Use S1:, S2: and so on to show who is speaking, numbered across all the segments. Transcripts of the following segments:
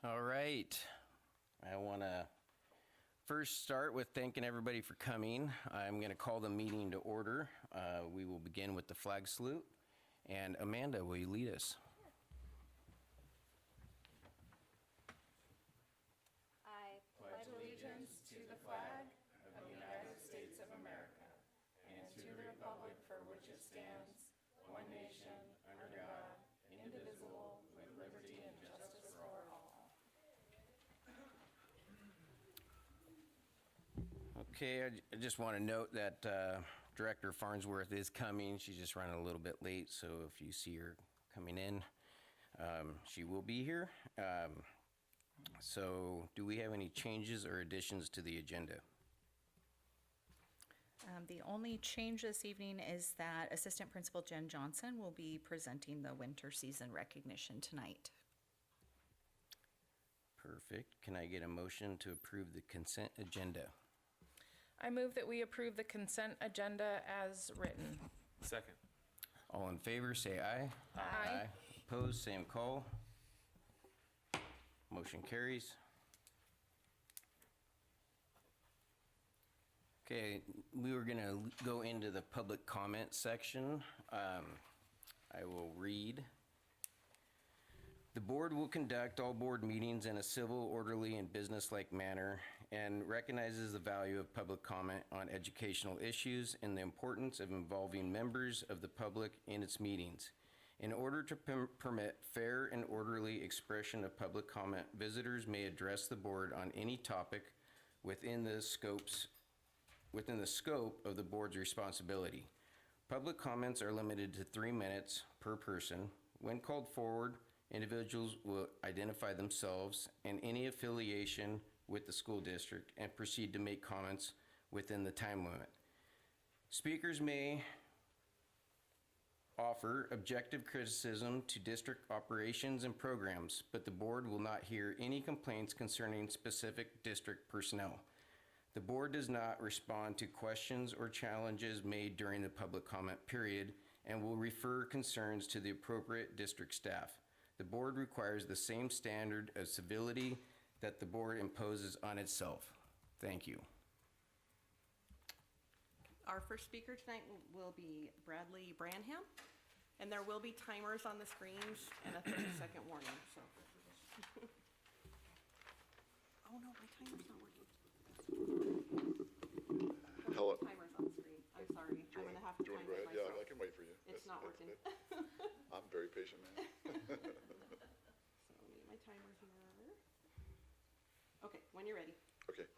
S1: All right. I want to first start with thanking everybody for coming. I'm going to call the meeting to order. We will begin with the flag salute. And Amanda, will you lead us?
S2: I pledge allegiance to the flag of the United States of America and to the republic for which it stands, one nation, under God, indivisible, with liberty and justice for all.
S1: Okay, I just want to note that Director Farnsworth is coming. She's just running a little bit late, so if you see her coming in, she will be here. So do we have any changes or additions to the agenda?
S3: The only change this evening is that Assistant Principal Jen Johnson will be presenting the winter season recognition tonight.
S1: Perfect. Can I get a motion to approve the consent agenda?
S4: I move that we approve the consent agenda as written.
S5: Second.
S1: All in favor, say aye.
S4: Aye.
S1: Opposed, same call. Motion carries. Okay, we were gonna go into the public comment section. I will read. The board will conduct all board meetings in a civil, orderly, and business-like manner and recognizes the value of public comment on educational issues and the importance of involving members of the public in its meetings. In order to permit fair and orderly expression of public comment, visitors may address the board on any topic within the scope of the board's responsibility. Public comments are limited to 3 minutes per person. When called forward, individuals will identify themselves and any affiliation with the school district and proceed to make comments within the time limit. Speakers may offer objective criticism to district operations and programs, but the board will not hear any complaints concerning specific district personnel. The board does not respond to questions or challenges made during the public comment period and will refer concerns to the appropriate district staff. The board requires the same standard of civility that the board imposes on itself. Thank you.
S6: Our first speaker tonight will be Bradley Branham, and there will be timers on the screens and a 30-second warning. So, oh no, my timer's not working.
S7: Hello.
S6: Timers on the screen. I'm sorry. I'm gonna have to
S7: Do you
S6: time
S7: want to
S6: it
S7: go ahead?
S6: myself.
S7: Yeah, I can wait for you.
S6: It's not working.
S7: I'm very patient, man.
S6: So I'll need my timer here. Okay, when you're ready.
S7: Okay.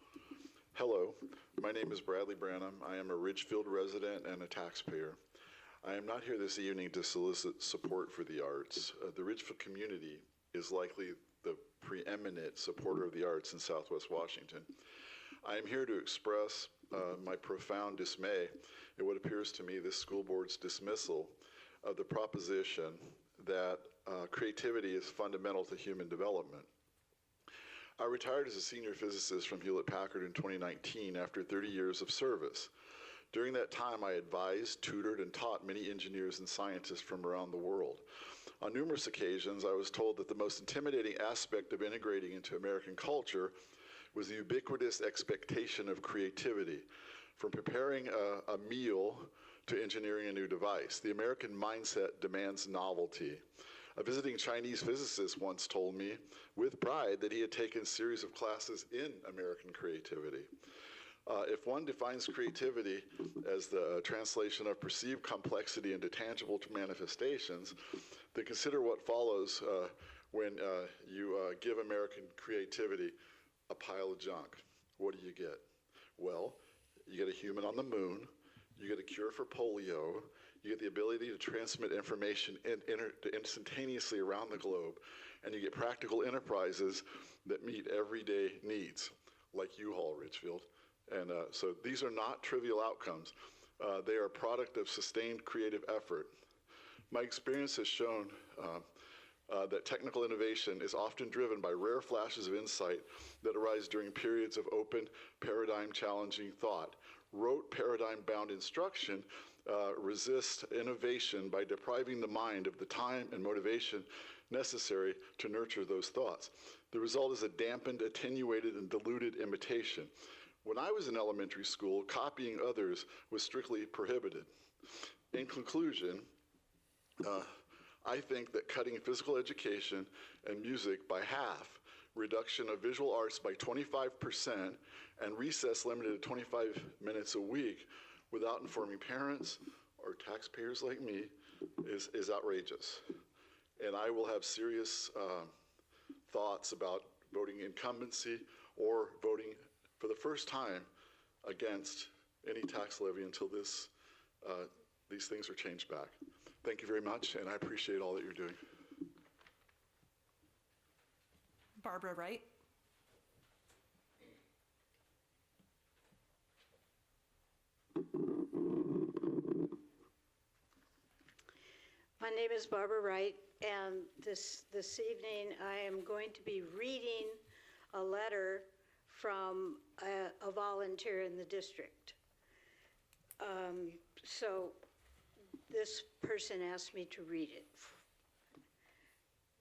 S7: Hello, my name is Bradley Branham. I am a Ridgefield resident and a taxpayer. I am not here this evening to solicit support for the arts. The Ridgefield community is likely the preeminent supporter of the arts in Southwest Washington. I am here to express my profound dismay at what appears to me this school board's dismissal of the proposition that creativity is fundamental to human development. I retired as a senior physicist from Hewlett-Packard in 2019 after 30 years of service. During that time, I advised, tutored, and taught many engineers and scientists from around the world. On numerous occasions, I was told that the most intimidating aspect of integrating into American culture was the ubiquitous expectation of creativity. From preparing a meal to engineering a new device, the American mindset demands novelty. A visiting Chinese physicist once told me with pride that he had taken a series of classes in American creativity. If one defines creativity as the translation of perceived complexity into tangible manifestations, then consider what follows when you give American creativity a pile of junk. What do you get? Well, you get a human on the moon, you get a cure for polio, you get the ability to transmit information instantaneously around the globe, and you get practical enterprises that meet everyday needs, like U-Haul, Ridgefield. And so these are not trivial outcomes. They are a product of sustained creative effort. My experience has shown that technical innovation is often driven by rare flashes of insight that arise during periods of open, paradigm-challenging thought. Rote, paradigm-bound instruction resist innovation by depriving the mind of the time and motivation necessary to nurture those thoughts. The result is a dampened, attenuated, and diluted imitation. When I was in elementary school, copying others was strictly prohibited. In conclusion, I think that cutting physical education and music by half, reduction of visual arts by 25%, and recess limited to 25 minutes a week without informing parents or taxpayers like me is outrageous. And I will have serious thoughts about voting incumbency or voting for the first time against any tax levy until these things are changed back. Thank you very much, and I appreciate all that you're doing.
S6: Barbara Wright.
S5: My name is Barbara Wright, and this evening I am going to be reading a letter from a volunteer in the district. So this person asked me to read it.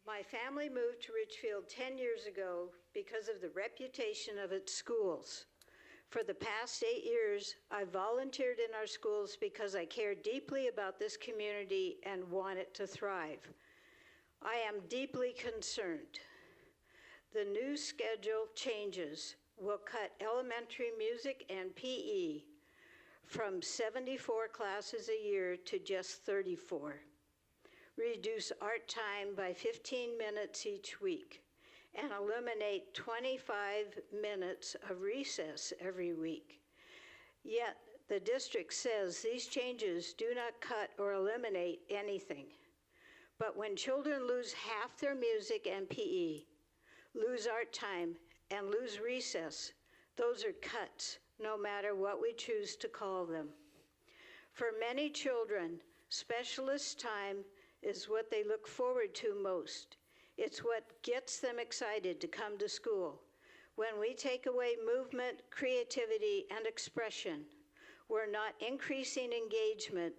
S5: My family moved to Ridgefield 10 years ago because of the reputation of its schools. For the past 8 years, I volunteered in our schools because I care deeply about this community and want it to thrive. I am deeply concerned. The new schedule changes will cut elementary music and PE from 74 classes a year to just 34. Reduce art time by 15 minutes each week, and eliminate 25 minutes of recess every week. Yet, the district says these changes do not cut or eliminate anything. But when children lose half their music and PE, lose art time, and lose recess, those are cuts, no matter what we choose to call them. For many children, specialist time is what they look forward to most. It's what gets them excited to come to school. When we take away movement, creativity, and expression, we're not increasing engagement,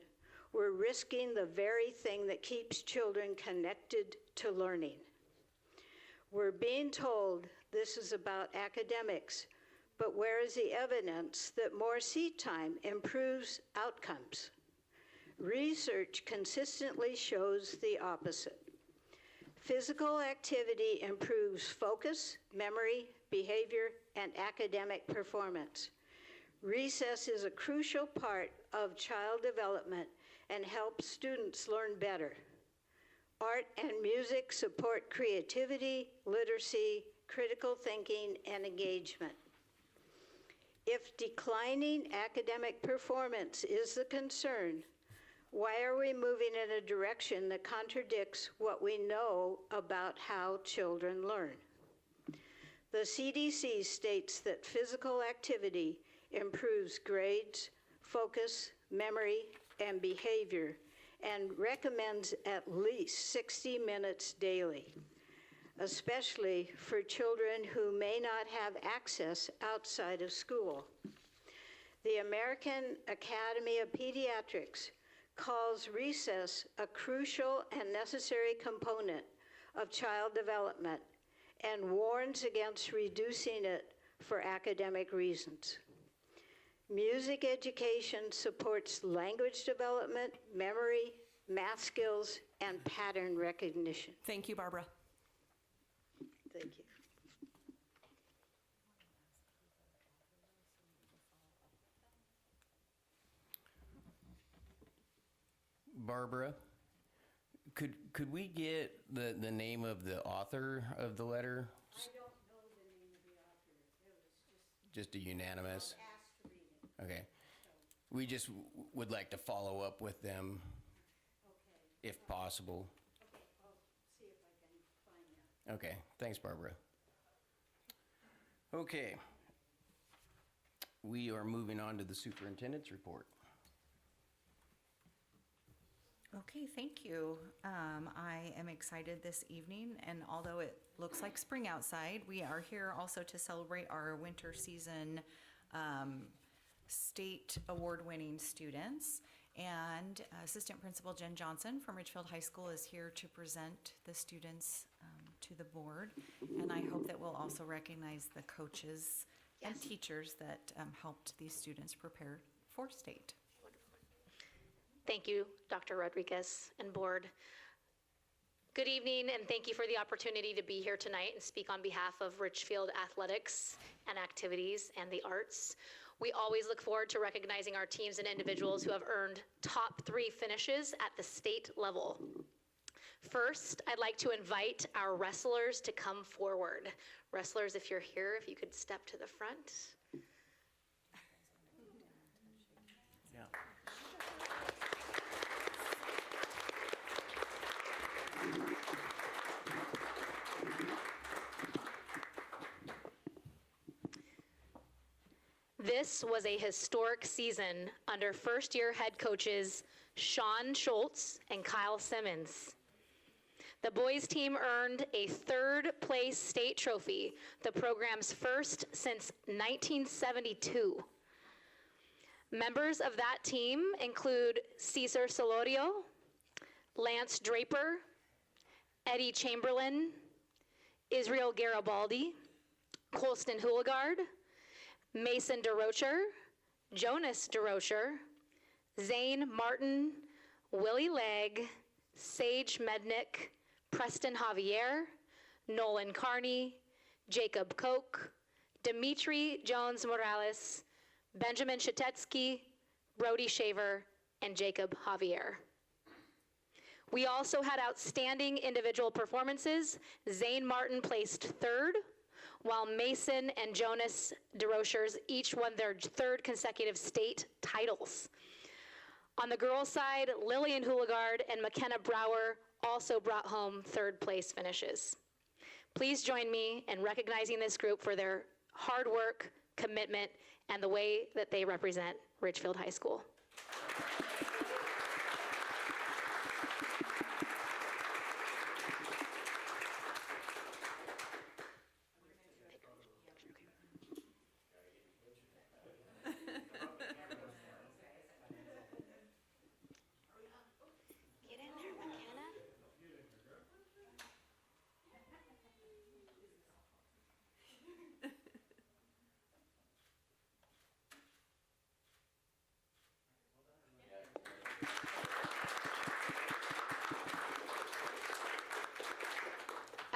S5: we're risking the very thing that keeps children connected to learning. We're being told this is about academics, but where is the evidence that more seat time improves outcomes? Research consistently shows the opposite. Physical activity improves focus, memory, behavior, and academic performance. Recess is a crucial part of child development and helps students learn better. Art and music support creativity, literacy, critical thinking, and engagement. If declining academic performance is the concern, why are we moving in a direction that contradicts what we know about how children learn? The CDC states that physical activity improves grades, focus, memory, and behavior, and recommends at least 60 minutes daily, especially for children who may not have access outside of school. The American Academy of Pediatrics calls recess a crucial and necessary component of child development and warns against reducing it for academic reasons. Music education supports language development, memory, math skills, and pattern recognition.
S6: Thank you, Barbara.
S5: Thank you.
S1: Barbara, could we get the name of the author of the letter?
S5: I don't know the name of the author. It was
S1: Just a unanimous?
S5: asked to read it.
S1: Okay. We just would like to follow up with them
S5: Okay.
S1: if possible.
S5: Okay, I'll see if I can find that.
S1: Okay, thanks, Barbara. Okay. We are moving on to the superintendent's report.
S3: Okay, thank you. I am excited this evening, and although it looks like spring outside, we are here also to celebrate our winter season state award-winning students. And Assistant Principal Jen Johnson from Ridgefield High School is here to present the students to the board. And I hope that we'll also recognize the coaches and teachers that helped these students prepare for state.
S8: Thank you, Dr. Rodriguez and board. Good evening, and thank you for the opportunity to be here tonight and speak on behalf of Ridgefield Athletics and Activities and the Arts. We always look forward to recognizing our teams and individuals who have earned top 3 finishes at the state level. First, I'd like to invite our wrestlers to come forward. Wrestlers, if you're here, if you could step to the front.
S1: Yeah.
S8: This was a historic season under first-year head coaches Sean Schultz and Kyle Simmons. The boys team earned a 3rd-place state trophy, the program's first since 1972. Members of that team include Cesar Solorio, Lance Draper, Eddie Chamberlain, Israel Garibaldi, Colston Houligard, Mason DeRocher, Jonas DeRocher, Zane Martin, Willie Legg, Sage Mednick, Preston Javier, Nolan Carney, Jacob Koch, Dimitri Jones Morales, Benjamin Shatetsky, Brody Shaver, and Jacob Javier. We also had outstanding individual performances. Zane Martin placed 3rd, while Mason and Jonas DeRochers each won their 3rd consecutive state titles. On the girls' side, Lillian Houligard and McKenna Brower also brought home 3rd-place finishes. Please join me in recognizing this group for their hard work, commitment, and the way that they represent Ridgefield High School. Get in there, McKenna.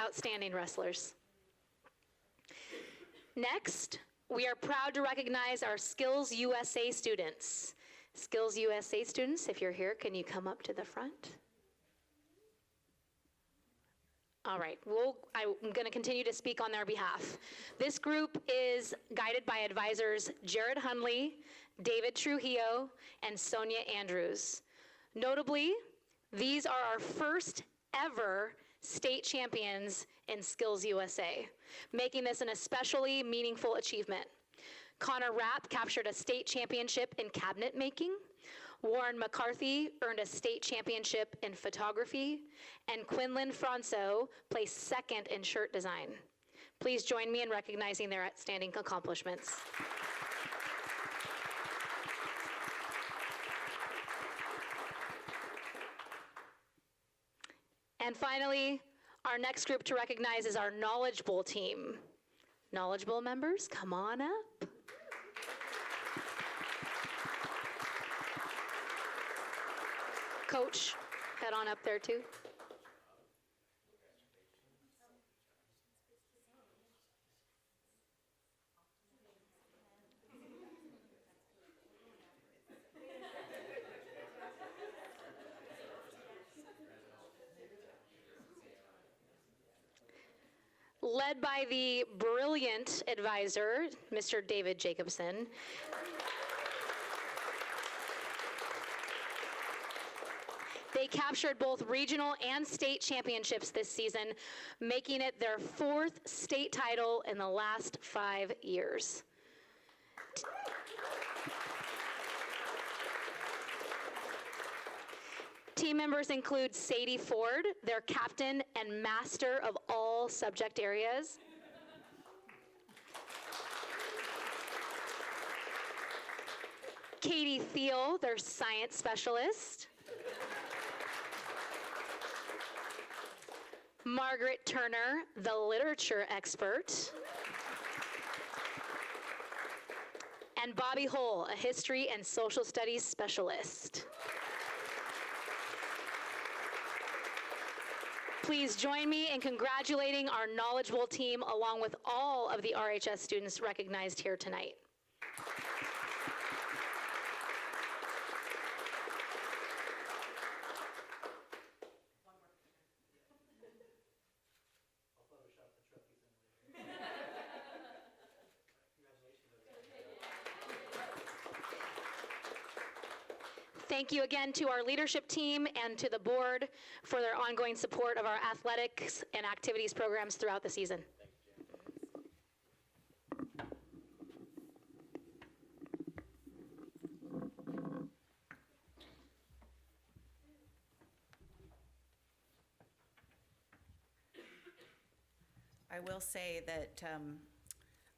S8: Outstanding wrestlers. Next, we are proud to recognize our Skills USA students. Skills USA students, if you're here, can you come up to the front? All right, I'm going to continue to speak on their behalf. This group is guided by advisors Jared Hunley, David Trujillo, and Sonia Andrews. Notably, these are our first ever state champions in Skills USA, making this an especially meaningful achievement. Connor Rapp captured a state championship in cabinet making. Warren McCarthy earned a state championship in photography, and Quinlan Franco placed 2nd in shirt design. Please join me in recognizing their outstanding accomplishments. And finally, our next group to recognize is our Knowledge Bowl team. Knowledge Bowl members, come on up. Coach, head on up there too. Led by the brilliant advisor, Mr. David Jacobson. They captured both regional and state championships this season, making it their 4th state title in the last 5 years. Team members include Sadie Ford, their captain and master of all subject areas. Katie Thiel, their science specialist. Margaret Turner, the literature expert. And Bobby Hull, a history and social studies specialist. Please join me in congratulating our knowledgeable team along with all of the RHS students recognized here tonight. Thank you again to our leadership team and to the board for their ongoing support of our athletics and activities programs throughout the season.
S3: I will say that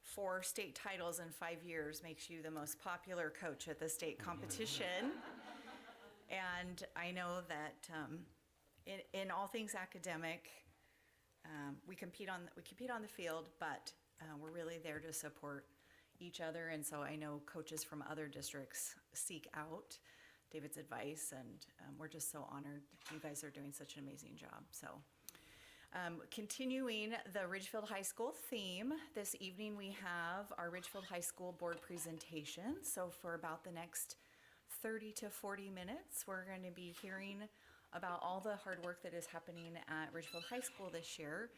S3: 4 state titles in 5 years makes you the most popular coach at the state competition. And I know that in all things academic, we compete on the field, but we're really there to support each other. And so I know coaches from other districts seek out David's advice, and we're just so honored you guys are doing such an amazing job. So continuing the Ridgefield High School theme, this evening we have our Ridgefield High School board presentation. So for about the next 30 to 40 minutes, we're going to be hearing about all the hard work that is happening at Ridgefield High School this year.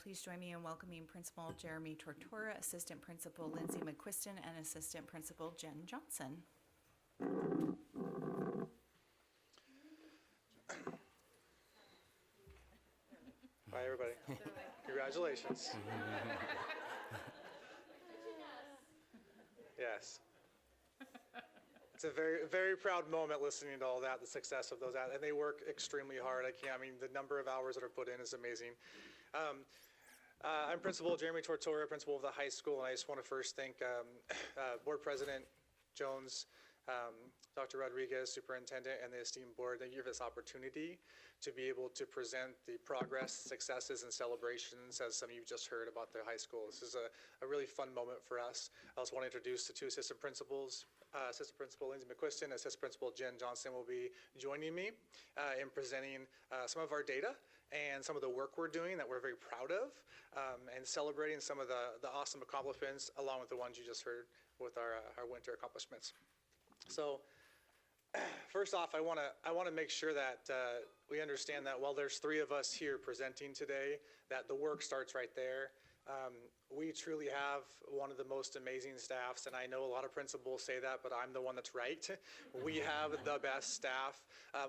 S3: Please join me in welcoming Principal Jeremy Tortora, Assistant Principal Lindsay McQuiston, and Assistant Principal Jen Johnson.
S9: Hi, everybody. Congratulations. Yes. It's a very, very proud moment listening to all that, the success of those, and they work extremely hard. I mean, the number of hours that are put in is amazing. I'm Principal Jeremy Tortora, principal of the high school, and I just want to first thank Board President Jones, Dr. Rodriguez, Superintendent, and the esteemed board. Thank you for this opportunity to be able to present the progress, successes, and celebrations, as some of you just heard about the high school. This is a really fun moment for us. I also want to introduce the 2 assistant principals. Assistant Principal Lindsay McQuiston, Assistant Principal Jen Johnson will be joining me in presenting some of our data and some of the work we're doing that we're very proud of, and celebrating some of the awesome accomplishments along with the ones you just heard with our winter accomplishments. So first off, I want to make sure that we understand that while there's 3 of us here presenting today, that the work starts right there. We truly have one of the most amazing staffs, and I know a lot of principals say that, but I'm the one that's right. We have the best staff.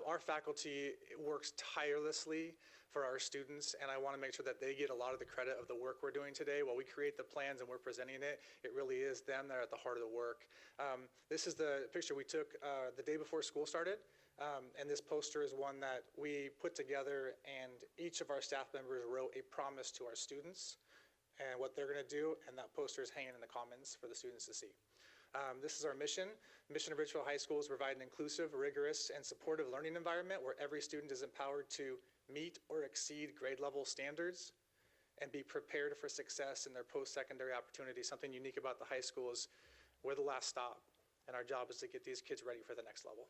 S9: Our faculty works tirelessly for our students, and I want to make sure that they get a lot of the credit of the work we're doing today. While we create the plans and we're presenting it, it really is them that are at the heart of the work. This is the picture we took the day before school started, and this poster is one that we put together, and each of our staff members wrote a promise to our students and what they're going to do, and that poster is hanging in the commons for the students to see. This is our mission. The mission of Ridgefield High School is to provide an inclusive, rigorous, and supportive learning environment where every student is empowered to meet or exceed grade level standards and be prepared for success in their post-secondary opportunities. Something unique about the high school is we're the last stop, and our job is to get these kids ready for the next level.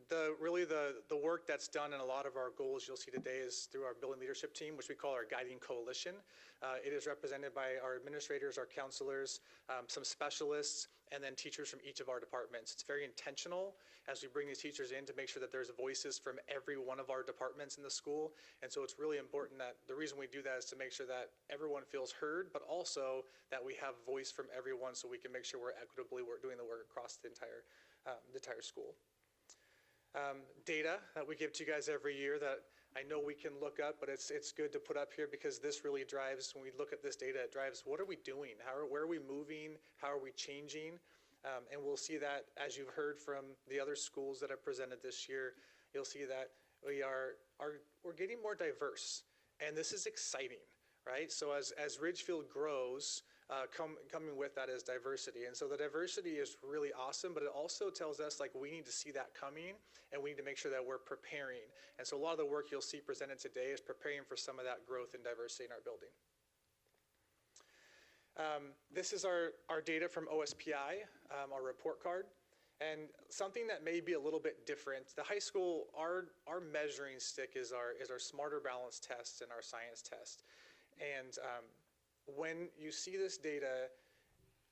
S9: The work that's done and a lot of our goals you'll see today is through our building leadership team, which we call our guiding coalition. It is represented by our administrators, our counselors, some specialists, and then teachers from each of our departments. It's very intentional as we bring these teachers in to make sure that there's voices from every one of our departments in the school. And so it's really important that the reason we do that is to make sure that everyone feels heard, but also that we have voice from everyone so we can make sure we're doing the work across the entire school. Data that we give to you guys every year that I know we can look up, but it's good to put up here because this really drives, when we look at this data, it drives what are we doing? Where are we moving? How are we changing? And we'll see that as you've heard from the other schools that have presented this year, you'll see that we're getting more diverse, and this is exciting, right? So as Ridgefield grows, coming with that is diversity. And so the diversity is really awesome, but it also tells us like we need to see that coming and we need to make sure that we're preparing. And so a lot of the work you'll see presented today is preparing for some of that growth and diversity in our building. This is our data from OSPI, our report card. And something that may be a little bit different, the high school, our measuring stick is our Smarter Balance test and our science test. And when you see this data,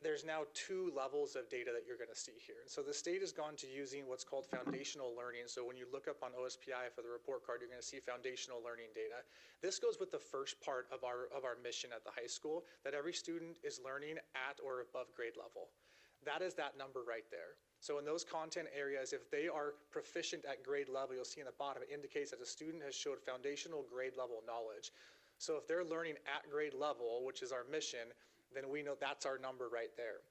S9: there's now 2 levels of data that you're going to see here. And so the state has gone to using what's called foundational learning. So when you look up on OSPI for the report card, you're going to see foundational learning data. This goes with the first part of our mission at the high school, that every student is learning at or above grade level. That is that number right there. So in those content areas, if they are proficient at grade level, you'll see in the bottom, it indicates that a student has showed foundational grade level knowledge. So if they're learning at grade level, which is our mission, then we know that's our number right there.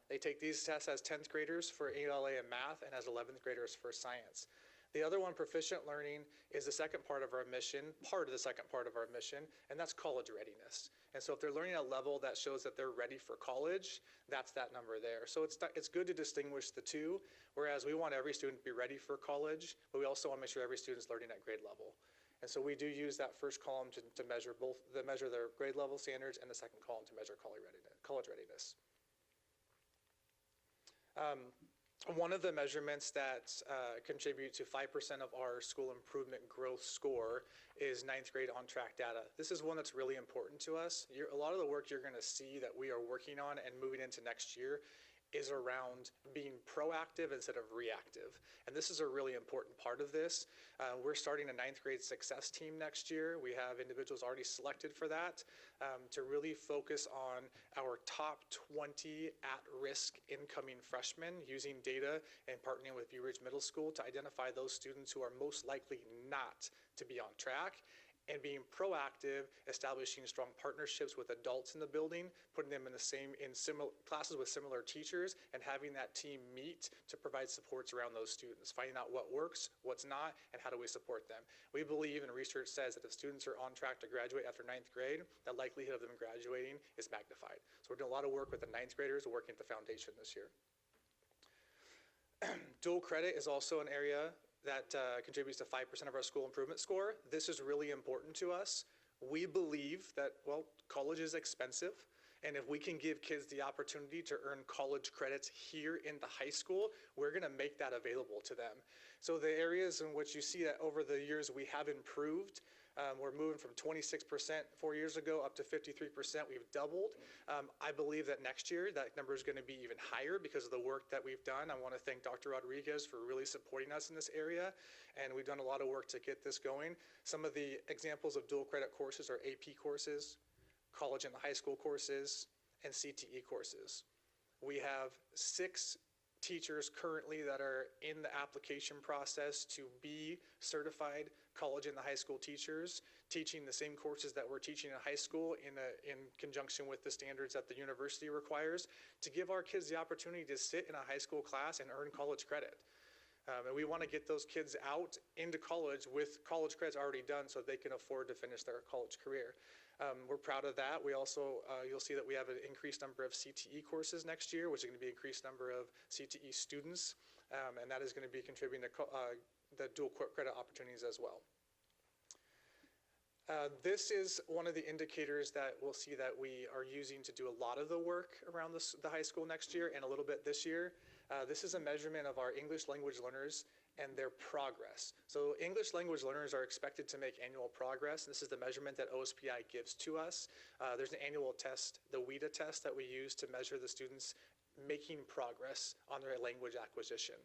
S9: They take these tests as 10th graders for ELA and math and as 11th graders for science. The other one, proficient learning, is the second part of our mission, and that's college readiness. And so if they're learning at a level that shows that they're ready for college, that's that number there. So it's good to distinguish the two, whereas we want every student to be ready for college, but we also want to make sure every student's learning at grade level. And so we do use that first column to measure measure their grade level standards, and the second column to measure college readiness. One of the measurements that contribute to 5% of our school improvement growth score is 9th grade on track data. This is one that's really important to us. A lot of the work you're going to see that we are working on and moving into next year is around being proactive instead of reactive. And this is a really important part of this. We're starting a 9th grade success team next year. We have individuals already selected for that to really focus on our top 20 at-risk incoming freshmen using data and partnering with View Ridge Middle School to identify those students who are most likely not to be on track, and being proactive, establishing strong partnerships with adults in the building, putting them in similar classes with similar teachers, and having that team meet to provide supports around those students, finding out what works, what's not, and how do we support them. We believe, and research says, that if students are on track to graduate after 9th grade, the likelihood of them graduating is magnified. So we're doing a lot of work with the 9th graders working at the foundation this year. Dual credit is also an area that contributes to 5% of our school improvement score. This is really important to us. We believe that, well, college is expensive, and if we can give kids the opportunity to earn college credits here in the high school, we're gonna make that available to them. So the areas in which you see that over the years we have improved, we're moving from 26% 4 years ago up to 53%. We've doubled. I believe that next year that number is going to be even higher because of the work that we've done. I want to thank Dr. Rodriguez for really supporting us in this area, and we've done a lot of work to get this going. Some of the examples of dual credit courses are AP courses, college and high school courses, and CTE courses. We have 6 teachers currently that are in the application process to be certified college and the high school teachers, teaching the same courses that we're teaching in high school in conjunction with the standards that the university requires, to give our kids the opportunity to sit in a high school class and earn college credit. And we want to get those kids out into college with college credits already done so they can afford to finish their college career. We're proud of that. We also, you'll see that we have an increased number of CTE courses next year, which is going to be an increased number of CTE students, and that is going to be contributing to the dual credit opportunities as well. This is one of the indicators that we'll see that we are using to do a lot of the work around the high school next year and a little bit this year. This is a measurement of our English language learners and their progress. So English language learners are expected to make annual progress. This is the measurement that OSPI gives to us. There's an annual test, the WIDA test, that we use to measure the students making progress on their language acquisition.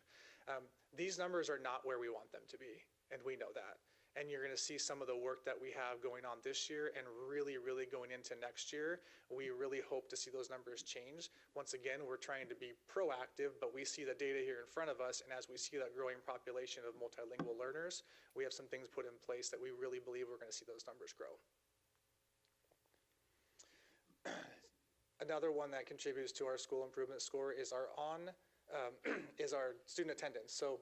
S9: These numbers are not where we want them to be, and we know that. And you're going to see some of the work that we have going on this year and really, really going into next year. We really hope to see those numbers change. Once again, we're trying to be proactive, but we see the data here in front of us, and as we see that growing population of multilingual learners, we have some things put in place that we really believe we're going to see those numbers grow. Another one that contributes to our school improvement score is our student attendance. So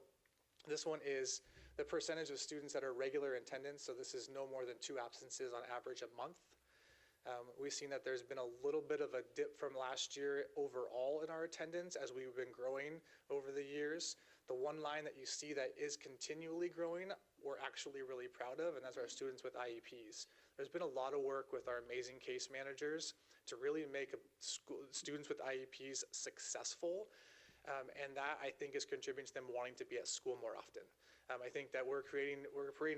S9: this one is the percentage of students that are regular attendance. So this is no more than 2 absences on average a month. We've seen that there's been a little bit of a dip from last year overall in our attendance as we've been growing over the years. The one line that you see that is continually growing, we're actually really proud of, and that's our students with IEPs. There's been a lot of work with our amazing case managers to really make students with IEPs successful, and that I think is contributing to them wanting to be at school more often. I think that we're creating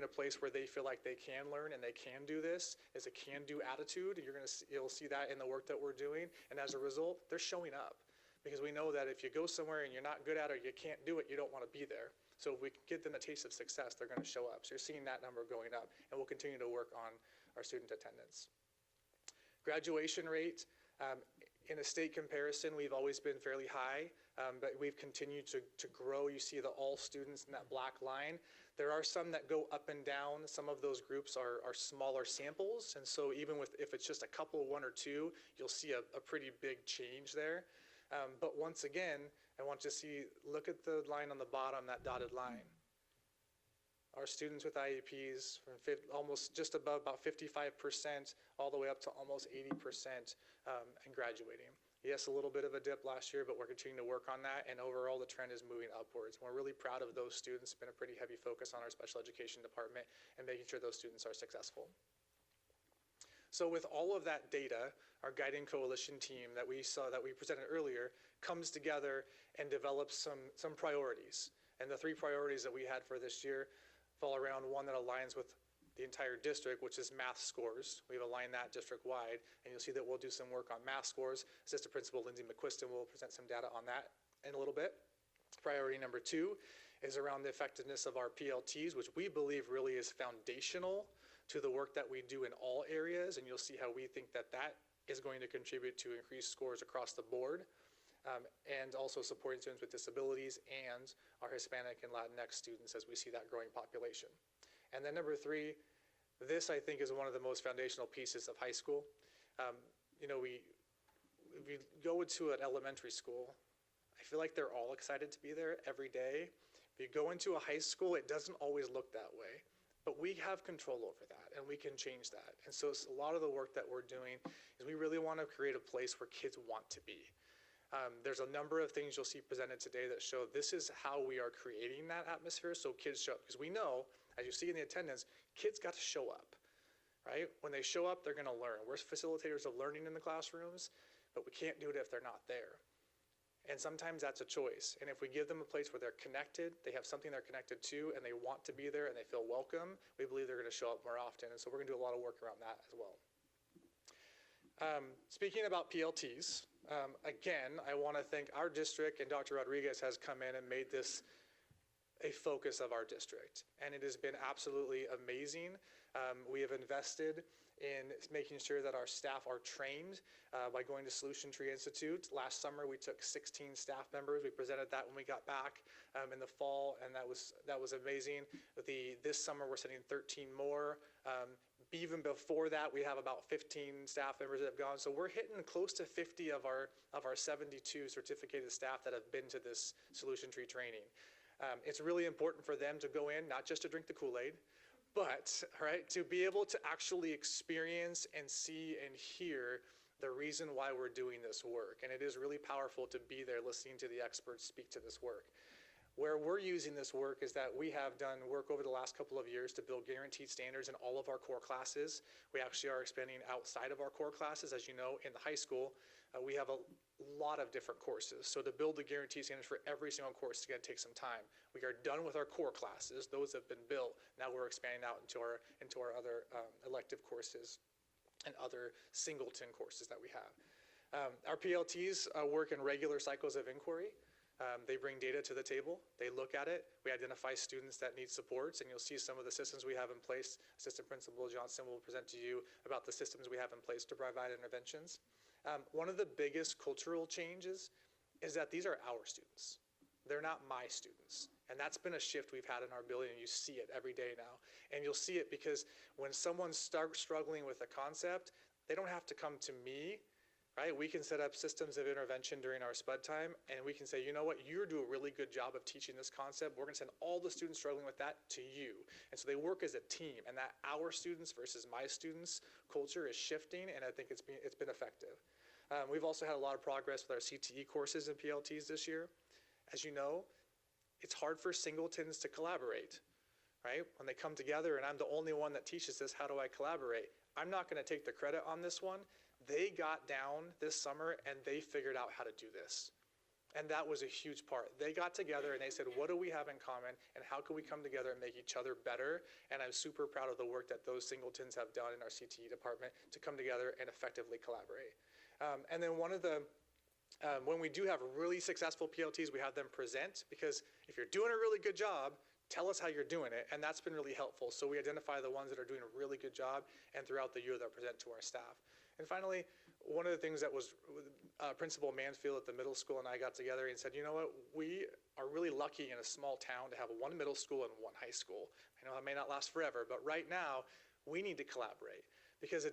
S9: a place where they feel like they can learn and they can do this. It's a can-do attitude. You'll see that in the work that we're doing, and as a result, they're showing up. Because we know that if you go somewhere and you're not good at it or you can't do it, you don't want to be there. So if we can get them a taste of success, they're going to show up. So you're seeing that number going up, and we'll continue to work on our student attendance. Graduation rate, in a state comparison, we've always been fairly high, but we've continued to grow. You see the all students in that black line. There are some that go up and down. Some of those groups are smaller samples, and so even if it's just a couple, one or two, you'll see a pretty big change there. But once again, I want you to look at the line on the bottom, that dotted line. Our students with IEPs from almost just above about 55% all the way up to almost 80% and graduating. Yes, a little bit of a dip last year, but we're continuing to work on that, and overall the trend is moving upwards. We're really proud of those students. It's been a pretty heavy focus on our special education department and making sure those students are successful. So with all of that data, our guiding coalition team that we presented earlier comes together and develops some priorities. And the 3 priorities that we had for this year fall around one that aligns with the entire district, which is math scores. We've aligned that district-wide, and you'll see that we'll do some work on math scores. Assistant Principal Lindsay McQuiston will present some data on that in a little bit. Priority number 2 is around the effectiveness of our PLTs, which we believe really is foundational to the work that we do in all areas, and you'll see how we think that is going to contribute to increased scores across the board, and also supporting students with disabilities and our Hispanic and Latinx students as we see that growing population. And then number 3, this I think is one of the most foundational pieces of high school. We go into an elementary school, I feel like they're all excited to be there every day. If you go into a high school, it doesn't always look that way. But we have control over that, and we can change that. And so a lot of the work that we're doing is we really want to create a place where kids want to be. There's a number of things you'll see presented today that show this is how we are creating that atmosphere so kids show up. Because we know, as you see in the attendance, kids got to show up, right? When they show up, they're going to learn. We're facilitators of learning in the classrooms, but we can't do it if they're not there. And sometimes that's a choice. And if we give them a place where they're connected, they have something they're connected to, and they want to be there and they feel welcome, we believe they're going to show up more often. And so we're going to do a lot of work around that as well. Speaking about PLTs, again, I want to thank our district, and Dr. Rodriguez has come in and made this a focus of our district. And it has been absolutely amazing. We have invested in making sure that our staff are trained by going to Solution Tree Institute. Last summer, we took 16 staff members. We presented that when we got back in the fall, and that was amazing. This summer, we're sending 13 more. Even before that, we have about 15 staff members that have gone. So we're hitting close to 50 of our 72 certificated staff that have been to this Solution Tree training. It's really important for them to go in, not just to drink the Kool-Aid, but to be able to actually experience and see and hear the reason why we're doing this work. And it is really powerful to be there listening to the experts speak to this work. Where we're using this work is that we have done work over the last couple of years to build guaranteed standards in all of our core classes. We actually are expanding outside of our core classes. As you know, in the high school, we have a lot of different courses. So to build the guaranteed standards for every single course is going to take some time. We are done with our core classes. Those have been built. Now we're expanding out into our other elective courses and other singleton courses that we have. Our PLTs work in regular cycles of inquiry. They bring data to the table, they look at it, we identify students that need supports, and you'll see some of the systems we have in place. Assistant Principal Johnson will present to you about the systems we have in place to provide interventions. One of the biggest cultural changes is that these are our students. They're not my students. And that's been a shift we've had in our building, and you see it every day now. And you'll see it because when someone starts struggling with a concept, they don't have to come to me, right? We can set up systems of intervention during our spud time, and we can say, you know what, you do a really good job of teaching this concept. We're gonna send all the students struggling with that to you. And so they work as a team, and that our students versus my students culture is shifting, and I think it's been effective. We've also had a lot of progress with our CTE courses and PLTs this year. As you know, it's hard for singletons to collaborate, right? When they come together and I'm the only one that teaches this, how do I collaborate? I'm not gonna take the credit on this one. They got down this summer and they figured out how to do this. And that was a huge part. They got together and they said, what do we have in common and how can we come together and make each other better? And I'm super proud of the work that those singletons have done in our CTE department to come together and effectively collaborate. And then one of the, when we do have really successful PLTs, we have them present, because if you're doing a really good job, tell us how you're doing it, and that's been really helpful. So we identify the ones that are doing a really good job, and throughout the year they'll present to our staff. And finally, one of the things that was Principal Mansfield at the middle school and I got together and said, you know what, we are really lucky in a small town to have one middle school and one high school. I know that may not last forever, but right now we need to collaborate, because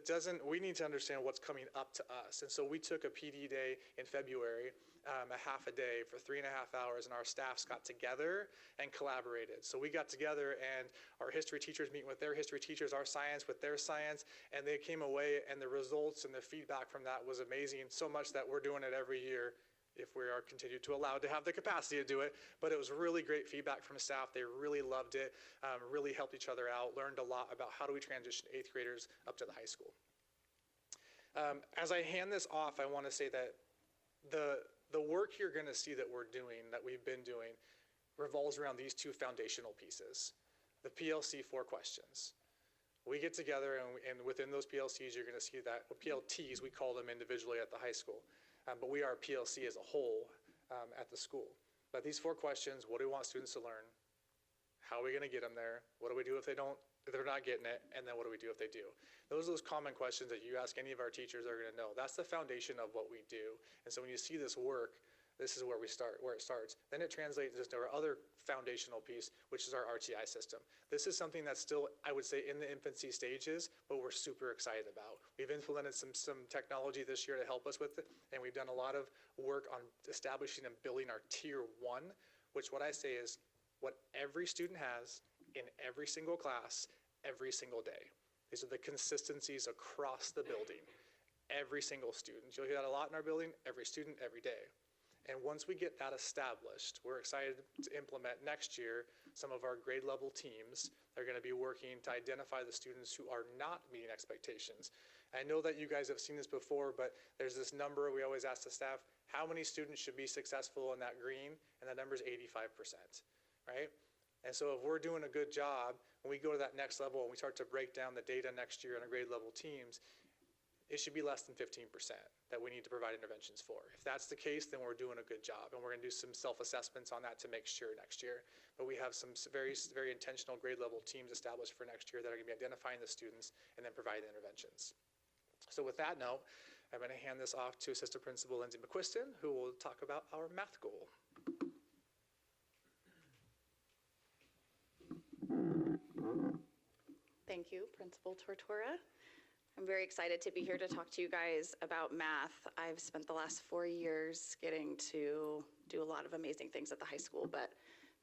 S9: we need to understand what's coming up to us. And so we took a PD day in February, a half a day for 3.5 hours, and our staffs got together and collaborated. So we got together and our history teachers meeting with their history teachers, our science with their science, and they came away and the results and the feedback from that was amazing, so much that we're doing it every year if we are continued to allow to have the capacity to do it. But it was really great feedback from staff. They really loved it, really helped each other out, learned a lot about how do we transition 8th graders up to the high school. As I hand this off, I want to say that the work you're going to see that we're doing, that we've been doing, revolves around these two foundational pieces. The PLC 4 questions. We get together and within those PLCs, you're going to see that, well, PLTs, we call them individually at the high school. But we are a PLC as a whole at the school. But these 4 questions: what do we want students to learn? How are we going to get them there? What do we do if they're not getting it? And then what do we do if they do? Those are those common questions that you ask any of our teachers, are going to know. That's the foundation of what we do. And so when you see this work, this is where it starts. Then it translates into our other foundational piece, which is our RTI system. This is something that's still, I would say, in the infancy stages, but we're super excited about. We've implemented some technology this year to help us with it, and we've done a lot of work on establishing and building our tier 1, which what I say is what every student has in every single class, every single day. These are the consistencies across the building. Every single student. You'll hear that a lot in our building, every student, every day. And once we get that established, we're excited to implement next year some of our grade level teams. They're going to be working to identify the students who are not meeting expectations. I know that you guys have seen this before, but there's this number we always ask the staff, how many students should be successful in that green? And that number is 85%, right? And so if we're doing a good job, when we go to that next level and we start to break down the data next year in our grade level teams, it should be less than 15% that we need to provide interventions for. If that's the case, then we're doing a good job, and we're going to do some self-assessments on that to make sure next year. But we have some very, very intentional grade level teams established for next year that are going to be identifying the students and then providing interventions. So with that note, I'm going to hand this off to Assistant Principal Lindsay McQuiston, who will talk about our math goal.
S10: Thank you, Principal Tortora. I'm very excited to be here to talk to you guys about math. I've spent the last 4 years getting to do a lot of amazing things at the high school, but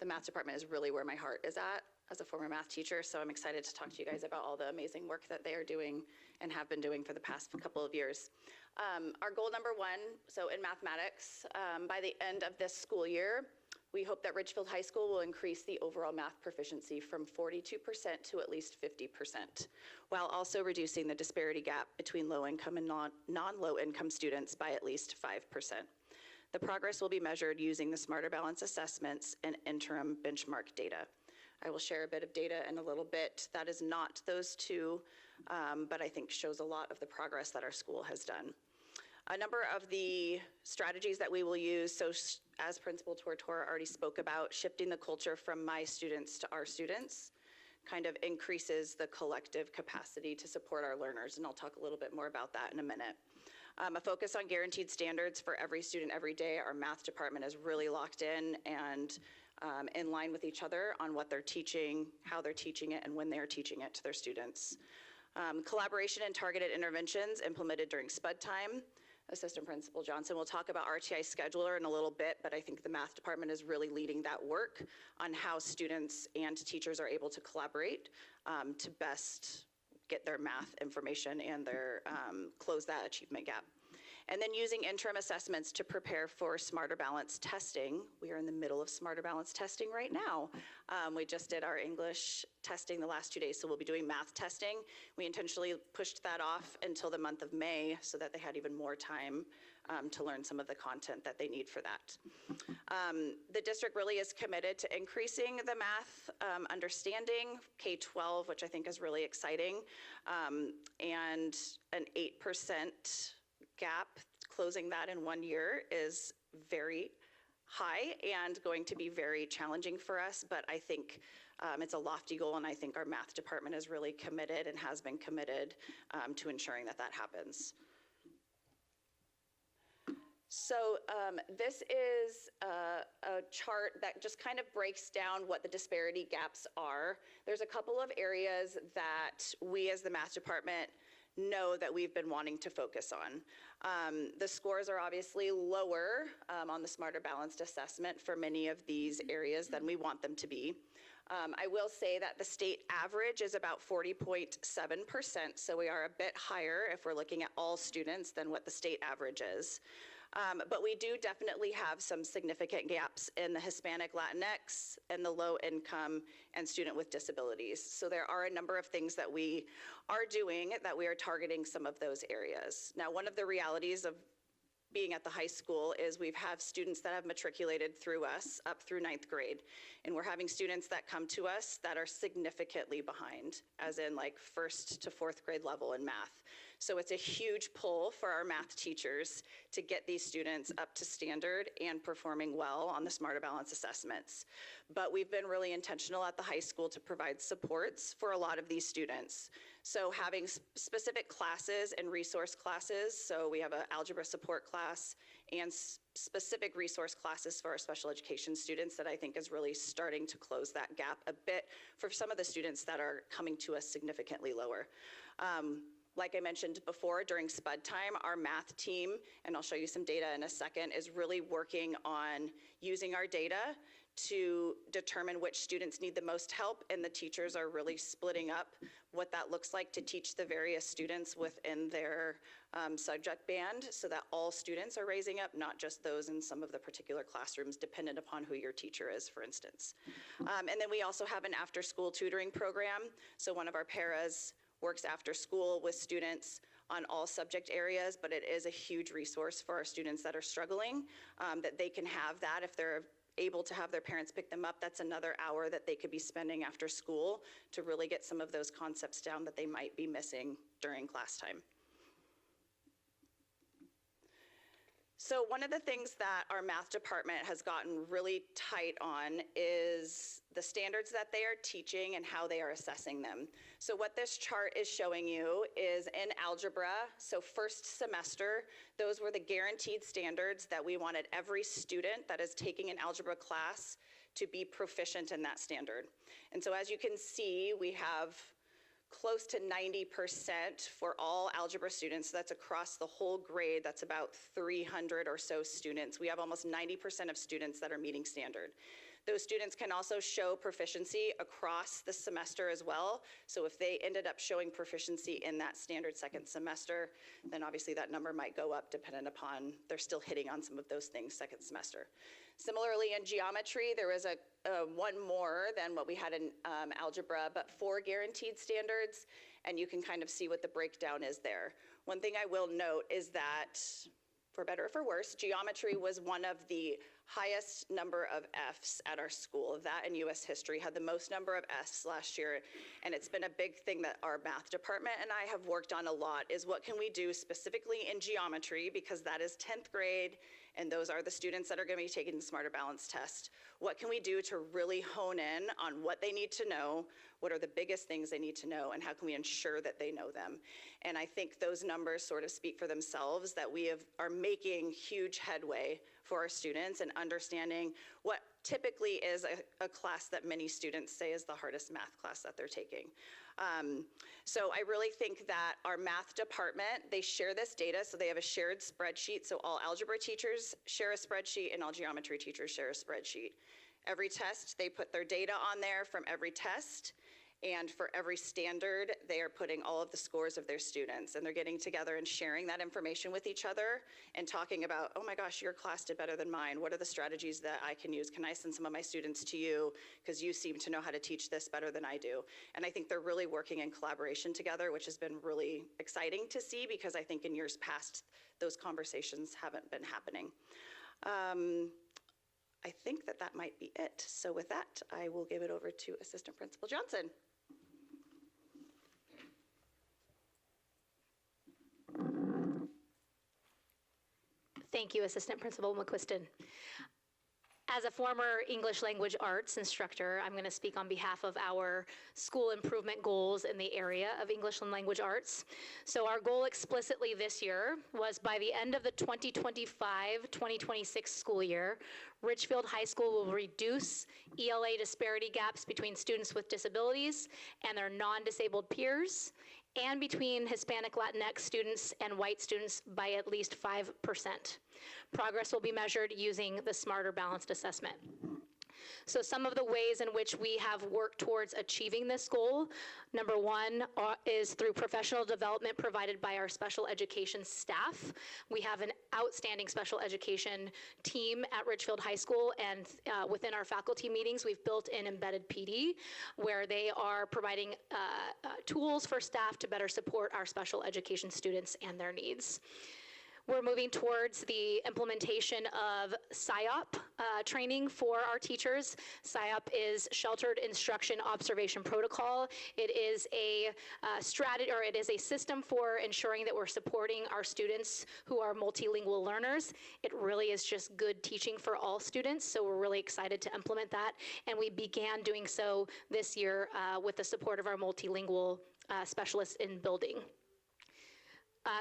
S10: the math department is really where my heart is at as a former math teacher, so I'm excited to talk to you guys about all the amazing work that they are doing and have been doing for the past couple of years. Our goal number 1, so in mathematics, by the end of this school year, we hope that Ridgefield High School will increase the overall math proficiency from 42% to at least 50%, while also reducing the disparity gap between low-income and non-low-income students by at least 5%. The progress will be measured using the Smarter Balance assessments and interim benchmark data. I will share a bit of data in a little bit. That is not those two, but I think shows a lot of the progress that our school has done. A number of the strategies that we will use, so as Principal Tortora already spoke about, shifting the culture from my students to our students kind of increases the collective capacity to support our learners, and I'll talk a little bit more about that in a minute. A focus on guaranteed standards for every student every day. Our math department is really locked in and in line with each other on what they're teaching, how they're teaching it, and when they're teaching it to their students. Collaboration and targeted interventions implemented during spud time. Assistant Principal Johnson. We'll talk about RTI Scheduler in a little bit, but I think the math department is really leading that work on how students and teachers are able to collaborate to best get their math information and their close that achievement gap. And then using interim assessments to prepare for Smarter Balance testing. We are in the middle of Smarter Balance testing right now. We just did our English testing the last 2 days, so we'll be doing math testing. We intentionally pushed that off until the month of May so that they had even more time to learn some of the content that they need for that. The district really is committed to increasing the math understanding, K-12, which I think is really exciting, and an 8% gap, closing that in 1 year is very high and going to be very challenging for us, but I think it's a lofty goal, and I think our math department is really committed and has been committed to ensuring that that happens. So this is a chart that just kind of breaks down what the disparity gaps are. There's a couple of areas that we as the math department know that we've been wanting to focus on. The scores are obviously lower on the Smarter Balanced Assessment for many of these areas than we want them to be. I will say that the state average is about 40.7%, so we are a bit higher if we're looking at all students than what the state average is. But we do definitely have some significant gaps in the Hispanic, Latinx, and the low income and student with disabilities. So there are a number of things that we are doing that we are targeting some of those areas. Now, one of the realities of being at the high school is we have students that have matriculated through us up through 9th grade. And we're having students that come to us that are significantly behind, as in like 1st to 4th grade level in math. So it's a huge pull for our math teachers to get these students up to standard and performing well on the Smarter Balance assessments. But we've been really intentional at the high school to provide supports for a lot of these students. So having specific classes and resource classes, so we have an algebra support class and specific resource classes for our special education students that I think is really starting to close that gap a bit for some of the students that are coming to us significantly lower. Like I mentioned before, during SPUD time, our math team, and I'll show you some data in a second, is really working on using our data to determine which students need the most help, and the teachers are really splitting up what that looks like to teach the various students within their subject band so that all students are raising up, not just those in some of the particular classrooms, dependent upon who your teacher is, for instance. And then we also have an after-school tutoring program. So one of our paras works after school with students on all subject areas, but it is a huge resource for our students that are struggling, that they can have that if they're able to have their parents pick them up. That's another hour that they could be spending after school to really get some of those concepts down that they might be missing during class time. So one of the things that our math department has gotten really tight on is the standards that they are teaching and how they are assessing them. So what this chart is showing you is in algebra, so first semester, those were the guaranteed standards that we wanted every student that is taking an algebra class to be proficient in that standard. And so as you can see, we have close to 90% for all algebra students. So that's across the whole grade. That's about 300 or so students. We have almost 90% of students that are meeting standard. Those students can also show proficiency across the semester as well. So if they ended up showing proficiency in that standard second semester, then obviously that number might go up dependent upon they're still hitting on some of those things second semester. Similarly, in geometry, there was one more than what we had in algebra, but 4 guaranteed standards, and you can kind of see what the breakdown is there. One thing I will note is that, for better or for worse, geometry was one of the highest number of Fs at our school. That and US history had the most number of Fs last year, and it's been a big thing that our math department and I have worked on a lot, is what can we do specifically in geometry, because that is 10th grade, and those are the students that are going to be taking the Smarter Balance test. What can we do to really hone in on what they need to know, what are the biggest things they need to know, and how can we ensure that they know them? And I think those numbers sort of speak for themselves, that we are making huge headway for our students and understanding what typically is a class that many students say is the hardest math class that they're taking. So I really think that our math department, they share this data, so they have a shared spreadsheet. So all algebra teachers share a spreadsheet and all geometry teachers share a spreadsheet. Every test, they put their data on there from every test. And for every standard, they are putting all of the scores of their students, and they're getting together and sharing that information with each other and talking about, oh my gosh, your class did better than mine. What are the strategies that I can use? Can I send some of my students to you because you seem to know how to teach this better than I do? And I think they're really working in collaboration together, which has been really exciting to see, because I think in years past, those conversations haven't been happening. I think that might be it. So with that, I will give it over to Assistant Principal Johnson.
S8: Thank you, Assistant Principal McQuiston. As a former English language arts instructor, I'm going to speak on behalf of our school improvement goals in the area of English and language arts. So our goal explicitly this year was, by the end of the 2025-2026 school year, Ridgefield High School will reduce ELA disparity gaps between students with disabilities and their non-disabled peers, and between Hispanic Latinx students and white students by at least 5%. Progress will be measured using the Smarter Balanced Assessment. So some of the ways in which we have worked towards achieving this goal: number one is through professional development provided by our special education staff. We have an outstanding special education team at Ridgefield High School, and within our faculty meetings, we've built in embedded PD, where they are providing tools for staff to better support our special education students and their needs. We're moving towards the implementation of SIOP training for our teachers. SIOP is Sheltered Instruction Observation Protocol. It is a strategy, or it is a system for ensuring that we're supporting our students who are multilingual learners. It really is just good teaching for all students, so we're really excited to implement that. And we began doing so this year with the support of our multilingual specialists in building.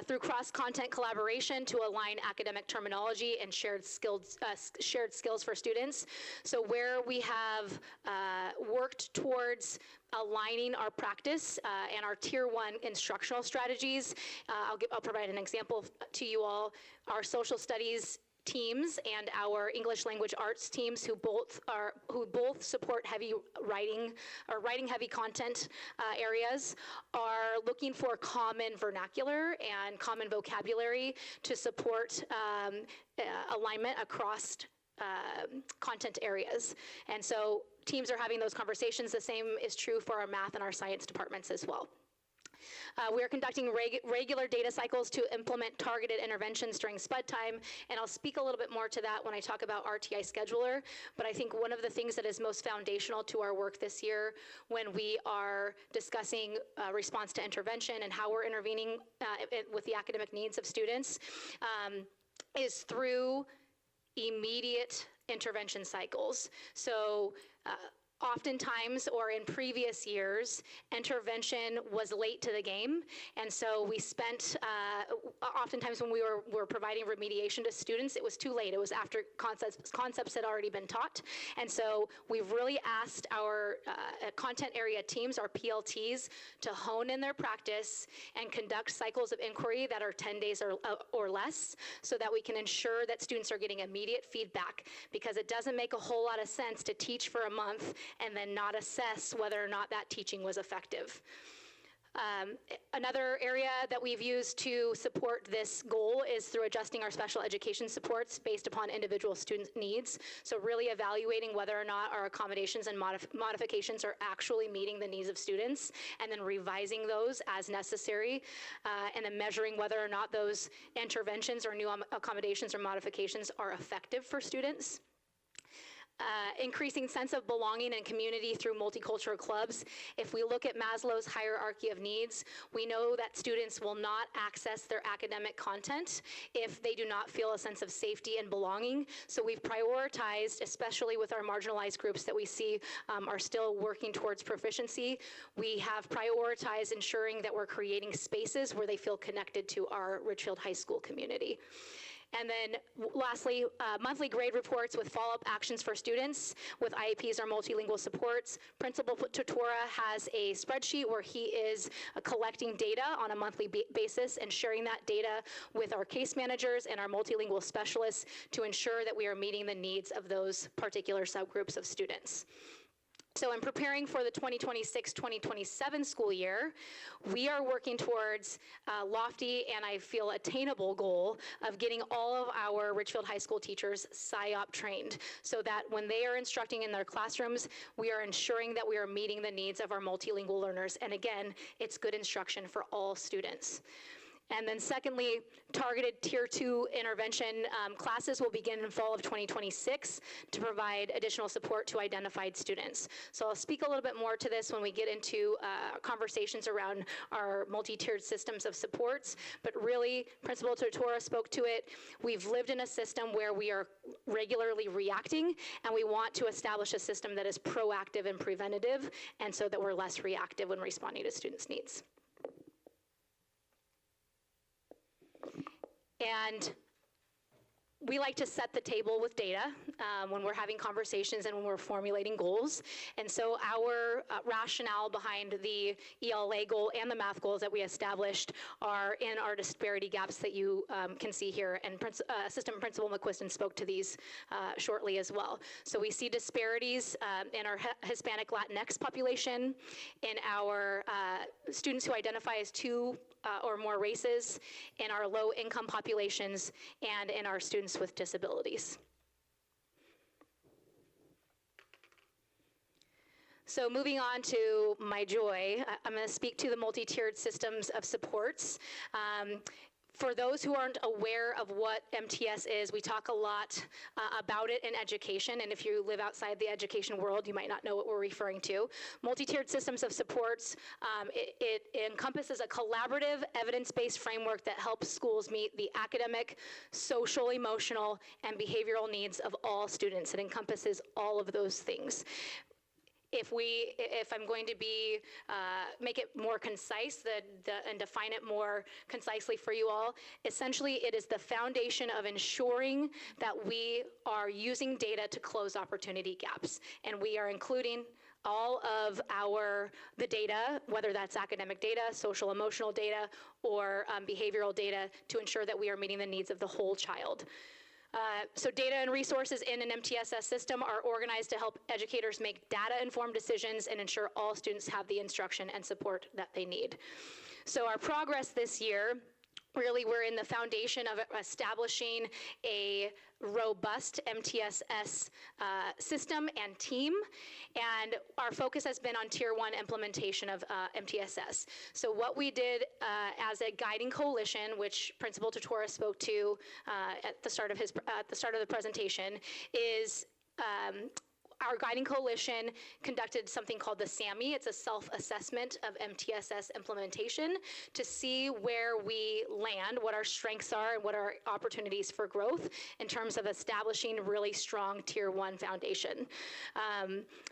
S8: Through cross-content collaboration to align academic terminology and shared skills for students. So where we have worked towards aligning our practice and our Tier 1 instructional strategies, I'll provide an example to you all. Our social studies teams and our English language arts teams, who both support heavy writing or writing heavy content areas, are looking for common vernacular and common vocabulary to support alignment across content areas. And so teams are having those conversations. The same is true for our math and our science departments as well. We are conducting regular data cycles to implement targeted interventions during SPUD time, and I'll speak a little bit more to that when I talk about RTI Scheduler. But I think one of the things that is most foundational to our work this year, when we are discussing response to intervention and how we're intervening with the academic needs of students, is through immediate intervention cycles. So oftentimes, or in previous years, intervention was late to the game, and so we spent, oftentimes when we were providing remediation to students, it was too late. It was after concepts had already been taught, and so we've really asked our content area teams, our PLTs, to hone in their practice and conduct cycles of inquiry that are 10 days or less, so that we can ensure that students are getting immediate feedback, because it doesn't make a whole lot of sense to teach for a month and then not assess whether or not that teaching was effective. Another area that we've used to support this goal is through adjusting our special education supports based upon individual student needs. So really evaluating whether or not our accommodations and modifications are actually meeting the needs of students, and then revising those as necessary, and then measuring whether or not those interventions or new accommodations or modifications are effective for students. Increasing sense of belonging and community through multicultural clubs. If we look at Maslow's hierarchy of needs, we know that students will not access their academic content if they do not feel a sense of safety and belonging. So we've prioritized, especially with our marginalized groups that we see are still working towards proficiency, we have prioritized ensuring that we're creating spaces where they feel connected to our Ridgefield High School community. And then lastly, monthly grade reports with follow-up actions for students with IEPs or multilingual supports. Principal Tutora has a spreadsheet where he is collecting data on a monthly basis and sharing that data with our case managers and our multilingual specialists to ensure that we are meeting the needs of those particular subgroups of students. So in preparing for the 2026-2027 school year, we are working towards a lofty and I feel attainable goal of getting all of our Ridgefield High School teachers PSYOP trained so that when they are instructing in their classrooms, we are ensuring that we are meeting the needs of our multilingual learners. And again, it's good instruction for all students. And then secondly, targeted Tier 2 intervention classes will begin in fall of 2026 to provide additional support to identified students. So I'll speak a little bit more to this when we get into conversations around our multi-tiered systems of supports, but really, Principal Tutora spoke to it. We've lived in a system where we are regularly reacting, and we want to establish a system that is proactive and preventative, and so that we're less reactive when responding to students' needs. And we like to set the table with data when we're having conversations and when we're formulating goals. And so our rationale behind the ELA goal and the math goals that we established are in our disparity gaps that you can see here. And Assistant Principal McQuiston spoke to these shortly as well. So we see disparities in our Hispanic Latinx population, in our students who identify as two or more races, in our low-income populations, and in our students with disabilities. So moving on to my joy, I'm going to speak to the multi-tiered systems of supports. For those who aren't aware of what MTS is, we talk a lot about it in education, and if you live outside the education world, you might not know what we're referring to. Multi-tiered systems of supports, it encompasses a collaborative, evidence-based framework that helps schools meet the academic, social, emotional, and behavioral needs of all students. It encompasses all of those things. If I'm going to make it more concise and define it more concisely for you all, essentially it is the foundation of ensuring that we are using data to close opportunity gaps. And we are including all of the data, whether that's academic data, social emotional data, or behavioral data, to ensure that we are meeting the needs of the whole child. So data and resources in an MTSS system are organized to help educators make data-informed decisions and ensure all students have the instruction and support that they need. So our progress this year, really we're in the foundation of establishing a robust MTSS system and team, and our focus has been on Tier 1 implementation of MTSS. So what we did as a guiding coalition, which Principal Tutora spoke to at the start of the presentation, is our guiding coalition conducted something called the SAMI. It's a self-assessment of MTSS implementation to see where we land, what our strengths are, and what our opportunities for growth in terms of establishing really strong Tier 1 foundation.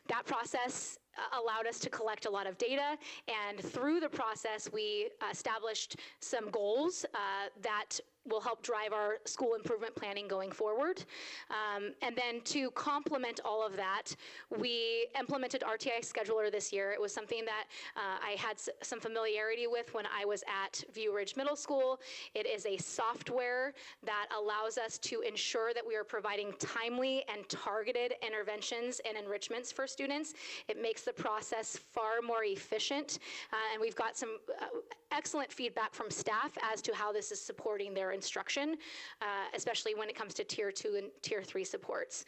S8: That process allowed us to collect a lot of data, and through the process, we established some goals that will help drive our school improvement planning going forward. And then to complement all of that, we implemented RTI Scheduler this year. It was something that I had some familiarity with when I was at View Ridge Middle School. It is a software that allows us to ensure that we are providing timely and targeted interventions and enrichments for students. It makes the process far more efficient, and we've got some excellent feedback from staff as to how this is supporting their instruction, especially when it comes to Tier 2 and Tier 3 supports.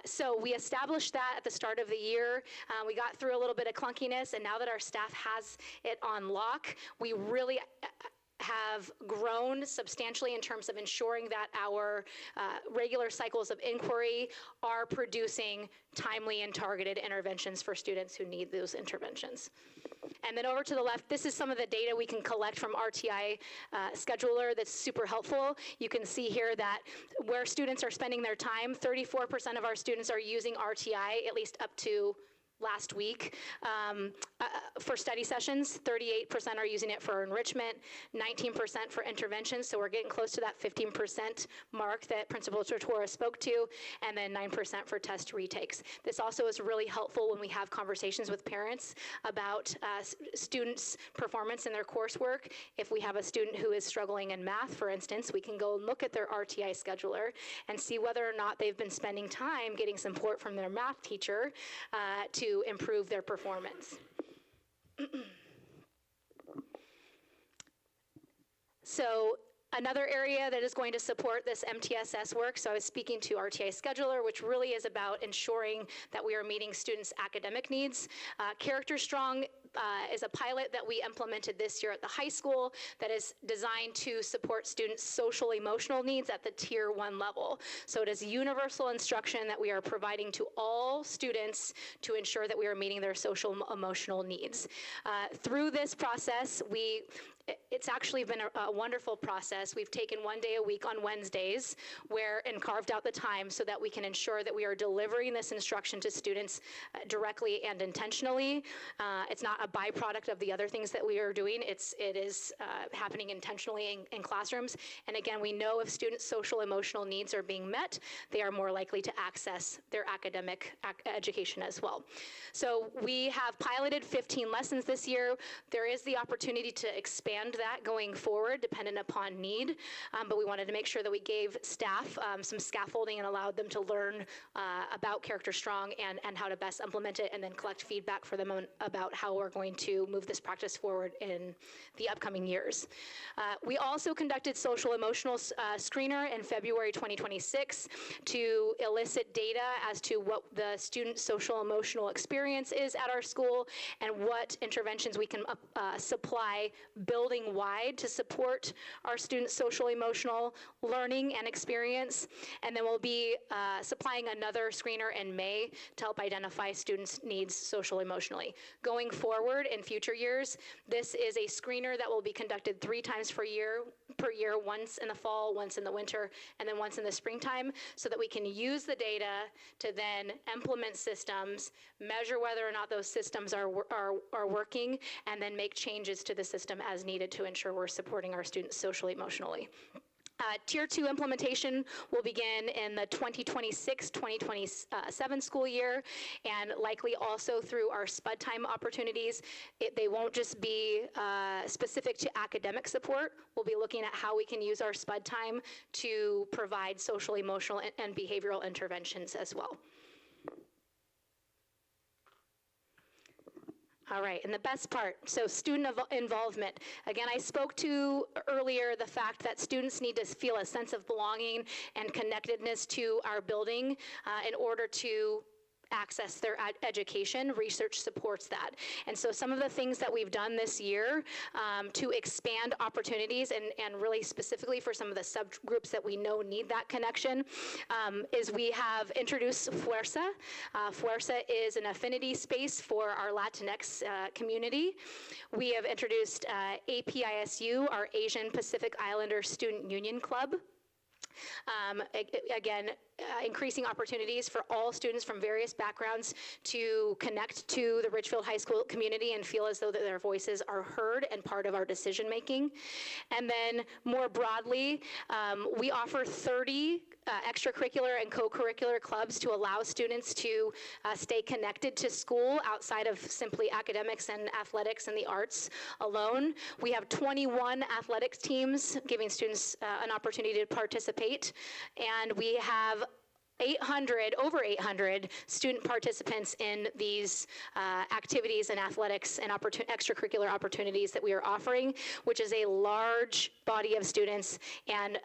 S8: So we established that at the start of the year. We got through a little bit of clunkiness, and now that our staff has it on lock, we really have grown substantially in terms of ensuring that our regular cycles of inquiry are producing timely and targeted interventions for students who need those interventions. And then over to the left, this is some of the data we can collect from RTI Scheduler that's super helpful. You can see here that where students are spending their time, 34% of our students are using RTI at least up to last week for study sessions. 38% are using it for enrichment, 19% for interventions, so we're getting close to that 15% mark that Principal Tortora spoke to, and then 9% for test retakes. This also is really helpful when we have conversations with parents about students' performance in their coursework. If we have a student who is struggling in math, for instance, we can go and look at their RTI scheduler and see whether or not they've been spending time getting support from their math teacher to improve their performance. So another area that is going to support this MTSS work, so I was speaking to RTI Scheduler, which really is about ensuring that we are meeting students' academic needs. Character Strong is a pilot that we implemented this year at the high school that is designed to support students' social emotional needs at the Tier 1 level. So it is universal instruction that we are providing to all students to ensure that we are meeting their social emotional needs. Through this process, it's actually been a wonderful process. We've taken 1 day a week on Wednesdays and carved out the time so that we can ensure that we are delivering this instruction to students directly and intentionally. It's not a byproduct of the other things that we are doing. It is happening intentionally in classrooms. And again, we know if students' social emotional needs are being met, they are more likely to access their academic education as well. So we have piloted 15 lessons this year. There is the opportunity to expand that going forward, dependent upon need, but we wanted to make sure that we gave staff some scaffolding and allowed them to learn about Character Strong and how to best implement it, and then collect feedback for them about how we're going to move this practice forward in the upcoming years. We also conducted social emotional screener in February 2026 to elicit data as to what the student social emotional experience is at our school and what interventions we can supply building-wide to support our students' social emotional learning and experience. And then we'll be supplying another screener in May to help identify students' needs social emotionally. Going forward in future years, this is a screener that will be conducted 3 times per year, once in the fall, once in the winter, and then once in the springtime, so that we can use the data to then implement systems, measure whether or not those systems are working, and then make changes to the system as needed to ensure we're supporting our students socially, emotionally. Tier 2 implementation will begin in the 2026-2027 school year, and likely also through our spud time opportunities. They won't just be specific to academic support. We'll be looking at how we can use our spud time to provide social, emotional, and behavioral interventions as well. All right, and the best part, so student involvement. Again, I spoke to earlier the fact that students need to feel a sense of belonging and connectedness to our building in order to access their education. Research supports that. And so some of the things that we've done this year to expand opportunities and really specifically for some of the subgroups that we know need that connection is we have introduced Fuerza. Fuerza is an affinity space for our Latinx community. We have introduced APISU, our Asian Pacific Islander Student Union Club. Again, increasing opportunities for all students from various backgrounds to connect to the Ridgefield High School community and feel as though that their voices are heard and part of our decision making. And then more broadly, we offer 30 extracurricular and co-curricular clubs to allow students to stay connected to school outside of simply academics and athletics and the arts alone. We have 21 athletics teams giving students an opportunity to participate, and we have over 800 student participants in these activities and athletics and extracurricular opportunities that we are offering, which is a large body of students and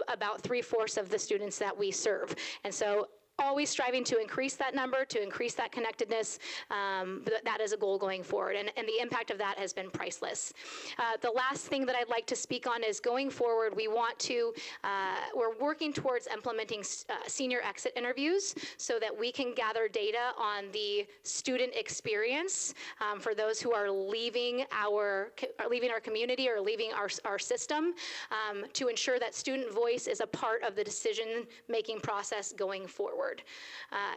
S8: about 3/4 of the students that we serve. And so always striving to increase that number, to increase that connectedness. But that is a goal going forward, and the impact of that has been priceless. The last thing that I'd like to speak on is going forward, we're working towards implementing senior exit interviews so that we can gather data on the student experience for those who are leaving our community or leaving our system to ensure that student voice is a part of the decision-making process going forward. board.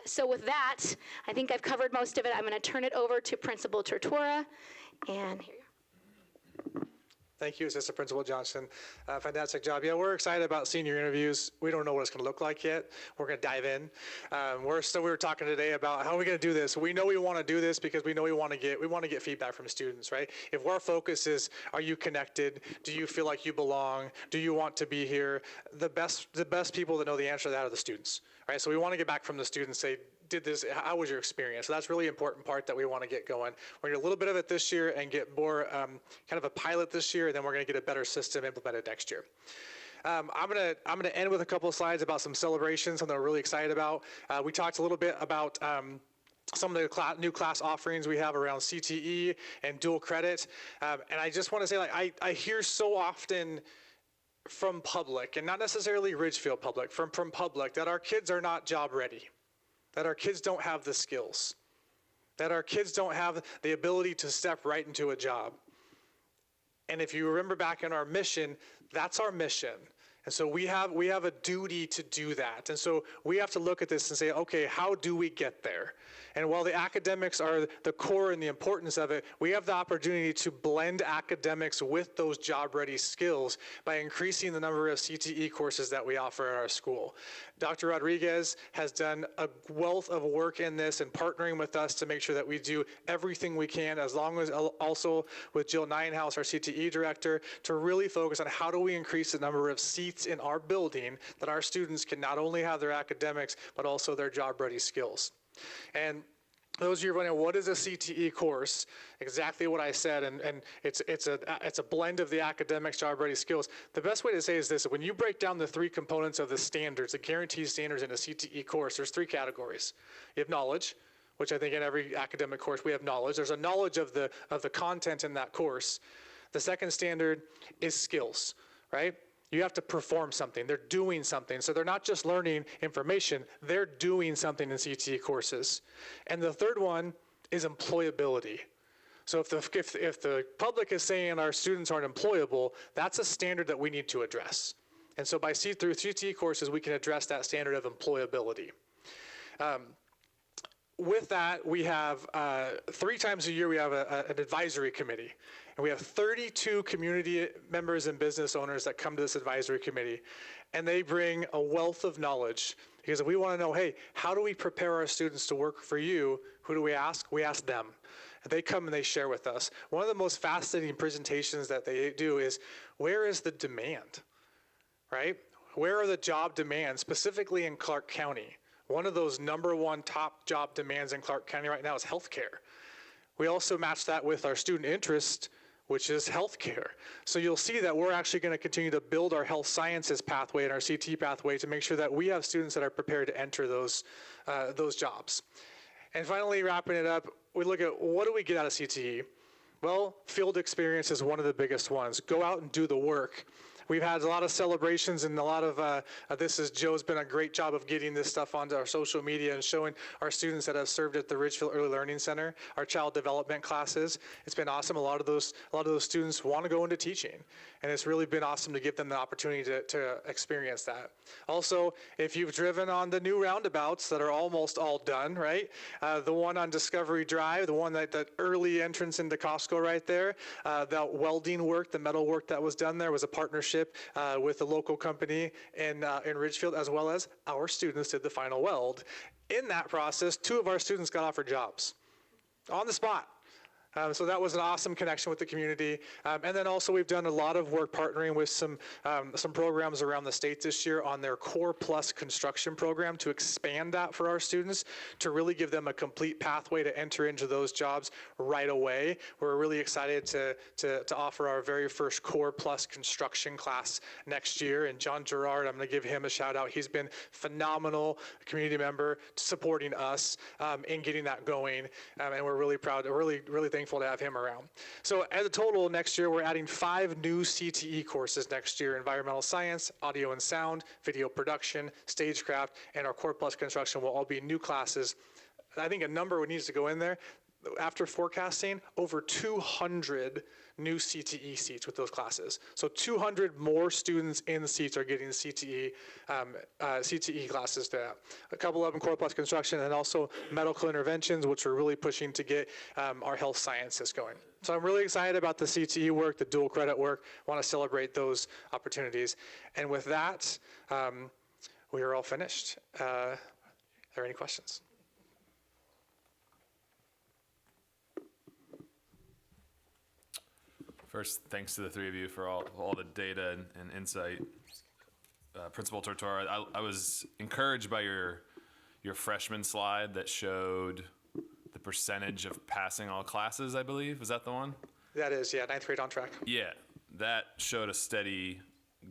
S8: So with that, I think I've covered most of it. I'm going to turn it over to Principal Tortora, and here you go.
S9: Thank you, Assistant Principal Johnson. Fantastic job. Yeah, we're excited about senior interviews. We don't know what it's going to look like yet. We're going to dive in. We were talking today about how are we going to do this. We know we want to do this because we know we want to get feedback from students, right? If our focus is, are you connected? Do you feel like you belong? Do you want to be here? The best people that know the answer to that are the students, right? So we want to get back from the students, say, how was your experience? So that's really important part that we want to get going. We're going to do a little bit of it this year and get more kind of a pilot this year, and then we're going to get a better system implemented next year. I'm gonna end with a couple of slides about some celebrations, something we're really excited about. We talked a little bit about some of the new class offerings we have around CTE and dual credit. And I just want to say, like, I hear so often from public, and not necessarily Ridgefield public, from public, that our kids are not job ready, that our kids don't have the skills, that our kids don't have the ability to step right into a job. And if you remember back in our mission, that's our mission. And so we have a duty to do that. And so we have to look at this and say, okay, how do we get there? And while the academics are the core and the importance of it, we have the opportunity to blend academics with those job-ready skills by increasing the number of CTE courses that we offer at our school. Dr. Rodriguez has done a wealth of work in this and partnering with us to make sure that we do everything we can, as long as also with Jill Nienhouse, our CTE director, to really focus on how do we increase the number of seats in our building that our students can not only have their academics, but also their job-ready skills. And those of you who are wondering, what is a CTE course? Exactly what I said, and it's a blend of the academics, job-ready skills. The best way to say is this: when you break down the three components of the standards, the guaranteed standards in a CTE course, there's three categories. You have knowledge, which I think in every academic course we have knowledge. There's a knowledge of the content in that course. The second standard is skills, right? You have to perform something. They're doing something. So they're not just learning information, they're doing something in CTE courses. And the third one is employability. So if the public is saying our students aren't employable, that's a standard that we need to address. And so through CTE courses, we can address that standard of employability. With that, we have 3 times a year, we have an advisory committee. And we have 32 community members and business owners that come to this advisory committee. And they bring a wealth of knowledge, because if we want to know, hey, how do we prepare our students to work for you? Who do we ask? We ask them. And they come and they share with us. One of the most fascinating presentations that they do is, where is the demand, right? Where are the job demands, specifically in Clark County? One of those #1 top job demands in Clark County right now is healthcare. We also match that with our student interest, which is healthcare. So you'll see that we're actually going to continue to build our health sciences pathway and our CT pathway to make sure that we have students that are prepared to enter those jobs. And finally, wrapping it up, we look at, what do we get out of CTE? Well, field experience is one of the biggest ones. Go out and do the work. We've had a lot of celebrations and a lot of, Joe's been a great job of getting this stuff onto our social media and showing our students that have served at the Ridgefield Early Learning Center, our child development classes. It's been awesome. A lot of those students want to go into teaching, and it's really been awesome to give them the opportunity to experience that. Also, if you've driven on the new roundabouts that are almost all done, right? The one on Discovery Drive, the one that early entrance into Costco right there, that welding work, the metal work that was done there was a partnership with a local company in Ridgefield, as well as our students did the final weld. In that process, 2 of our students got offered jobs on the spot. So that was an awesome connection with the community. And then also we've done a lot of work partnering with some programs around the state this year on their Core Plus construction program to expand that for our students, to really give them a complete pathway to enter into those jobs right away. We're really excited to offer our very first Core Plus construction class next year. And John Gerard, I'm going to give him a shout out. He's been phenomenal community member supporting us in getting that going. And we're really proud, really thankful to have him around. So as a total, next year, we're adding 5 new CTE courses next year: environmental science, audio and sound, video production, stagecraft, and our Core Plus construction will all be new classes. I think a number needs to go in there. after forecasting, over 200 new CTE seats with those classes. So 200 more students in the seats are getting CTE classes to that. A couple of them core plus construction, and also medical interventions, which we're really pushing to get our health sciences going. So I'm really excited about the CTE work, the dual credit work. I want to celebrate those opportunities. And with that, we are all finished. Are there any questions?
S11: First, thanks to the three of you for all the data and insight. Principal Tortora, I was encouraged by your freshman slide that showed the percentage of passing all classes, I believe. Is that the one?
S9: That is, yeah, 9th grade on track.
S11: Yeah, that showed a steady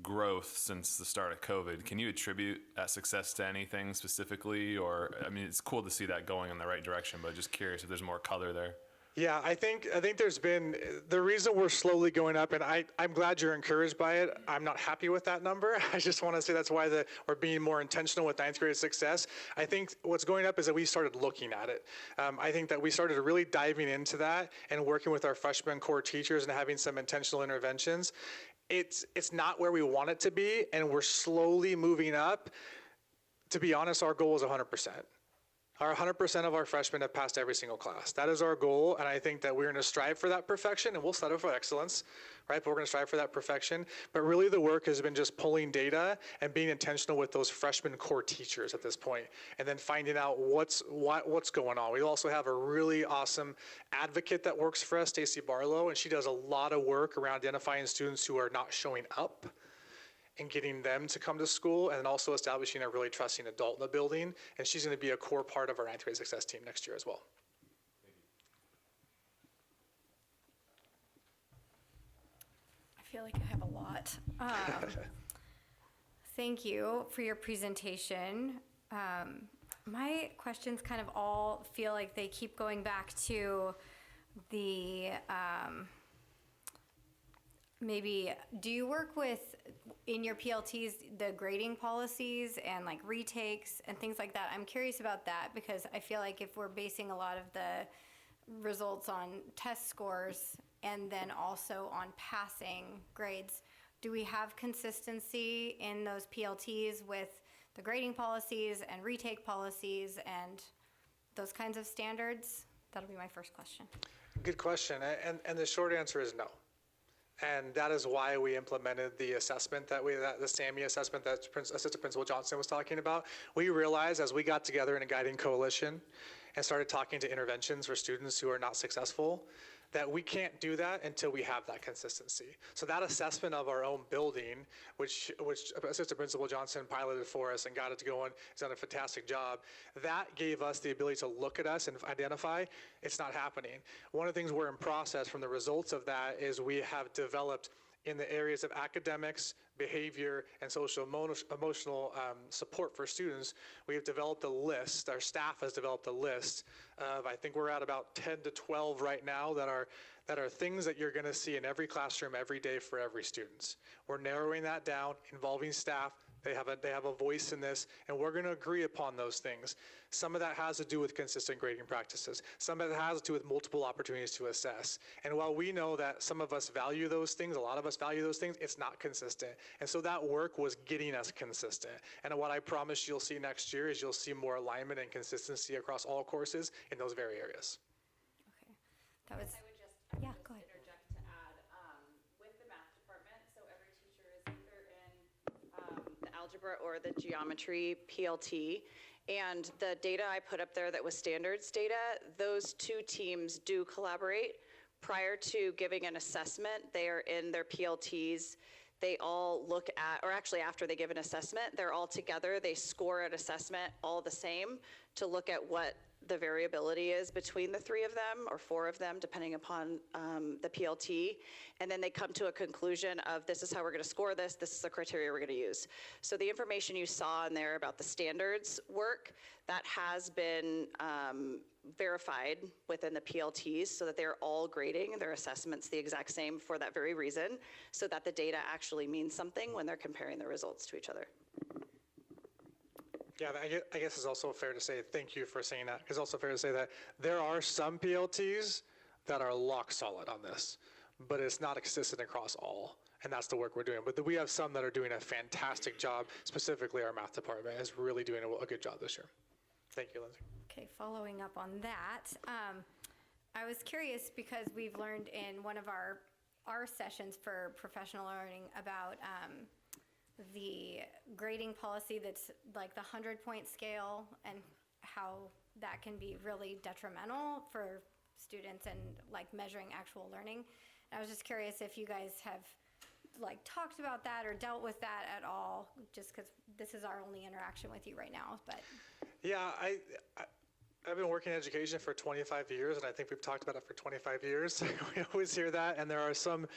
S11: growth since the start of COVID. Can you attribute that success to anything specifically? Or, I mean, it's cool to see that going in the right direction, but just curious if there's more color there.
S9: Yeah, I think there's been, the reason we're slowly going up, and I'm glad you're encouraged by it. I'm not happy with that number. I just want to say that's why we're being more intentional with 9th grade success. I think what's going up is that we started looking at it. I think that we started really diving into that and working with our freshman core teachers and having some intentional interventions. It's not where we want it to be, and we're slowly moving up. To be honest, our goal is 100%. Our 100% of our freshmen have passed every single class. That is our goal, and I think that we're going to strive for that perfection, and we'll settle for excellence, right? But we're going to strive for that perfection. But really the work has been just pulling data and being intentional with those freshman core teachers at this point, and then finding out what's going on. We also have a really awesome advocate that works for us, Stacy Barlow, and she does a lot of work around identifying students who are not showing up and getting them to come to school, and also establishing a really trusting adult in the building. And she's going to be a core part of our 9th grade success team next year as well.
S12: I feel like I have a lot. Thank you for your presentation. My questions kind of all feel like they keep going back to the maybe, do you work with, in your PLTs, the grading policies and like retakes and things like that? I'm curious about that, because I feel like if we're basing a lot of the results on test scores and then also on passing grades, do we have consistency in those PLTs with the grading policies and retake policies and those kinds of standards? That'll be my first question.
S9: Good question, and the short answer is no. And that is why we implemented the assessment the SAMI assessment that Assistant Principal Johnson was talking about. We realized as we got together in a guiding coalition and started talking to interventions for students who are not successful, that we can't do that until we have that consistency. So that assessment of our own building, which Assistant Principal Johnson piloted for us and got it to go on, has done a fantastic job. That gave us the ability to look at us and identify it's not happening. One of the things we're in process from the results of that is we have developed in the areas of academics, behavior, and social emotional support for students. We have developed a list, our staff has developed a list of, I think we're at about 10 to 12 right now that are things that you're gonna see in every classroom every day for every student. We're narrowing that down, involving staff. They have a voice in this, and we're going to agree upon those things. Some of that has to do with consistent grading practices. Some of it has to do with multiple opportunities to assess. And while we know that some of us value those things, a lot of us value those things, it's not consistent. And so that work was getting us consistent. And what I promise you'll see next year is you'll see more alignment and consistency across all courses in those very areas.
S12: Okay, that was, yeah, go ahead.
S10: Algebra or the geometry PLT, and the data I put up there that was standards data, those two teams do collaborate. Prior to giving an assessment, they are in their PLTs. They all look at, or actually after they give an assessment, they're all together. They score an assessment all the same to look at what the variability is between the three of them or four of them, depending upon the PLT. And then they come to a conclusion of this is how we're going to score this. This is the criteria we're going to use. So the information you saw in there about the standards work, that has been verified within the PLTs so that they're all grading their assessments the exact same for that very reason, so that the data actually means something when they're comparing the results to each other.
S9: Yeah, I guess it's also fair to say, thank you for saying that. It's also fair to say that there are some PLTs that are lock solid on this, but it's not consistent across all. And that's the work we're doing. But we have some that are doing a fantastic job. Specifically, our math department is really doing a good job this year. Thank you, Lindsay.
S12: Okay, following up on that, I was curious because we've learned in one of our sessions for professional learning about the grading policy that's like the 100-point scale and how that can be really detrimental for students and like measuring actual learning. And I was just curious if you guys have like talked about that or dealt with that at all, just because this is our only interaction with you right now. But
S9: yeah, I've been working in education for 25 years, and I think we've talked about it for 25 years. We always hear that, and there are some.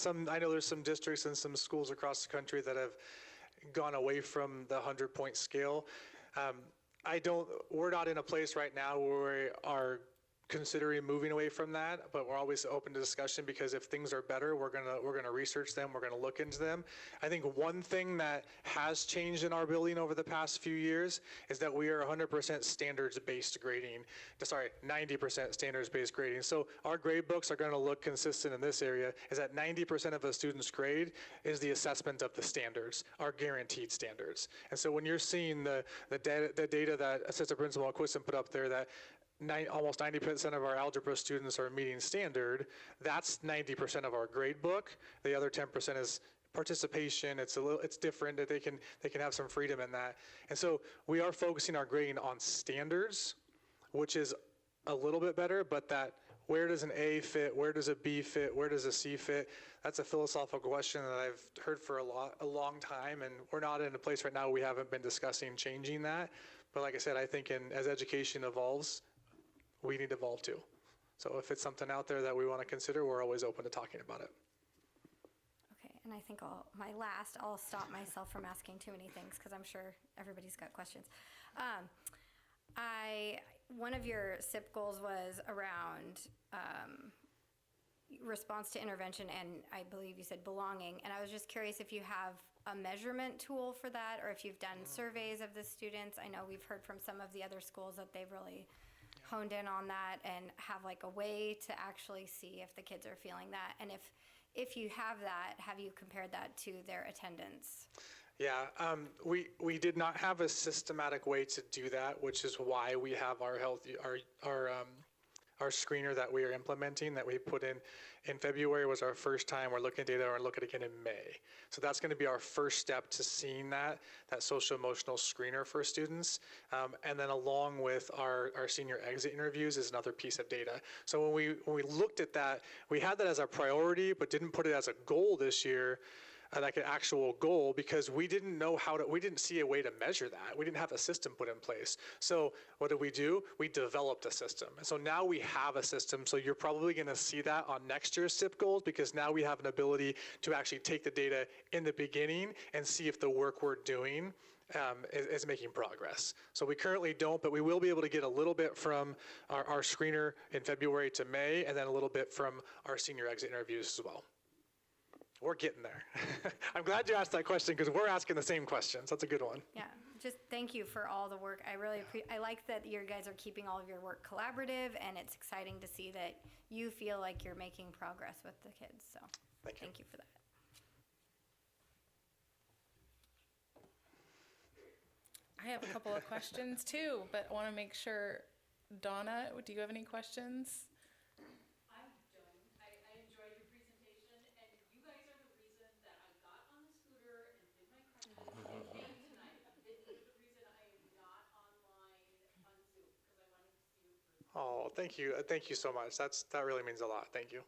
S9: I know there's some districts and some schools across the country that have gone away from the 100-point scale. We're not in a place right now where we are considering moving away from that, but we're always open to discussion because if things are better, we're gonna research them, we're gonna look into them. I think one thing that has changed in our building over the past few years is that we are 100% standards-based grading. 90% standards-based grading. So our grade books are gonna look consistent in this area, is that 90% of a student's grade is the assessment of the standards, our guaranteed standards. And so when you're seeing the data that Assistant Principal Quiston put up there, that almost 90% of our algebra students are meeting standard, that's 90% of our grade book. The other 10% is participation. It's different, that they can have some freedom in that. And so we are focusing our grading on standards, which is a little bit better, but that where does an A fit, where does a B fit, where does a C fit? That's a philosophical question that I've heard for a long time, and we're not in a place right now we haven't been discussing changing that. But like I said, I think as education evolves, we need to evolve too. So if it's something out there that we want to consider, we're always open to talking about it.
S12: okay, and I think I'll stop myself from asking too many things because I'm sure everybody's got questions. One of your SIP goals was around response to intervention, and I believe you said belonging. And I was just curious if you have a measurement tool for that, or if you've done surveys of the students. I know we've heard from some of the other schools that they've really honed in on that and have like a way to actually see if the kids are feeling that. And if you have that, have you compared that to their attendance?
S9: Yeah, we did not have a systematic way to do that, which is why we have our screener that we are implementing, that we put in February was our first time. We're looking at data, and look at it again in May. So that's going to be our first step to seeing that social emotional screener for students. And then along with our senior exit interviews is another piece of data. So when we looked at that, we had that as a priority, but didn't put it as a goal this year. Like an actual goal, because we didn't see a way to measure that. We didn't have a system put in place. So what did we do? We developed a system. And so now we have a system. So you're probably gonna see that on next year's SIP goals, because now we have an ability to actually take the data in the beginning and see if the work we're doing is making progress. So we currently don't, but we will be able to get a little bit from our screener in February to May, and then a little bit from our senior exit interviews as well. We're getting there. I'm glad you asked that question because we're asking the same questions. That's a good one.
S12: Yeah, just thank you for all the work. I really I like that you guys are keeping all of your work collaborative, and it's exciting to see that you feel like you're making progress with the kids. So thank you for that.
S4: I have a couple of questions too, but I want to make sure, Donna, do you have any questions?
S9: Oh, thank you. Thank you so much. That really means a lot. Thank you.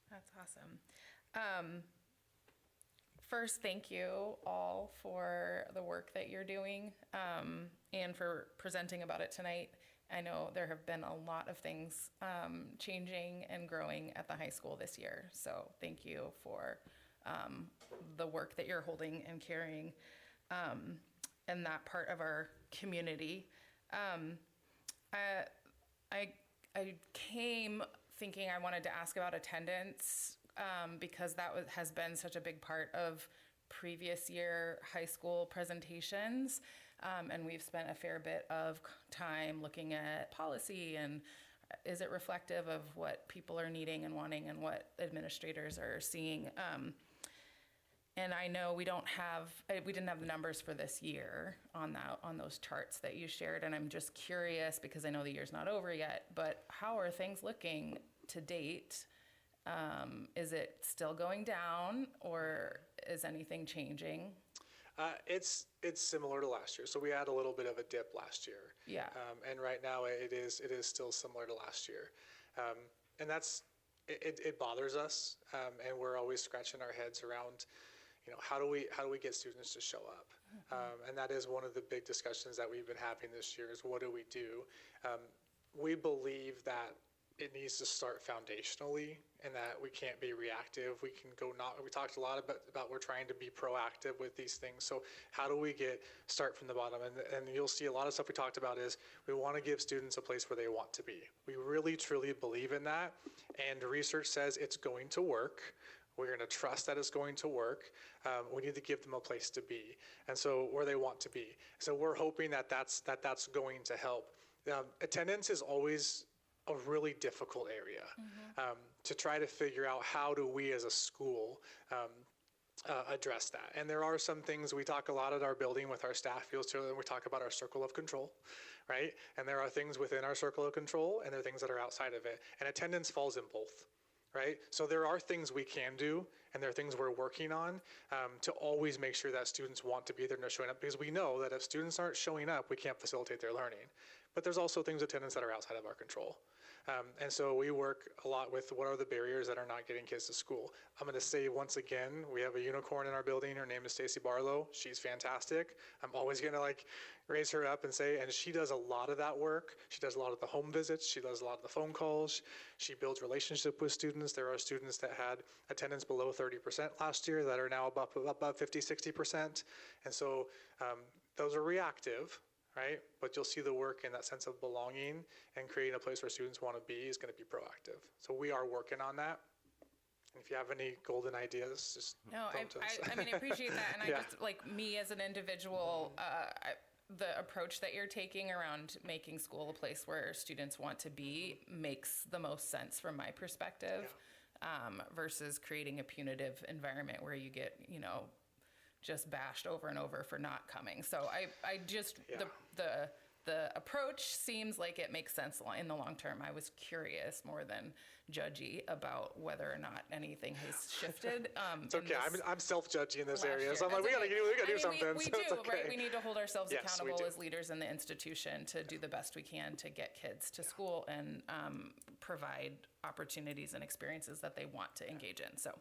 S4: That's awesome. First, thank you all for the work that you're doing and for presenting about it tonight. I know there have been a lot of things changing and growing at the high school this year. So thank you for the work that you're holding and carrying in that part of our community. I came thinking I wanted to ask about attendance because that has been such a big part of previous year high school presentations. And we've spent a fair bit of time looking at policy and is it reflective of what people are needing and wanting and what administrators are seeing. And I know we didn't have the numbers for this year on those charts that you shared. And I'm just curious because I know the year's not over yet, but how are things looking to date? Is it still going down or is anything changing?
S9: It's similar to last year. So we had a little bit of a dip last year.
S4: Yeah.
S9: And right now it is still similar to last year. And it bothers us. And we're always scratching our heads around, how do we get students to show up? And that is one of the big discussions that we've been having this year is what do we do? We believe that it needs to start foundationally and that we can't be reactive. We talked a lot about we're trying to be proactive with these things. So how do we start from the bottom? And you'll see a lot of stuff we talked about is we want to give students a place where they want to be. We really, truly believe in that. And research says it's going to work. We're going to trust that it's going to work. We need to give them a place to be. And so where they want to be. So we're hoping that's going to help. Attendance is always a really difficult area to try to figure out how do we as a school address that. And there are some things we talk a lot at our building with our staff fields too, and we talk about our circle of control, right? And there are things within our circle of control and there are things that are outside of it. And attendance falls in both, right? So there are things we can do and there are things we're working on to always make sure that students want to be there and they're showing up, because we know that if students aren't showing up, we can't facilitate their learning. But there's also things with attendance that are outside of our control. And so we work a lot with what are the barriers that are not getting kids to school. I'm going to say once again, we have a unicorn in our building. Her name is Stacy Barlow. She's fantastic. I'm always going to raise her up and say, and she does a lot of that work. She does a lot of the home visits. She does a lot of the phone calls. She builds relationship with students. There are students that had attendance below 30% last year that are now above 50, 60%. And so those are reactive. Right? But you'll see the work in that sense of belonging and creating a place where students want to be is going to be proactive. So we are working on that. And if you have any golden ideas, just
S4: I appreciate that. And I just, me as an individual, the approach that you're taking around making school a place where students want to be makes the most sense from my perspective, versus creating a punitive environment where you get, just bashed over and over for not coming. So I just, the approach seems like it makes sense in the long term. I was curious more than judgy about whether or not anything has shifted.
S9: It's okay. I'm self-judgy in this area. So I'm like, we gotta do something.
S4: We
S9: so
S4: do,
S9: okay.
S4: right? We need to hold ourselves
S9: Yes,
S4: accountable as leaders in the institution to do the best we can to get kids to school and provide opportunities and experiences that they want to engage in. So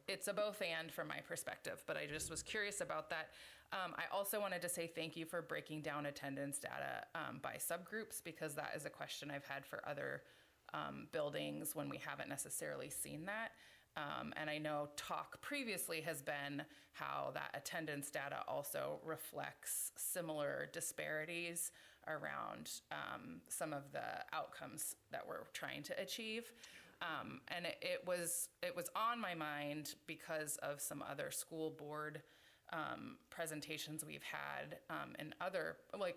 S4: it's a both and from my perspective, but I just was curious about that. I also wanted to say thank you for breaking down attendance data by subgroups, because that is a question I've had for other buildings when we haven't necessarily seen that. And I know talk previously has been how that attendance data also reflects similar disparities around some of the outcomes that we're trying to achieve. And it was on my mind because of some other school board presentations we've had in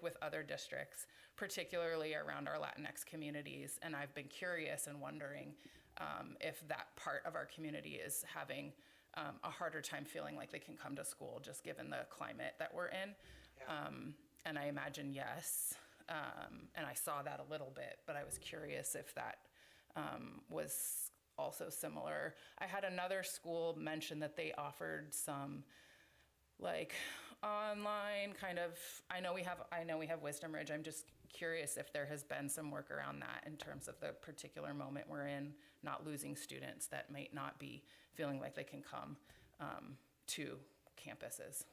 S4: with other districts, particularly around our Latinx communities. And I've been curious and wondering if that part of our community is having a harder time feeling like they can come to school, just given the climate that we're in. And I imagine yes. And I saw that a little bit, but I was curious if that was also similar. I had another school mention that they offered some online kind of, I know we have Wisdom Ridge. I'm just curious if there has been some work around that in terms of the particular moment we're in, not losing students that might not be feeling like they can come to campuses.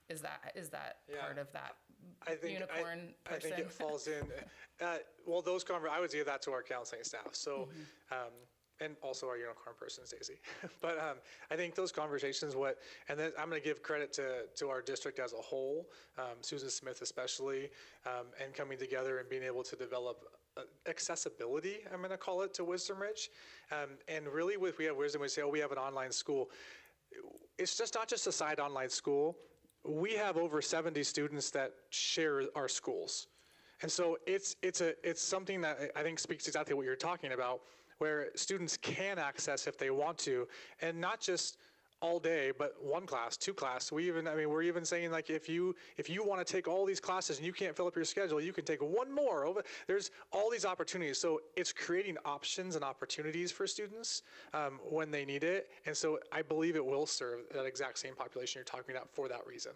S4: Is that part of that unicorn person?
S9: I think it falls in. Well, I would give that to our counseling staff. So, and also our unicorn person, Stacey. But I think those conversations, and then I'm going to give credit to our district as a whole, Susan Smith especially, and coming together and being able to develop accessibility, I'm going to call it, to Wisdom Ridge. And really, we have Wisdom Ridge say, we have an online school. it's just not just a side online school. We have over 70 students that share our schools. And so it's something that I think speaks exactly what you're talking about, where students can access if they want to, and not just all day, but one class, two class. We're even saying, like, if you want to take all these classes and you can't fill up your schedule, you can take one more. There's all these opportunities. So it's creating options and opportunities for students when they need it. And so I believe it will serve that exact same population you're talking about for that reason.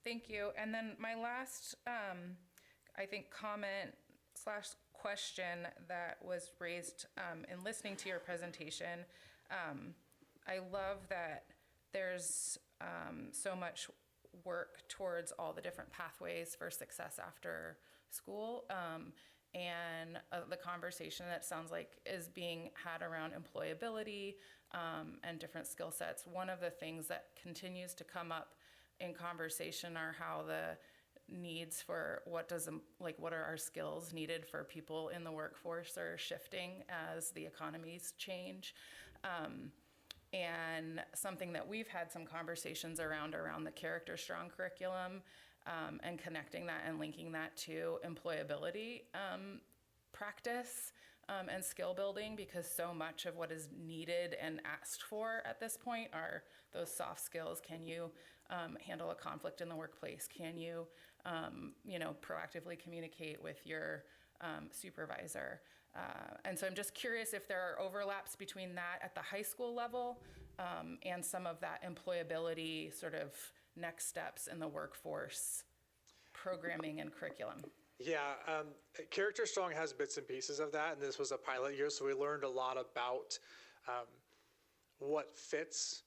S4: Thank you. And then my last, I think, comment/question that was raised in listening to your presentation. I love that there's so much work towards all the different pathways for success after school, and the conversation that sounds like is being had around employability and different skill sets. One of the things that continues to come up in conversation are how the needs for what are our skills needed for people in the workforce are shifting as the economies change. And something that we've had some conversations around the Character Strong curriculum, and connecting that and linking that to employability practice and skill building, because so much of what is needed and asked for at this point are those soft skills. Can you handle a conflict in the workplace? Can you, proactively communicate with your supervisor? And so I'm just curious if there are overlaps between that at the high school level and some of that employability sort of next steps in the workforce programming and curriculum.
S9: Yeah, Character Strong has bits and pieces of that, and this was a pilot year, so we learned a lot about what fits,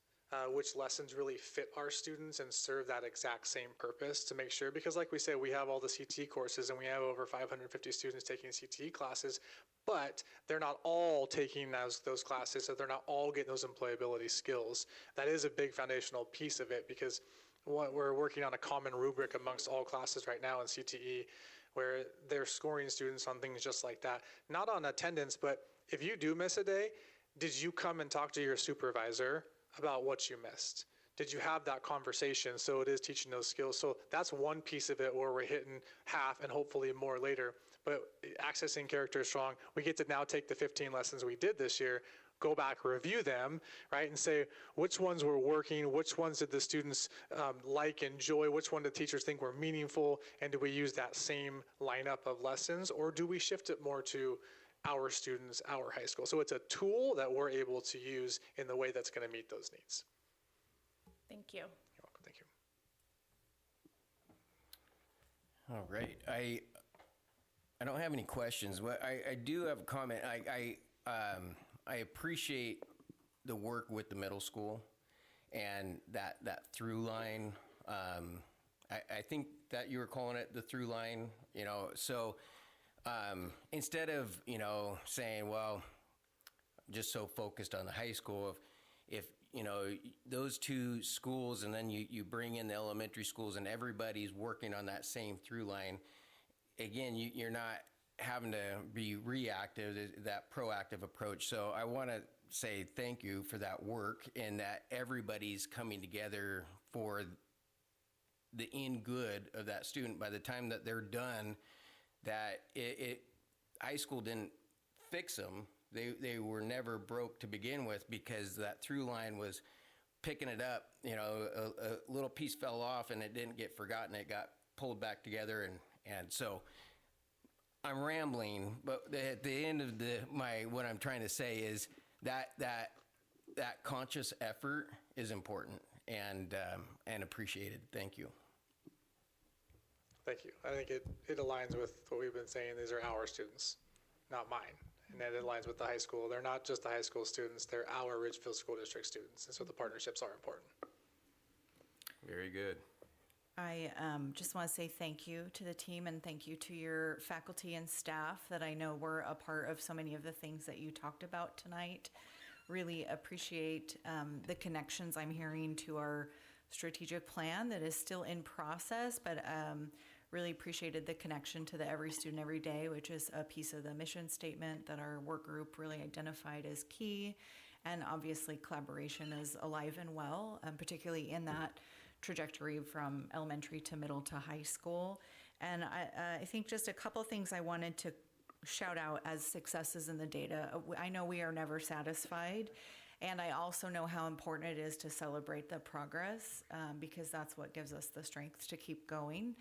S9: which lessons really fit our students and serve that exact same purpose to make sure, because like we said, we have all the CTE courses and we have over 550 students taking CTE classes, but they're not all taking those classes, so they're not all getting those employability skills. That is a big foundational piece of it, because we're working on a common rubric amongst all classes right now in CTE, where they're scoring students on things just like that. Not on attendance, but if you do miss a day, did you come and talk to your supervisor about what you missed? Did you have that conversation? So it is teaching those skills. So that's one piece of it where we're hitting half and hopefully more later. But accessing Character Strong, we get to now take the 15 lessons we did this year, go back, review them, right, and say which ones were working, which ones did the students enjoy, which one did teachers think were meaningful, and do we use that same lineup of lessons, or do we shift it more to our students, our high school? So it's a tool that we're able to use in the way that's going to meet those needs.
S4: Thank you.
S9: You're welcome. Thank you.
S1: All right. I don't have any questions, but I do have a comment. I appreciate the work with the middle school and that through line. I think that you were calling it the through line, so instead of, saying, well, I'm just so focused on the high school, if those two schools and then you bring in the elementary schools and everybody's working on that same through line, again, you're not having to be reactive, that proactive approach. So I want to say thank you for that work, and that everybody's coming together for the end good of that student. By the time that they're done, that high school didn't fix them. They were never broke to begin with, because that through line was picking it up. A little piece fell off and it didn't get forgotten. It got pulled back together, and so I'm rambling, but at the end of what I'm trying to say is that conscious effort is important and appreciated. Thank you.
S9: Thank you. I think it aligns with what we've been saying. These are our students, not mine. And that aligns with the high school. They're not just the high school students, they're our Ridgefield School District students. And so the partnerships are important.
S1: Very good.
S3: I just want to say thank you to the team, and thank you to your faculty and staff that I know were a part of so many of the things that you talked about tonight. Really appreciate the connections I'm hearing to our strategic plan that is still in process, but really appreciated the connection to the Every Student Every Day, which is a piece of the mission statement that our work group really identified as key. And obviously collaboration is alive and well, particularly in that trajectory from elementary to middle to high school. And I think just a couple things I wanted to shout out as successes in the data. I know we are never satisfied. And I also know how important it is to celebrate the progress because that's what gives us the strength to keep going.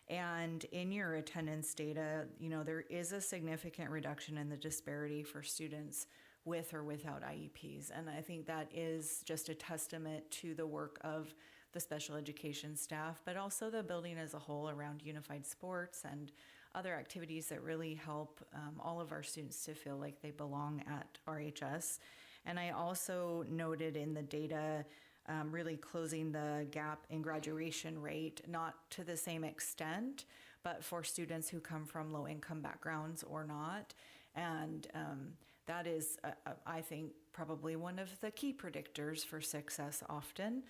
S3: And in your attendance data, you know, there is a significant reduction in the disparity for students with or without IEPs. And I think that is just a testament to the work of the special education staff, but also the building as a whole around unified sports and other activities that really help all of our students to feel like they belong at RHS. And I also noted in the data really closing the gap in graduation rate, not to the same extent, but for students who come from low-income backgrounds or not. And that is, I think, probably one of the key predictors for success often.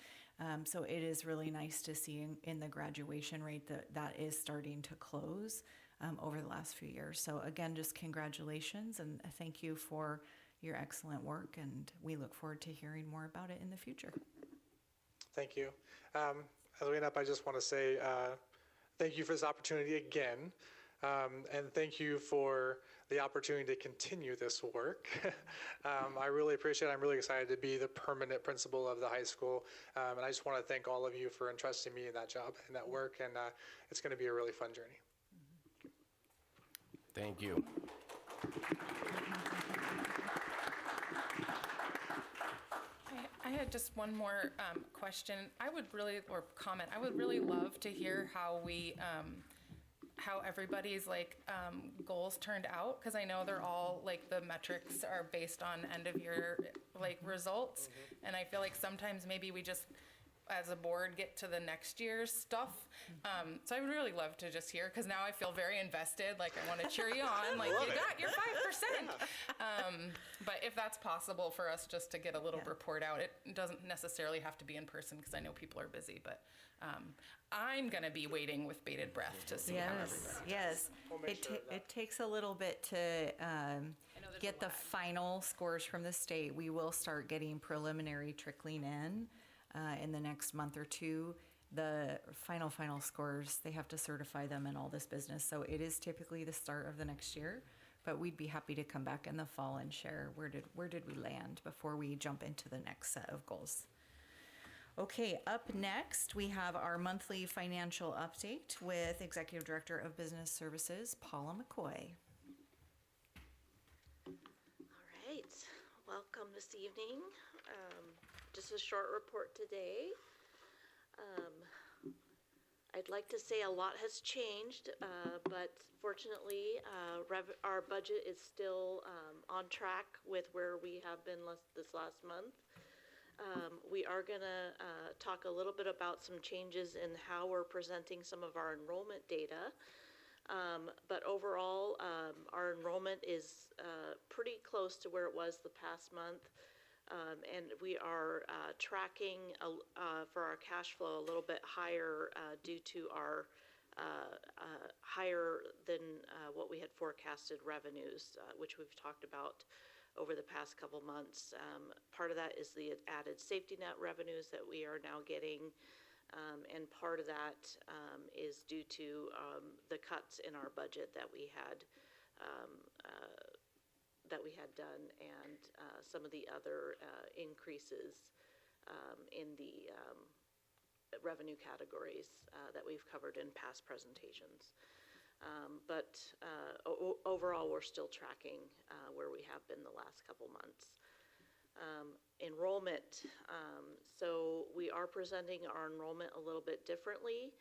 S3: So it is really nice to see in the graduation rate that is starting to close over the last few years. So again, just congratulations and thank you for your excellent work, and we look forward to hearing more about it in the future.
S9: Thank you. As we end up, I just want to say thank you for this opportunity again, and thank you for the opportunity to continue this work. I really appreciate it. I'm really excited to be the permanent principal of the high school, and I just want to thank all of you for entrusting me in that job and that work, and it's going to be a really fun journey.
S1: Thank you.
S4: I had just one more question. I would really love to hear how how everybody's goals turned out, because I know they're all the metrics are based on end of year results, and I feel like sometimes maybe we just as a board get to the next year's stuff. So I would really love to just hear, because now I feel very invested. I want to cheer you on. You got your 5%. But if that's possible for us just to get a little report out, it doesn't necessarily have to be in person because I know people are busy. But I'm going to be waiting with bated breath to see how everybody.
S3: Yes, it takes a little bit to get the final scores from the state. We will start getting preliminary trickling in the next month or two. The final scores, they have to certify them and all this business. So it is typically the start of the next year, but we'd be happy to come back in the fall and share where did we land before we jump into the next set of goals. Okay, up next, we have our monthly financial update with Executive Director of Business Services, Paula McCoy.
S13: All right, welcome this evening. Just a short report today. I'd like to say a lot has changed, but fortunately, our budget is still on track with where we have been this last month. We are going to talk a little bit about some changes in how we're presenting some of our enrollment data. But overall, our enrollment is pretty close to where it was the past month. And we are tracking for our cash flow a little bit higher due to our higher than what we had forecasted revenues, which we've talked about over the past couple months. Part of that is the added safety net revenues that we are now getting, and part of that is due to the cuts in our budget that we had done, and some of the other increases in the revenue categories that we've covered in past presentations. But overall, we're still tracking where we have been the last couple months. Enrollment. So we are presenting our enrollment a little bit differently.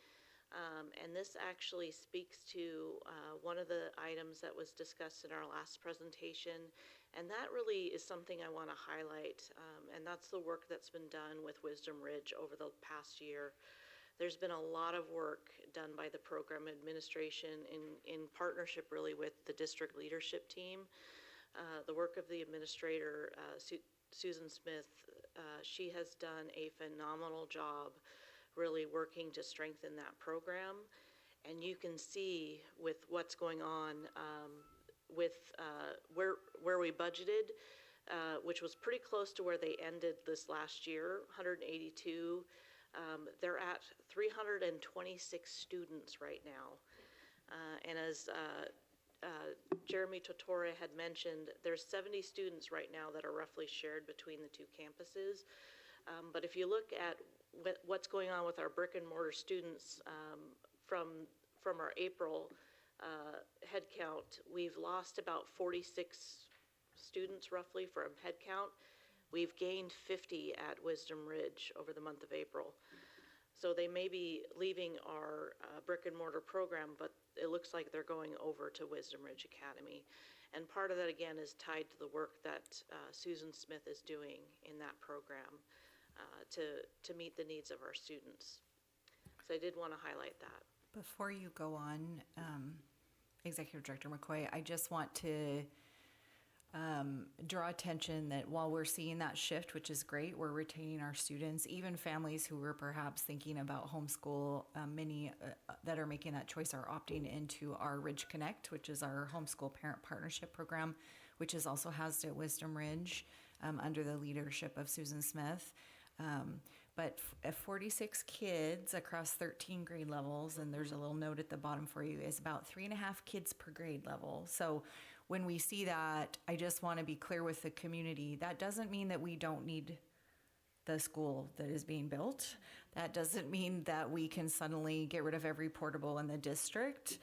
S13: And this actually speaks to one of the items that was discussed in our last presentation, and that really is something I want to highlight, and that's the work that's been done with Wisdom Ridge over the past year. There's been a lot of work done by the program administration in partnership really with the district leadership team. The work of the administrator, Susan Smith, she has done a phenomenal job really working to strengthen that program. And you can see with what's going on with where we budgeted, which was pretty close to where they ended this last year, 182. They're at 326 students right now. And as Jeremy Totora had mentioned, there's 70 students right now that are roughly shared between the two campuses. But if you look at what's going on with our brick and mortar students from our April head count, we've lost about 46 students roughly from head count. We've gained 50 at Wisdom Ridge over the month of April. So they may be leaving our brick and mortar program, but it looks like they're going over to Wisdom Ridge Academy. And part of that, again, is tied to the work that Susan Smith is doing in that program to meet the needs of our students. So I did want to highlight that.
S3: Before you go on, Executive Director McCoy, I just want to draw attention that while we're seeing that shift, which is great, we're retaining our students, even families who were perhaps thinking about homeschool, many that are making that choice are opting into our Ridge Connect, which is our homeschool parent partnership program, which is also housed at Wisdom Ridge under the leadership of Susan Smith. But 46 kids across 13 grade levels, and there's a little note at the bottom for you, is about 3.5 kids per grade level. So when we see that, I just want to be clear with the community. That doesn't mean that we don't need the school that is being built. That doesn't mean that we can suddenly get rid of every portable in the district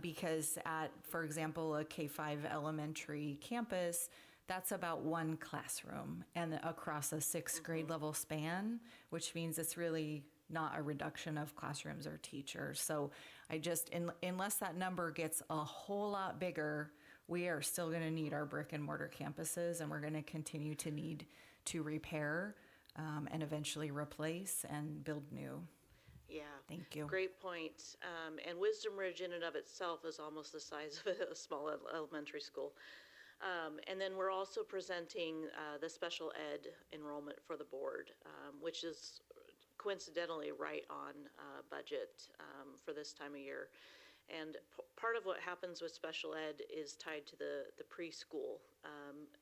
S3: because at, for example, a K-5 elementary campus, that's about one classroom and across a 6th grade level span, which means it's really not a reduction of classrooms or teachers. So I just, unless that number gets a whole lot bigger, we are still going to need our brick and mortar campuses, and we're going to continue to need to repair and eventually replace and build new.
S13: Yeah.
S3: Thank you.
S13: Great point. And Wisdom Ridge in and of itself is almost the size of a small elementary school. And then we're also presenting the special ed enrollment for the board, which is coincidentally right on budget for this time of year. And part of what happens with special ed is tied to the preschool.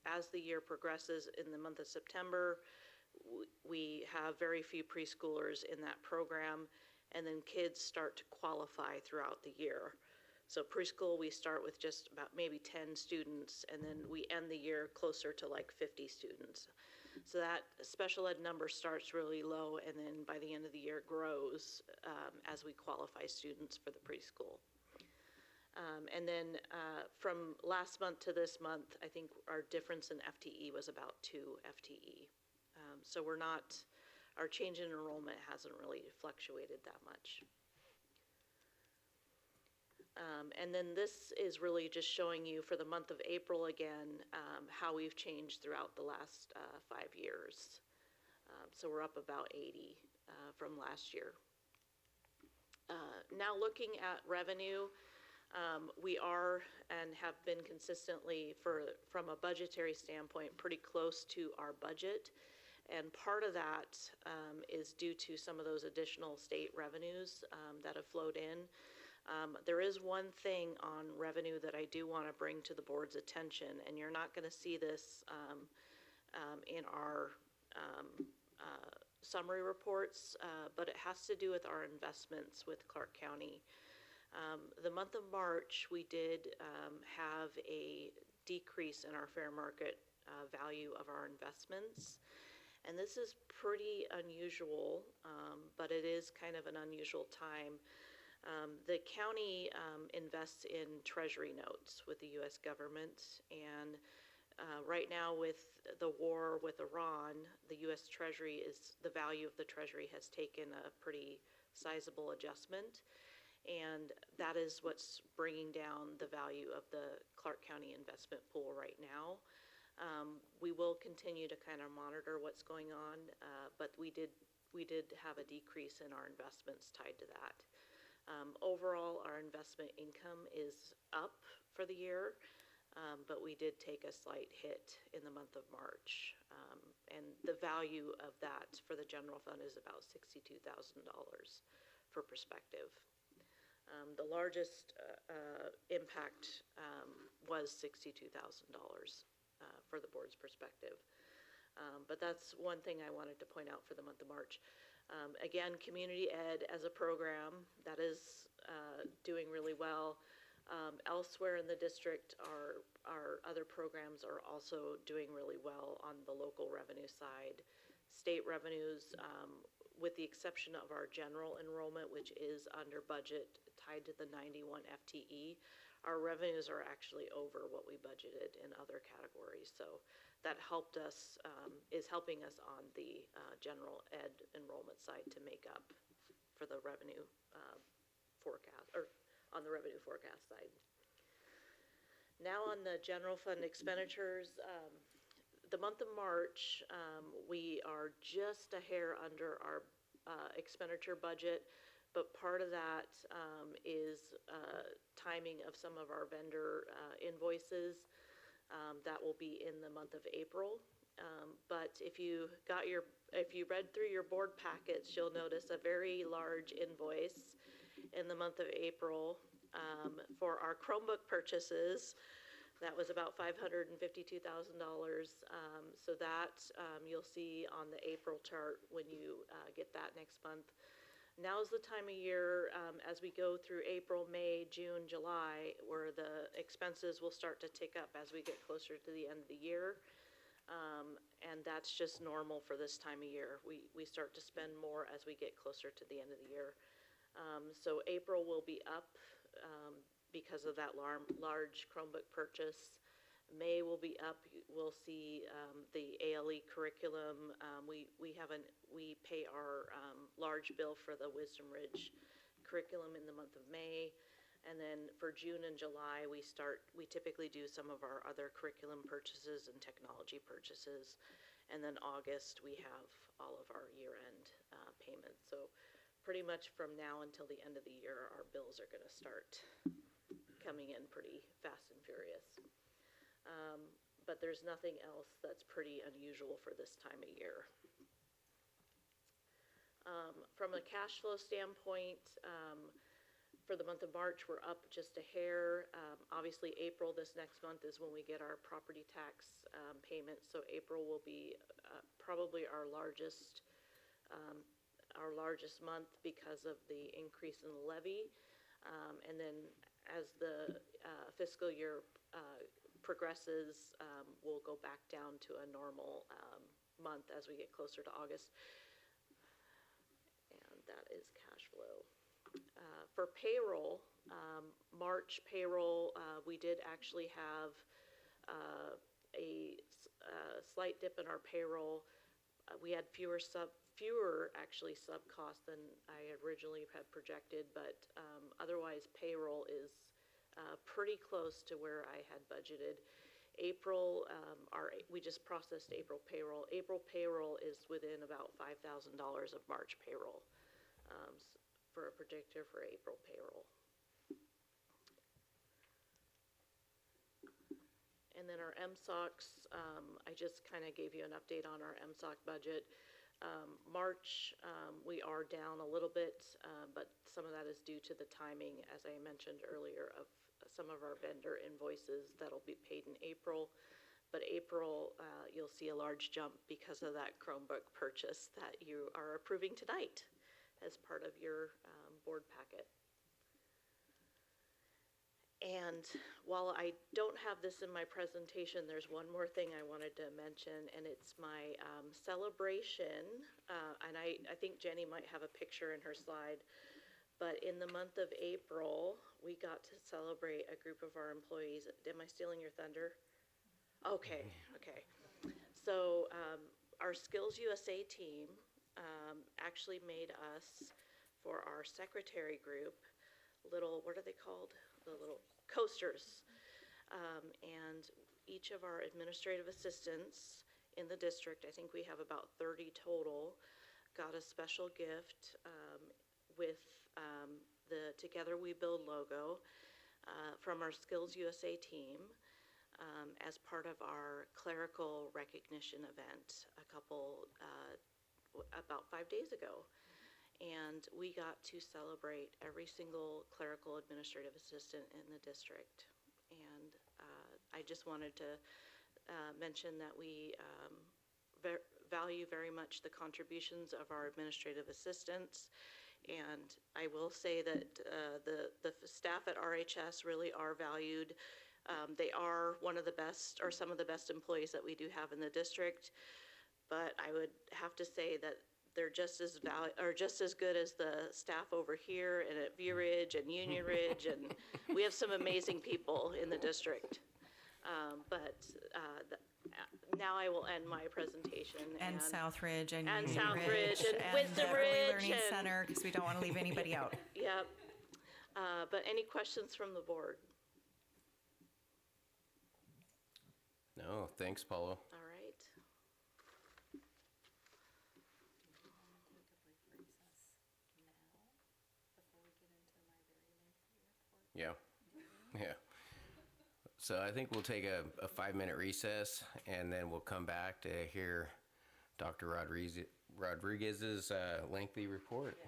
S13: As the year progresses in the month of September, we have very few preschoolers in that program, and then kids start to qualify throughout the year. So preschool, we start with just about maybe 10 students, and then we end the year closer to like 50 students. So that special ed number starts really low, and then by the end of the year grows as we qualify students for the preschool. And then from last month to this month, I think our difference in FTE was about 2 FTE. So our change in enrollment hasn't really fluctuated that much. And then this is really just showing you for the month of April again, how we've changed throughout the last 5 years. So we're up about 80 from last year. Now looking at revenue, we are and have been consistently from a budgetary standpoint pretty close to our budget. And part of that is due to some of those additional state revenues that have flowed in. There is one thing on revenue that I do want to bring to the board's attention, and you're not going to see this in our summary reports, but it has to do with our investments with Clark County. The month of March, we did have a decrease in our fair market value of our investments. And this is pretty unusual, but it is kind of an unusual time. The county invests in treasury notes with the U.S. government, and right now with the war with Iran, the U.S. Treasury the value of the Treasury has taken a pretty sizable adjustment, and that is what's bringing down the value of the Clark County investment pool right now. We will continue to kind of monitor what's going on, but we did have a decrease in our investments tied to that. Overall, our investment income is up for the year, but we did take a slight hit in the month of March. And the value of that for the general fund is about $62,000 for perspective. The largest impact was $62,000 for the board's perspective. But that's one thing I wanted to point out for the month of March. Again, community ed as a program, that is doing really well. Elsewhere in the district, our other programs are also doing really well on the local revenue side. State revenues, with the exception of our general enrollment, which is under budget tied to the 91 FTE, our revenues are actually over what we budgeted in other categories. So that helped us, is helping us on the general ed enrollment side to make up for the revenue forecast, or on the revenue forecast side. Now on the general fund expenditures, the month of March, we are just a hair under our expenditure budget, but part of that is timing of some of our vendor invoices. That will be in the month of April. But if you read through your board packets, you'll notice a very large invoice in the month of April for our Chromebook purchases. That was about $552,000. So that you'll see on the April chart when you get that next month. Now's the time of year, as we go through April, May, June, July, where the expenses will start to tick up as we get closer to the end of the year. And that's just normal for this time of year. We start to spend more as we get closer to the end of the year. So April will be up because of that large Chromebook purchase. May will be up. We'll see the ALE curriculum. We pay our large bill for the Wisdom Ridge curriculum in the month of May, and then for June and July we typically do some of our other curriculum purchases and technology purchases, and then August we have all of our year-end payments. So pretty much from now until the end of the year, our bills are going to start coming in pretty fast and furious. But there's nothing else that's pretty unusual for this time of year. From a cash flow standpoint, for the month of March, we're up just a hair. Obviously, April, this next month, is when we get our property tax payment. So April will be probably our largest month because of the increase in the levy. And then as the fiscal year progresses, we'll go back down to a normal month as we get closer to August. And that is cash flow. For payroll, March payroll, we did actually have a slight dip in our payroll. We had fewer sub costs than I originally had projected, but otherwise payroll is pretty close to where I had budgeted. April, we just processed April payroll. April payroll is within about $5,000 of March payroll for a predictor for April payroll. And then our MSOCs, I just kind of gave you an update on our MSOC budget. March, we are down a little bit, but some of that is due to the timing, as I mentioned earlier, of some of our vendor invoices that'll be paid in April. But April, you'll see a large jump because of that Chromebook purchase that you are approving tonight as part of your board packet. And while I don't have this in my presentation, there's one more thing I wanted to mention, and it's my celebration. And I think Jenny might have a picture in her slide. But in the month of April, we got to celebrate a group of our employees. Am I stealing your thunder? Okay. So our Skills USA team actually made us, for our secretary group, what are they called? The little coasters. And each of our administrative assistants in the district, I think we have about 30 total, got a special gift with the Together We Build logo from our Skills USA team as part of our clerical recognition event about 5 days ago. and we got to celebrate every single clerical administrative assistant in the district. And I just wanted to mention that we value very much the contributions of our administrative assistants. And I will say that the staff at RHS really are valued. They are one of the best, or some of the best employees that we do have in the district. But I would have to say that they're just as good as the staff over here and at View Ridge and Union Ridge, and we have some amazing people in the district. Now I will end my presentation.
S3: And Southridge and
S13: and
S3: Union
S13: Southridge
S3: Ridge
S13: and Wisdom
S3: the Early
S13: Ridge
S3: Learning
S13: and-
S3: Center, because we don't want to leave anybody out.
S13: Yep. But any questions from the board?
S1: No, thanks, Paulo.
S13: All right.
S1: Yeah, yeah. So I think we'll take a 5-minute recess, and then we'll come back to hear Dr. Rodriguez's lengthy report.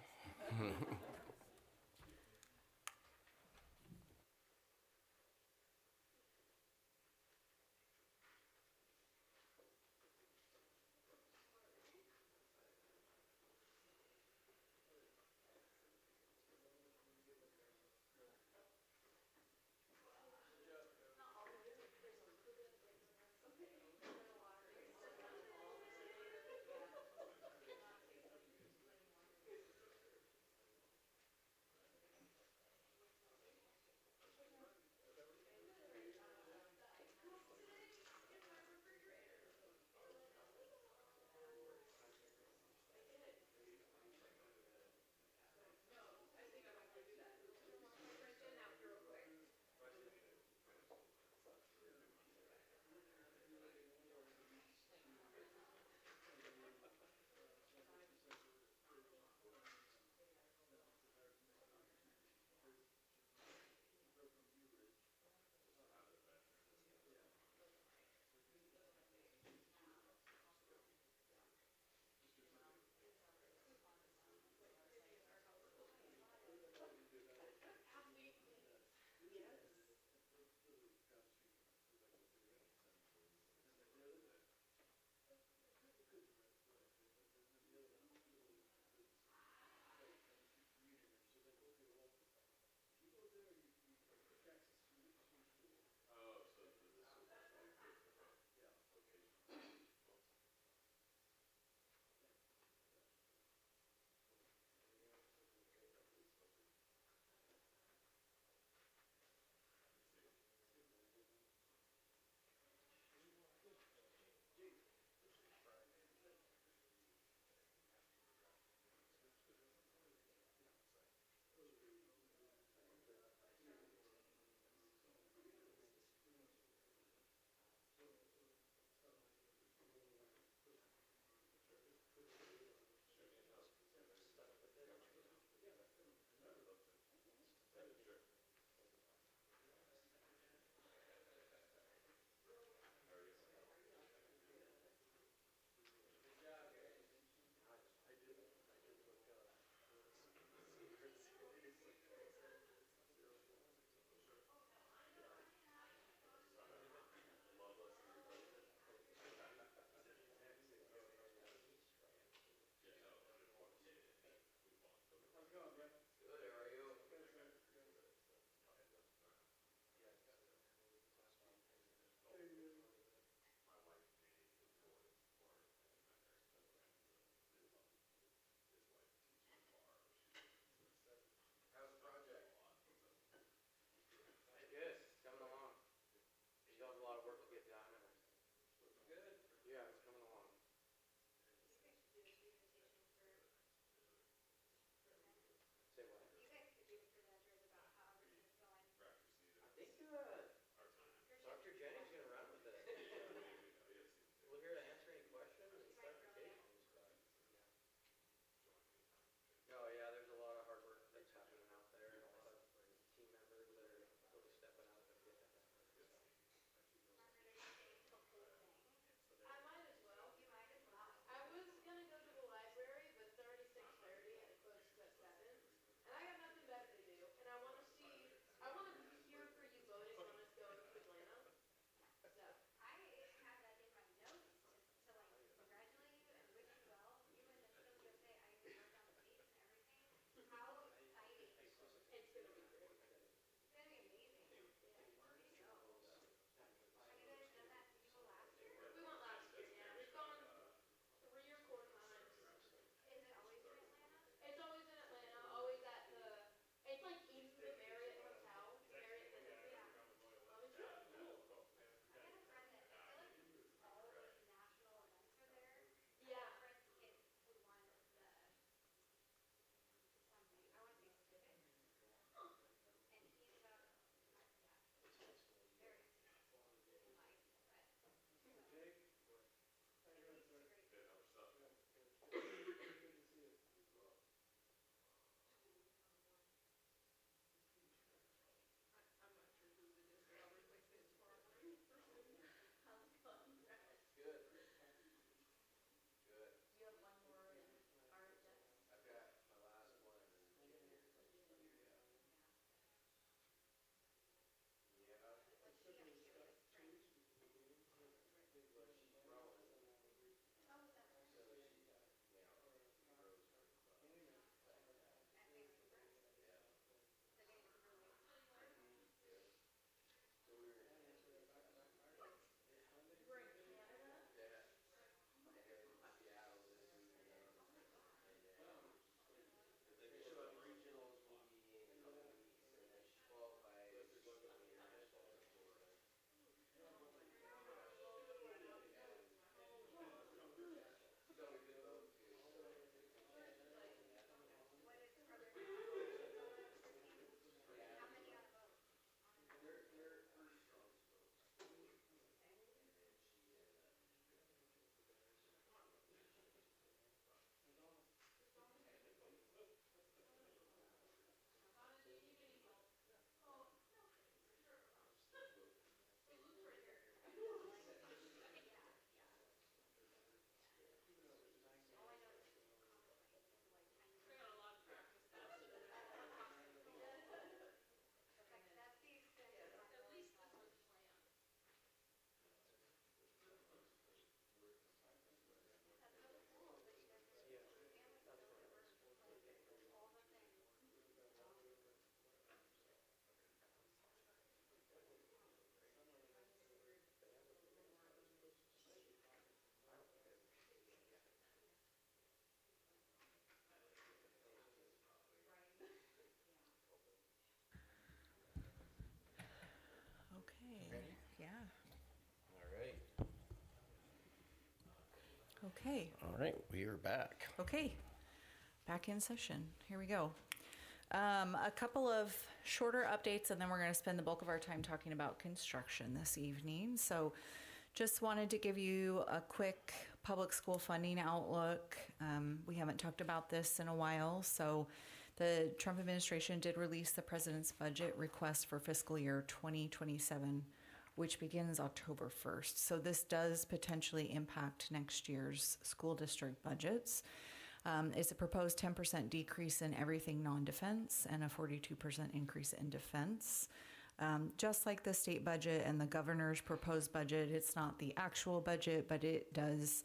S3: Okay.
S1: All right, we are back.
S3: Okay, back in session. Here we go. A couple of shorter updates, and then we're going to spend the bulk of our time talking about construction this evening. So just wanted to give you a quick public school funding outlook. We haven't talked about this in a while, so the Trump administration did release the president's budget request for fiscal year 2027, which begins October 1st. So this does potentially impact next year's school district budgets. It's a proposed 10% decrease in everything non-defense and a 42% increase in defense. Just like the state budget and the governor's proposed budget, it's not the actual budget, but it does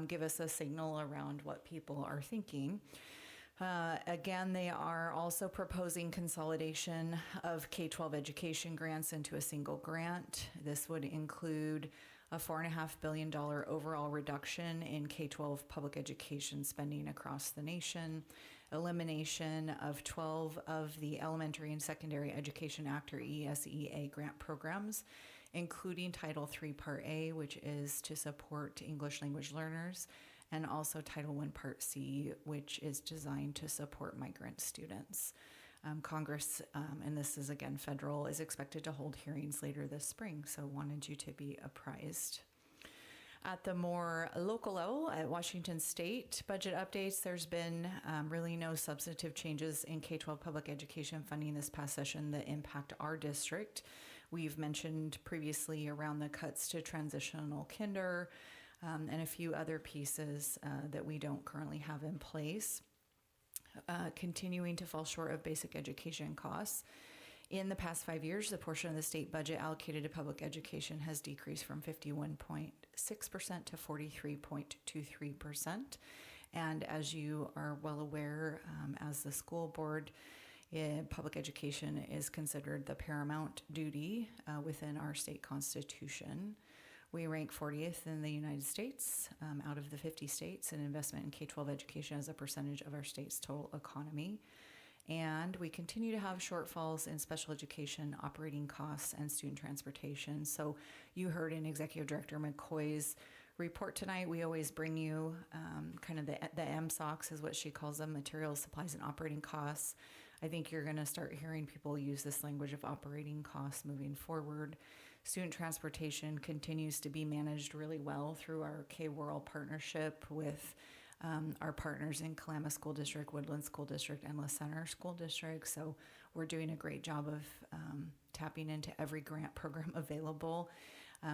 S3: give us a signal around what people are thinking. Again, they are also proposing consolidation of K-12 education grants into a single grant. This would include a $4.5 billion overall reduction in K-12 public education spending across the nation, elimination of 12 of the Elementary and Secondary Education Act, or ESEA, grant programs, including Title III Part A, which is to support English language learners, and also Title I Part C, which is designed to support migrant students. Congress, and this is again federal, is expected to hold hearings later this spring, so wanted you to be apprised. At the more local level, at Washington State budget updates, there's been really no substantive changes in K-12 public education funding this past session that impact our district. We've mentioned previously around the cuts to transitional kinder and a few other pieces that we don't currently have in place. Continuing to fall short of basic education costs. In the past 5 years, the portion of the state budget allocated to public education has decreased from 51.6% to 43.23%. And as you are well aware, as the school board, public education is considered the paramount duty within our state constitution. We rank 40th in the United States out of the 50 states in investment in K-12 education as a percentage of our state's total economy. And we continue to have shortfalls in special education operating costs and student transportation. So you heard in Executive Director McCoy's report tonight, we always bring you kind of the MSOCs is what she calls them, materials, supplies, and operating costs. I think you're going to start hearing people use this language of operating costs moving forward. Student transportation continues to be managed really well through our K-World partnership with our partners in Kalama School District, Woodland School District, and La Center School District. So we're doing a great job of tapping into every grant program available.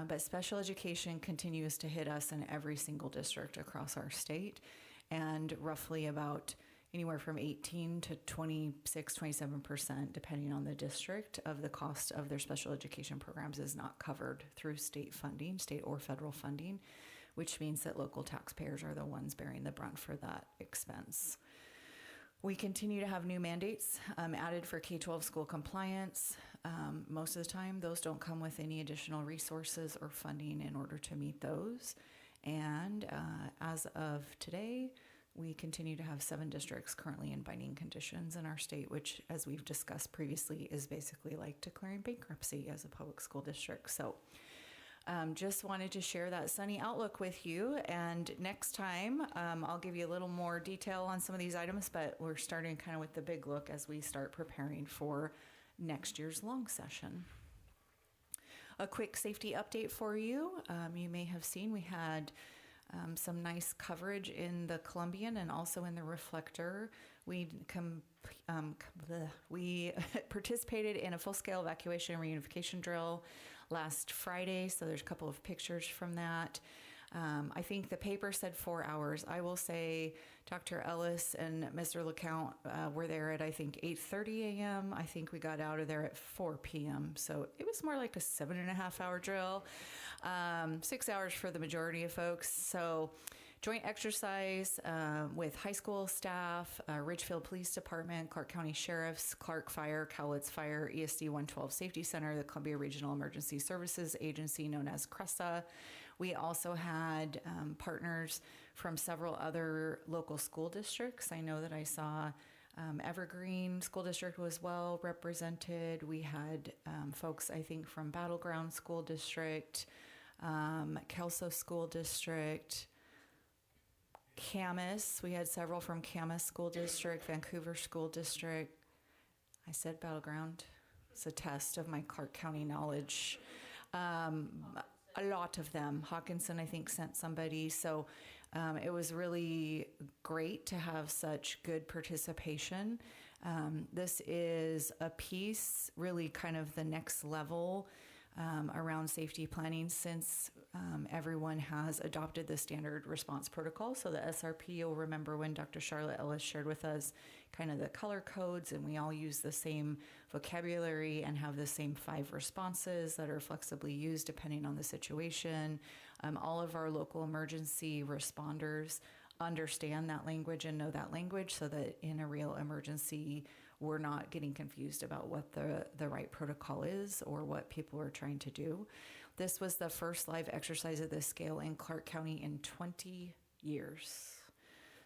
S3: But special education continues to hit us in every single district across our state, and roughly about anywhere from 18 to 26, 27%, depending on the district, of the cost of their special education programs is not covered through state funding, state or federal funding, which means that local taxpayers are the ones bearing the brunt for that expense. We continue to have new mandates added for K-12 school compliance. Most of the time, those don't come with any additional resources or funding in order to meet those. And as of today, we continue to have 7 districts currently in binding conditions in our state, which, as we've discussed previously, is basically like declaring bankruptcy as a public school district. So just wanted to share that sunny outlook with you. And next time, I'll give you a little more detail on some of these items, but we're starting kind of with the big look as we start preparing for next year's long session. A quick safety update for you. You may have seen we had some nice coverage in the Columbian and also in the Reflector. We participated in a full-scale evacuation and reunification drill last Friday, so there's a couple of pictures from that. I think the paper said 4 hours. I will say Dr. Ellis and Mr. LeCount were there at, I think, 8:30 a.m. I think we got out of there at 4 p.m. So it was more like a 7.5-hour drill, 6 hours for the majority of folks. So joint exercise with high school staff, Ridgefield Police Department, Clark County Sheriffs, Clark Fire, Cowlitz Fire, ESD 112 Safety Center, the Columbia Regional Emergency Services Agency known as CRESA. We also had partners from several other local school districts. I know that I saw Evergreen School District was well represented. We had folks, I think, from Battleground School District, Kelso School District, Camas, we had several from Camas School District, Vancouver School District. I said Battleground. It's a test of my Clark County knowledge. A lot of them. Hawkinson, I think, sent somebody. So it was really great to have such good participation. This is a piece, really kind of the next level around safety planning since everyone has adopted the standard response protocol. So the SRP, you'll remember when Dr. Charlotte Ellis shared with us kind of the color codes, and we all use the same vocabulary and have the same 5 responses that are flexibly used depending on the situation. All of our local emergency responders understand that language and know that language so that in a real emergency, we're not getting confused about what the right protocol is or what people are trying to do. This was the first live exercise of this scale in Clark County in 20 years.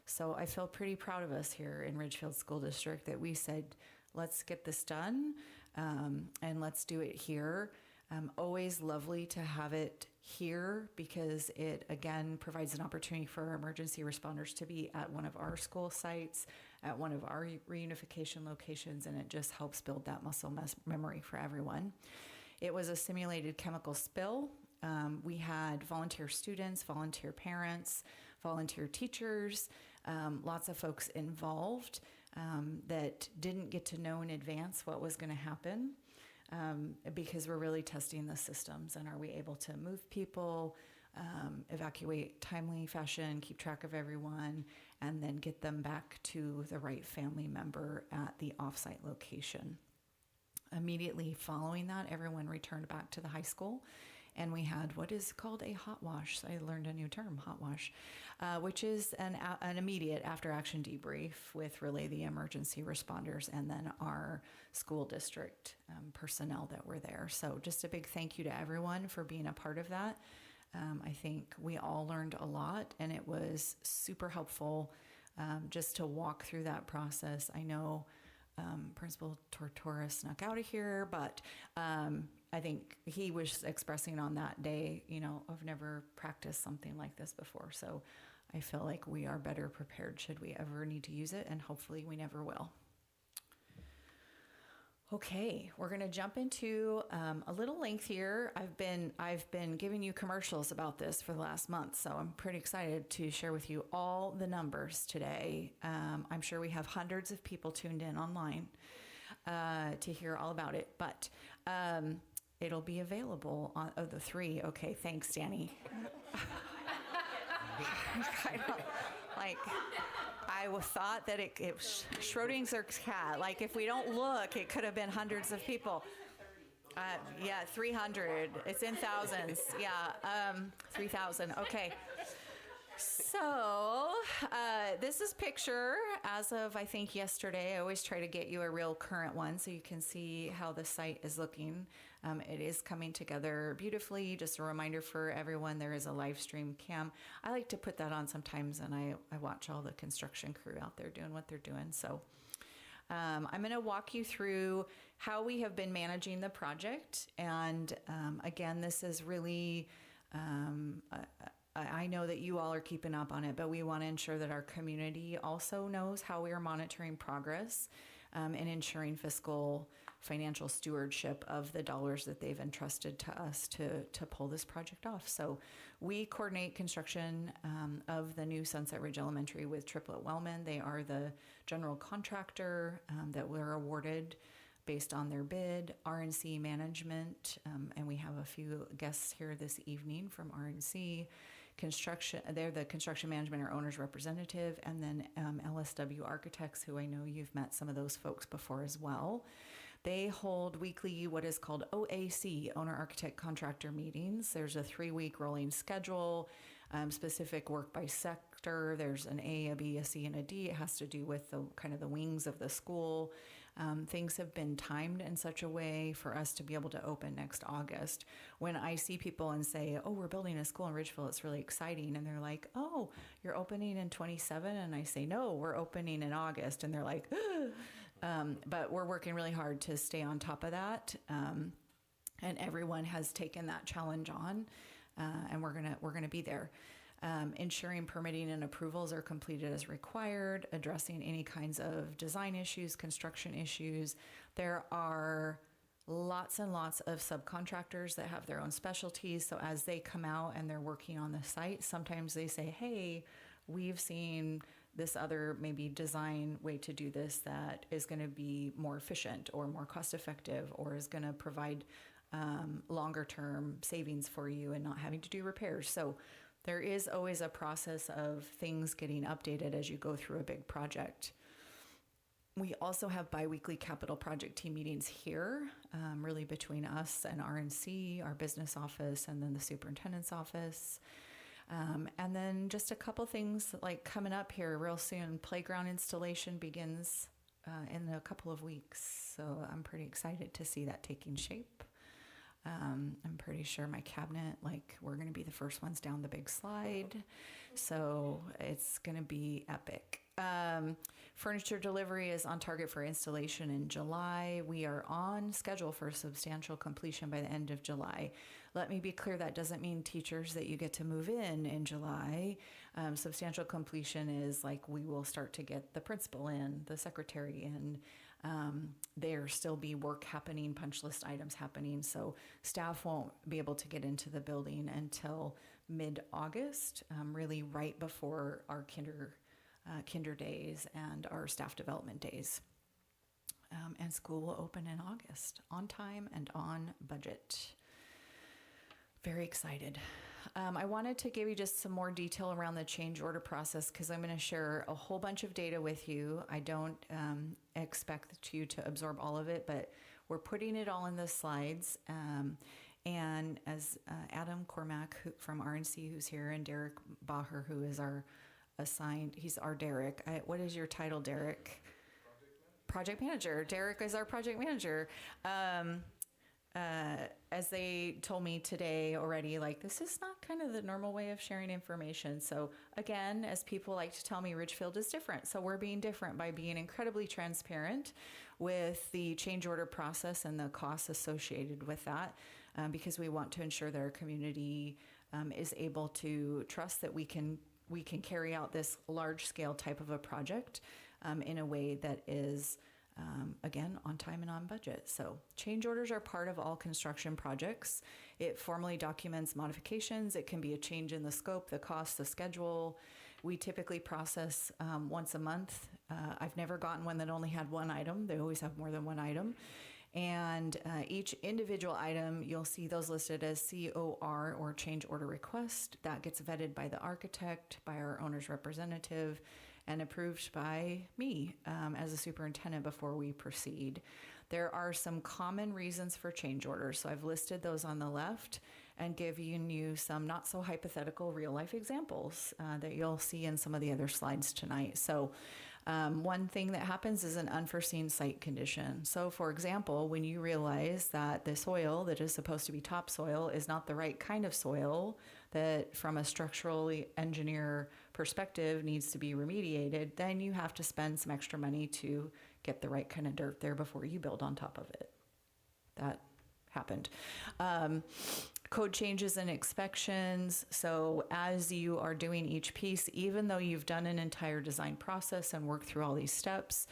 S3: So I feel pretty proud of us here in Ridgefield School District that we said, let's get this done and let's do it here. Always lovely to have it here because it, again, provides an opportunity for our emergency responders to be at one of our school sites, at one of our reunification locations, and it just helps build that muscle memory for everyone. It was a simulated chemical spill. We had volunteer students, volunteer parents, volunteer teachers, lots of folks involved that didn't get to know in advance what was going to happen. Because we're really testing the systems and are we able to move people, evacuate timely fashion, keep track of everyone, and then get them back to the right family member at the offsite location. Immediately following that, everyone returned back to the high school and we had what is called a hot wash. So I learned a new term, hot wash, which is an immediate after-action debrief with really the emergency responders and then our school district personnel that were there. So just a big thank you to everyone for being a part of that. I think we all learned a lot and it was super helpful just to walk through that process. I know Principal Tortora snuck out of here, but I think he was expressing on that day, you know, I've never practiced something like this before. So I feel like we are better prepared should we ever need to use it, and hopefully we never will. Okay, we're going to jump into a little length here. I've been giving you commercials about this for the last month, so I'm pretty excited to share with you all the numbers today. I'm sure we have hundreds of people tuned in online to hear all about it, but it'll be available on the 3. Okay, thanks, Danny. I thought that it was Schrodinger's cat. Like, if we don't look, it could have been hundreds of people. Yeah, 300. It's in thousands. Yeah, 3,000. Okay. So this is picture as of, I think, yesterday. I always try to get you a real current one so you can see how the site is looking. It is coming together beautifully. Just a reminder for everyone, there is a live stream cam. I like to put that on sometimes, and I watch all the construction crew out there doing what they're doing. So I'm going to walk you through how we have been managing the project. And again, this is really... I know that you all are keeping up on it, but we want to ensure that our community also knows how we are monitoring progress and ensuring fiscal financial stewardship of the dollars that they've entrusted to us to pull this project off. So we coordinate construction of the new Sunset Ridge Elementary with Triplet Wellman. They are the general contractor that we're awarded based on their bid. RNC Management, and we have a few guests here this evening from RNC. Construction, they're the construction management or owner's representative, and then LSW Architects, who I know you've met some of those folks before as well. They hold weekly what is called OAC, Owner Architect Contractor meetings. There's a 3-week rolling schedule, specific work by sector. There's an A, a B, a C, and a D. It has to do with the kind of the wings of the school. Things have been timed in such a way for us to be able to open next August. When I see people and say, oh, we're building a school in Ridgefield, it's really exciting. And they're like, oh, you're opening in 27? And I say, no, we're opening in August. And they're like, but we're working really hard to stay on top of that. And everyone has taken that challenge on, and we're gonna be there. ensuring permitting and approvals are completed as required, addressing any kinds of design issues, construction issues. There are lots and lots of subcontractors that have their own specialties. So as they come out and they're working on the site, sometimes they say, hey, we've seen this other maybe design way to do this that is going to be more efficient or more cost effective or is going to provide longer term savings for you and not having to do repairs. So there is always a process of things getting updated as you go through a big project. We also have biweekly capital project team meetings here, really between us and RNC, our business office, and then the superintendent's office. And then just a couple things like coming up here real soon. Playground installation begins in a couple of weeks, so I'm pretty excited to see that taking shape. I'm pretty sure my cabinet, like, we're going to be the first ones down the big slide, so it's going to be epic. Furniture delivery is on target for installation in July. We are on schedule for substantial completion by the end of July. Let me be clear, that doesn't mean teachers that you get to move in July. Substantial completion is like we will start to get the principal in, the secretary in. There still be work happening, punch list items happening, so staff won't be able to get into the building until mid-August, really right before our kinder days and our staff development days. And school will open in August, on time and on budget. Very excited. I wanted to give you just some more detail around the change order process because I'm going to share a whole bunch of data with you. I don't expect you to absorb all of it, but we're putting it all in the slides. And as Adam Cormack from RNC, who's here, and Derek Baher, who is our assigned, he's our Derek. What is your title, Derek? Project manager. Derek is our project manager. As they told me today already, like, this is not kind of the normal way of sharing information. So again, as people like to tell me, Ridgefield is different. So we're being different by being incredibly transparent with the change order process and the costs associated with that, because we want to ensure that our community is able to trust that we can carry out this large scale type of a project in a way that is again, on time and on budget. So change orders are part of all construction projects. It formally documents modifications. It can be a change in the scope, the cost, the schedule. We typically process once a month. I've never gotten one that only had one item. They always have more than one item. And each individual item, you'll see those listed as COR or change order request. That gets vetted by the architect, by our owner's representative, and approved by me as a superintendent before we proceed. There are some common reasons for change orders, so I've listed those on the left and given you some not so hypothetical real life examples that you'll see in some of the other slides tonight. So one thing that happens is an unforeseen site condition. So for example, when you realize that the soil that is supposed to be topsoil is not the right kind of soil, that from a structurally engineer perspective needs to be remediated, then you have to spend some extra money to get the right kind of dirt there before you build on top of it. That happened. Code changes and inspections. So as you are doing each piece, even though you've done an entire design process and worked through all these steps,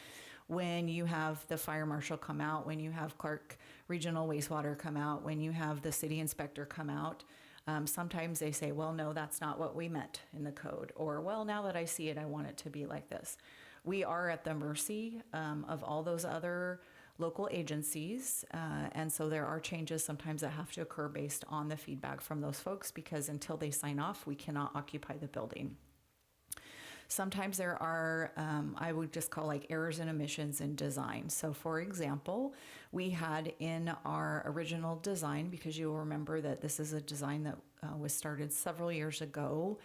S3: when you have the fire marshal come out, when you have Clark Regional Wastewater come out, when you have the city inspector come out, sometimes they say, well, no, that's not what we meant in the code. Or, well, now that I see it, I want it to be like this. We are at the mercy of all those other local agencies. And so there are changes sometimes that have to occur based on the feedback from those folks, because until they sign off, we cannot occupy the building. Sometimes there are, I would just call like errors and omissions in design. So for example, we had in our original design, because you'll remember that this is a design that was started several years ago,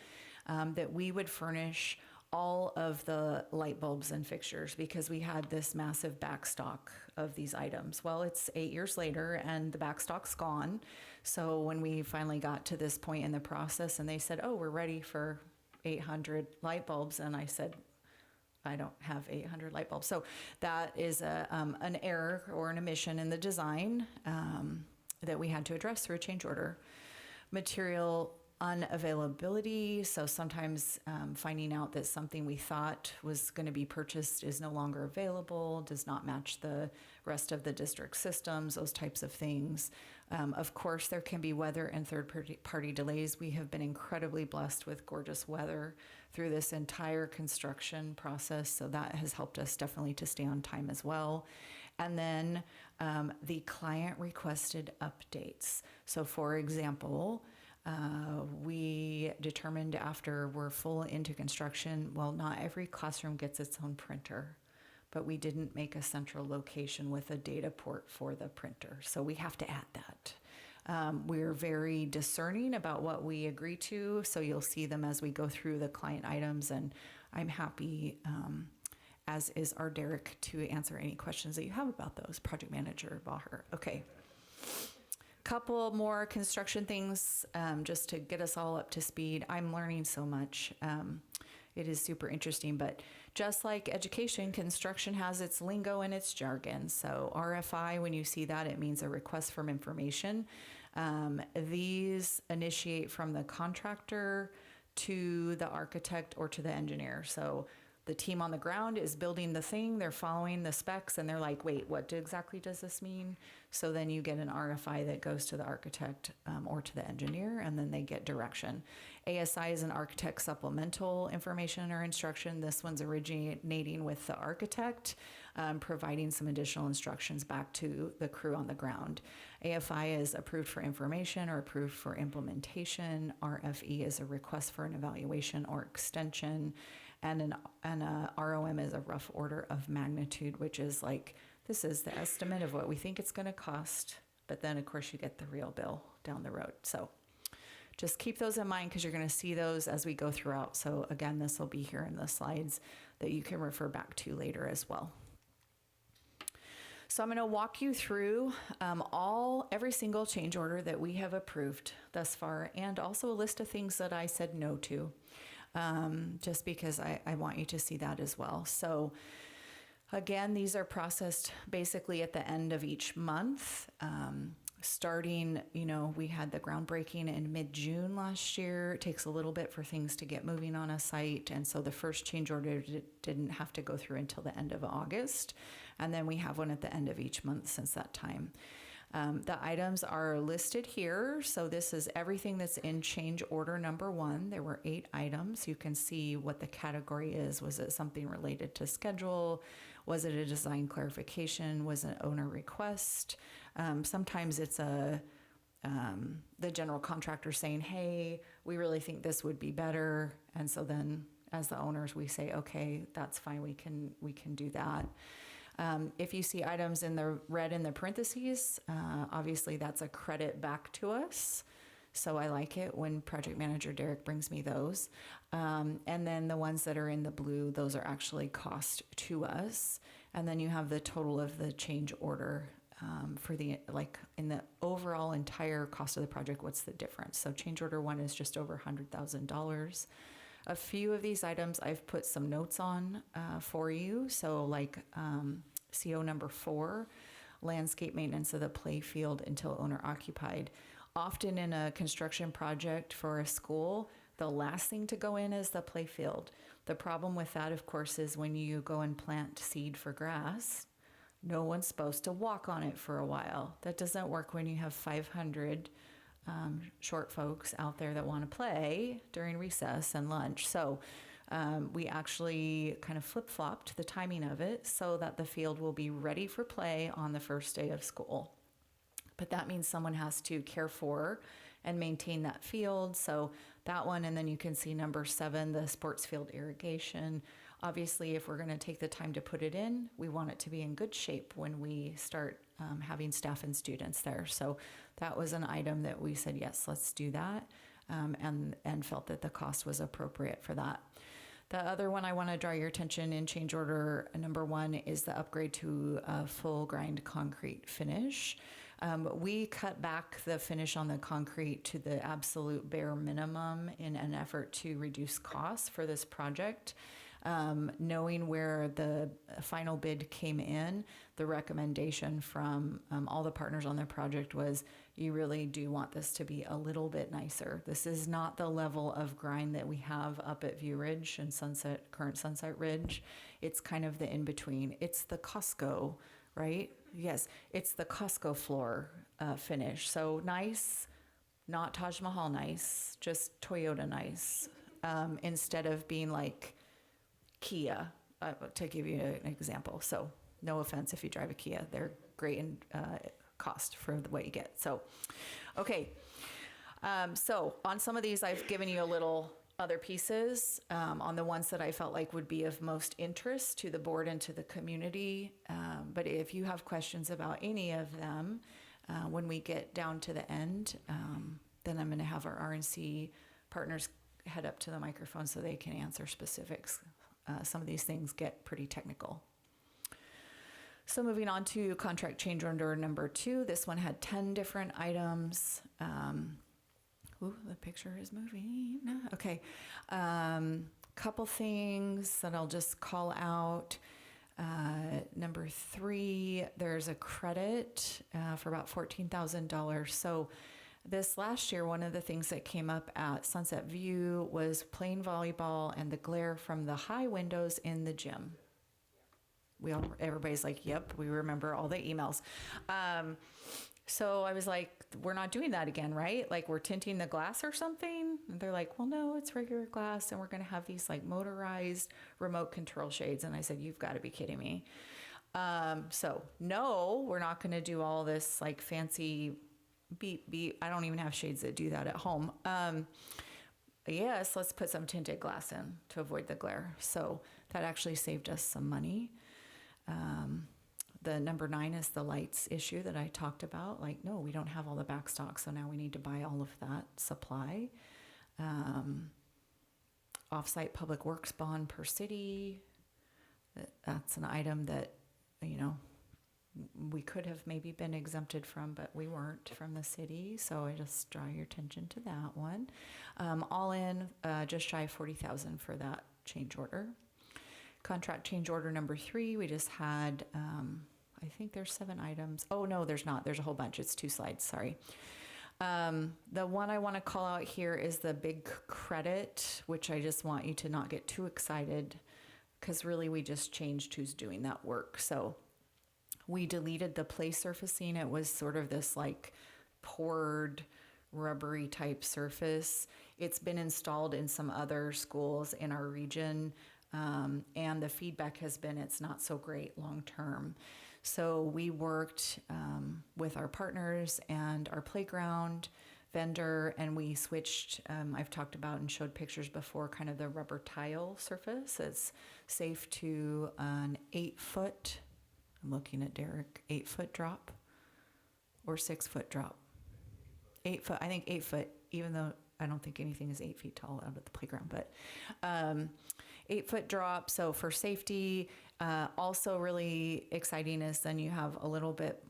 S3: that we would furnish all of the light bulbs and fixtures because we had this massive backstock of these items. Well, it's 8 years later and the backstock's gone. So when we finally got to this point in the process and they said, oh, we're ready for 800 light bulbs, and I said, I don't have 800 light bulbs. So that is an error or an omission in the design that we had to address through a change order. Material unavailability. So sometimes finding out that something we thought was going to be purchased is no longer available, does not match the rest of the district systems, those types of things. Of course, there can be weather and third-party delays. We have been incredibly blessed with gorgeous weather through this entire construction process, so that has helped us definitely to stay on time as well. And then the client requested updates. So for example, we determined after we're full into construction, well, not every classroom gets its own printer, but we didn't make a central location with a data port for the printer. So we have to add that. We're very discerning about what we agree to, so you'll see them as we go through the client items, and I'm happy, as is our Derek, to answer any questions that you have about those. Project Manager Baher. Okay. Couple more construction things just to get us all up to speed. I'm learning so much. It is super interesting, but just like education, construction has its lingo and its jargon. So RFI, when you see that, it means a request for information. These initiate from the contractor to the architect or to the engineer. So the team on the ground is building the thing, they're following the specs, and they're like, wait, what exactly does this mean? So then you get an RFI that goes to the architect or to the engineer, and then they get direction. ASI is an architect supplemental information or instruction. This one's originating with the architect, providing some additional instructions back to the crew on the ground. AFI is approved for information or approved for implementation. RFE is a request for an evaluation or extension. And an ROM is a rough order of magnitude, which is like, this is the estimate of what we think it's going to cost. But then, of course, you get the real bill down the road. So just keep those in mind because you're going to see those as we go throughout. So again, this will be here in the slides that you can refer back to later as well. So I'm going to walk you through every single change order that we have approved thus far, and also a list of things that I said no to. Just because I want you to see that as well. So again, these are processed basically at the end of each month. Starting, we had the groundbreaking in mid-June last year. It takes a little bit for things to get moving on a site. And so the first change order didn't have to go through until the end of August. And then we have one at the end of each month since that time. The items are listed here. So this is everything that's in change order number 1. There were 8 items. You can see what the category is. Was it something related to schedule? Was it a design clarification? Was it an owner request? Sometimes it's the general contractor saying, hey, we really think this would be better. And so then as the owners, we say, okay, that's fine. We can do that. If you see items in the red in the parentheses, obviously that's a credit back to us. So I like it when Project Manager Derek brings me those. And then the ones that are in the blue, those are actually cost to us. And then you have the total of the change order for in the overall entire cost of the project, what's the difference? So change order 1 is just over $100,000. A few of these items I've put some notes on for you. So like CO number 4, landscape maintenance of the play field until owner occupied. Often in a construction project for a school, the last thing to go in is the play field. The problem with that, of course, is when you go and plant seed for grass, no one's supposed to walk on it for a while. That doesn't work when you have 500 short folks out there that want to play during recess and lunch. So we actually kind of flip-flopped the timing of it so that the field will be ready for play on the first day of school. But that means someone has to care for and maintain that field. So that one, and then you can see number 7, the sports field irrigation. Obviously, if we're going to take the time to put it in, we want it to be in good shape when we start having staff and students there. So that was an item that we said, yes, let's do that, and felt that the cost was appropriate for that. The other one I want to draw your attention in change order number 1 is the upgrade to a full grind concrete finish. We cut back the finish on the concrete to the absolute bare minimum in an effort to reduce costs for this project. Knowing where the final bid came in, the recommendation from all the partners on the project was, you really do want this to be a little bit nicer. This is not the level of grind that we have up at View Ridge and current Sunset Ridge. It's kind of the in-between. It's the Costco, right? Yes, it's the Costco floor finish. So nice, not Taj Mahal nice, just Toyota nice, instead of being like Kia, to give you an example. So no offense if you drive a Kia. They're great in cost for what you get. So, okay. So on some of these, I've given you a little other pieces on the ones that I felt like would be of most interest to the board and to the community. But if you have questions about any of them, when we get down to the end, then I'm going to have our RNC partners head up to the microphone so they can answer specifics. Some of these things get pretty technical. So moving on to contract change order number 2. This one had 10 different items. Ooh, the picture is moving. Okay. Couple things that I'll just call out. Number 3, there's a credit for about $14,000. So this last year, one of the things that came up at Sunset View was playing volleyball and the glare from the high windows in the gym. Everybody's like, yep, we remember all the emails. So I was like, we're not doing that again, right? Like, we're tinting the glass or something? And they're like, well, no, it's regular glass, and we're going to have these like motorized remote control shades. And I said, you've got to be kidding me. So no, we're not going to do all this like fancy beep, beep. I don't even have shades that do that at home. Yes, let's put some tinted glass in to avoid the glare. So that actually saved us some money. The number 9 is the lights issue that I talked about. Like, no, we don't have all the back stock, so now we need to buy all of that supply. Off-site public works bond per city. That's an item that, we could have maybe been exempted from, but we weren't from the city. So I just draw your attention to that one. All in, just shy of $40,000 for that change order. Contract change order number 3, we just had, I think there's 7 items. Oh, no, there's not. There's a whole bunch. It's 2 slides, sorry. The one I want to call out here is the big credit, which I just want you to not get too excited, because really we just changed who's doing that work. So we deleted the play surfacing. It was sort of this like poured rubbery type surface. It's been installed in some other schools in our region. And the feedback has been it's not so great long term. So we worked with our partners and our playground vendor, and we switched, I've talked about and showed pictures before, kind of the rubber tile surface. It's safe to an 8-foot, I'm looking at Derek, 8-foot drop or 6-foot drop. 8 foot, I think 8 foot, even though I don't think anything is 8 feet tall out at the playground, but 8-foot drop. So for safety, also really exciting is then you have a little bit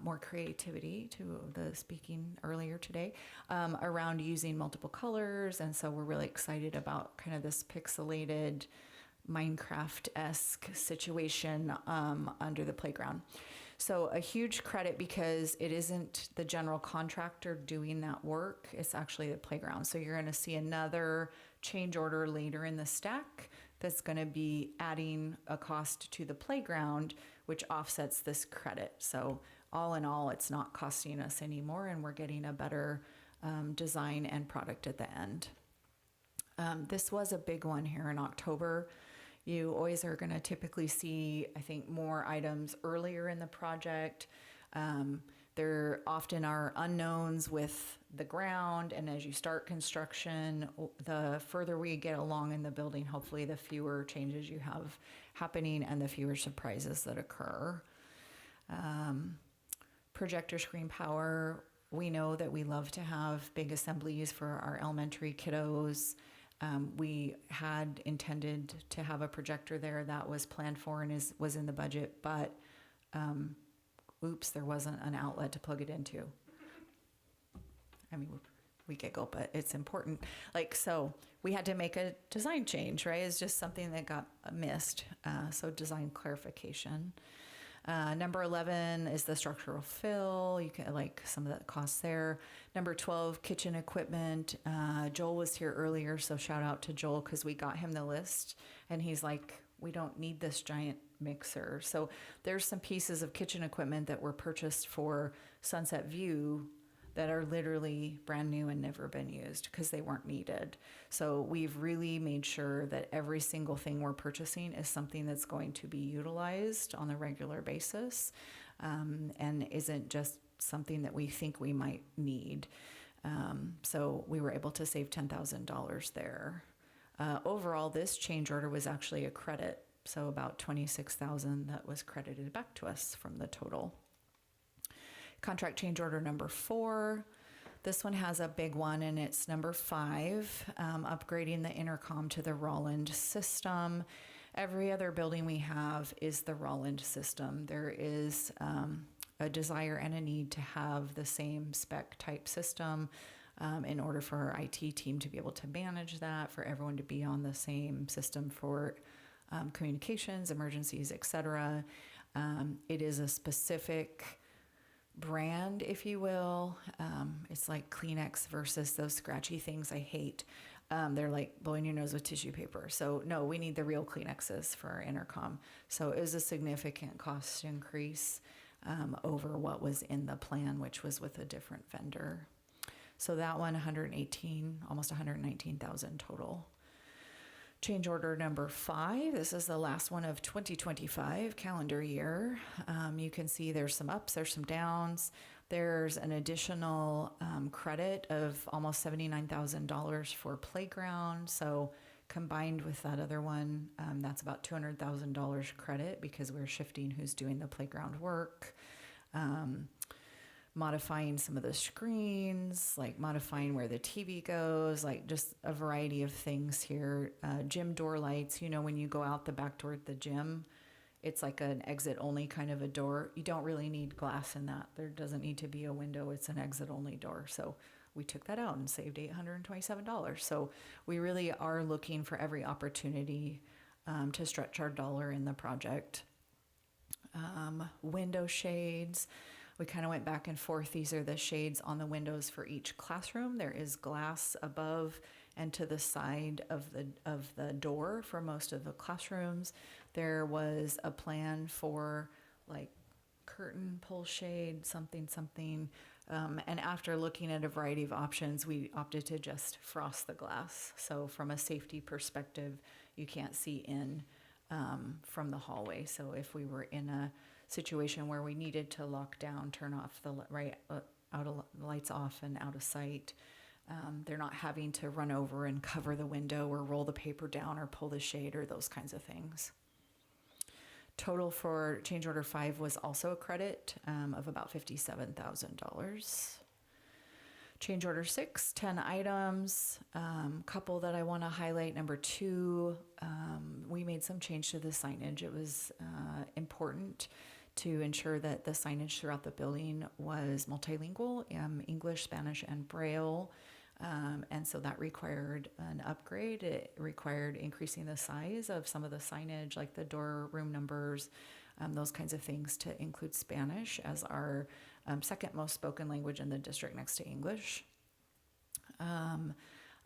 S3: more creativity to the speaking earlier today around using multiple colors. And so we're really excited about kind of this pixelated Minecraft-esque situation under the playground. So a huge credit because it isn't the general contractor doing that work. It's actually the playground. So you're going to see another change order later in the stack that's going to be adding a cost to the playground, which offsets this credit. So all in all, it's not costing us anymore, and we're getting a better design and product at the end. This was a big one here in October. You always are going to typically see, I think, more items earlier in the project. There often are unknowns with the ground, and as you start construction, the further we get along in the building, hopefully the fewer changes you have happening and the fewer surprises that occur. Projector screen power, we know that we love to have big assemblies for our elementary kiddos. We had intended to have a projector there that was planned for and was in the budget, but oops, there wasn't an outlet to plug it into. I mean, week ago, but it's important. Like, so we had to make a design change, right? It's just something that got missed. So design clarification. Number 11 is the structural fill. You can like some of the costs there. Number 12, kitchen equipment. Joel was here earlier, so shout out to Joel because we got him the list and he's like, we don't need this giant mixer. So there's some pieces of kitchen equipment that were purchased for Sunset View that are literally brand new and never been used because they weren't needed. So we've really made sure that every single thing we're purchasing is something that's going to be utilized on a regular basis, and isn't just something that we think we might need. So we were able to save $10,000 there. Overall, this change order was actually a credit, so about $26,000 that was credited back to us from the total. Contract change order number 4. This one has a big one, and it's number 5, upgrading the intercom to the Rolland system. Every other building we have is the Rolland system. There is a desire and a need to have the same spec type system in order for our IT team to be able to manage that, for everyone to be on the same system for communications, emergencies, etc. It is a specific brand, if you will. It's like Kleenex versus those scratchy things I hate. They're like blowing your nose with tissue paper. So no, we need the real Kleenexes for our intercom. So it was a significant cost increase over what was in the plan, which was with a different vendor. So that one, almost 119,000 total. Change order number 5. This is the last one of 2025 calendar year. You can see there's some ups, there's some downs. There's an additional credit of almost $79,000 for playground. So combined with that other one, that's about $200,000 credit because we're shifting who's doing the playground work. Modifying some of the screens, like modifying where the TV goes, like just a variety of things here. Gym door lights, when you go out the back door at the gym, it's like an exit only kind of a door. You don't really need glass in that. There doesn't need to be a window. It's an exit only door. So we took that out and saved $827. So we really are looking for every opportunity to stretch our dollar in the project. Window shades. We kind of went back and forth. These are the shades on the windows for each classroom. There is glass above and to the side of the door for most of the classrooms. There was a plan for like curtain pull shade, something. And after looking at a variety of options, we opted to just frost the glass. So from a safety perspective, you can't see in from the hallway. So if we were in a situation where we needed to lock down, turn off the lights off and out of sight, they're not having to run over and cover the window or roll the paper down or pull the shade or those kinds of things. Total for change order 5 was also a credit of about $57,000. Change order 6, 10 items. Couple that I want to highlight. Number 2, we made some change to the signage. It was important to ensure that the signage throughout the building was multilingual, English, Spanish, and Braille. And so that required an upgrade. It required increasing the size of some of the signage, like the door room numbers, those kinds of things, to include Spanish as our second most spoken language in the district next to English. An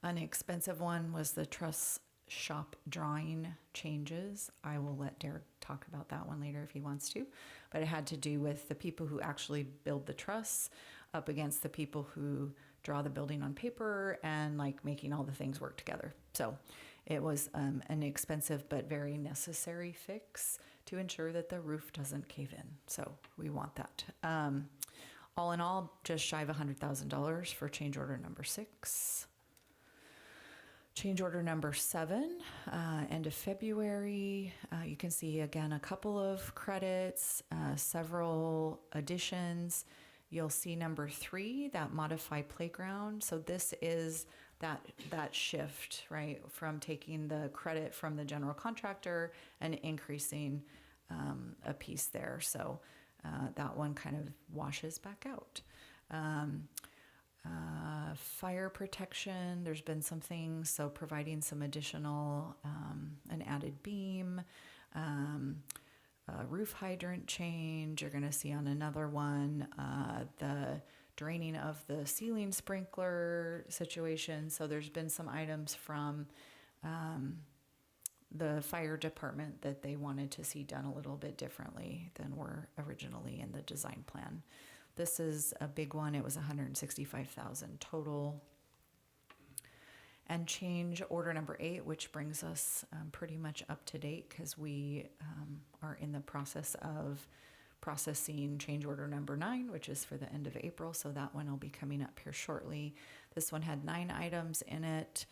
S3: expensive one was the truss shop drawing changes. I will let Derek talk about that one later if he wants to, but it had to do with the people who actually build the truss up against the people who draw the building on paper and like making all the things work together. So it was an expensive but very necessary fix to ensure that the roof doesn't cave in. So we want that. All in all, just shy of $100,000 for change order number 6. Change order number 7, end of February. You can see again a couple of credits, several additions. You'll see number 3, that modify playground. So this is that shift, right, from taking the credit from the general contractor and increasing a piece there. So that one kind of washes back out. Fire protection, there's been some things, so providing some additional, an added beam, roof hydrant change, you're gonna see on another one, the draining of the ceiling sprinkler situation. So there's been some items from the fire department that they wanted to see done a little bit differently than were originally in the design plan. This is a big one. It was $165,000 total. And change order number 8, which brings us pretty much up to date because we are in the process of processing change order number 9, which is for the end of April. So that one will be coming up here shortly. This one had 9 items in it.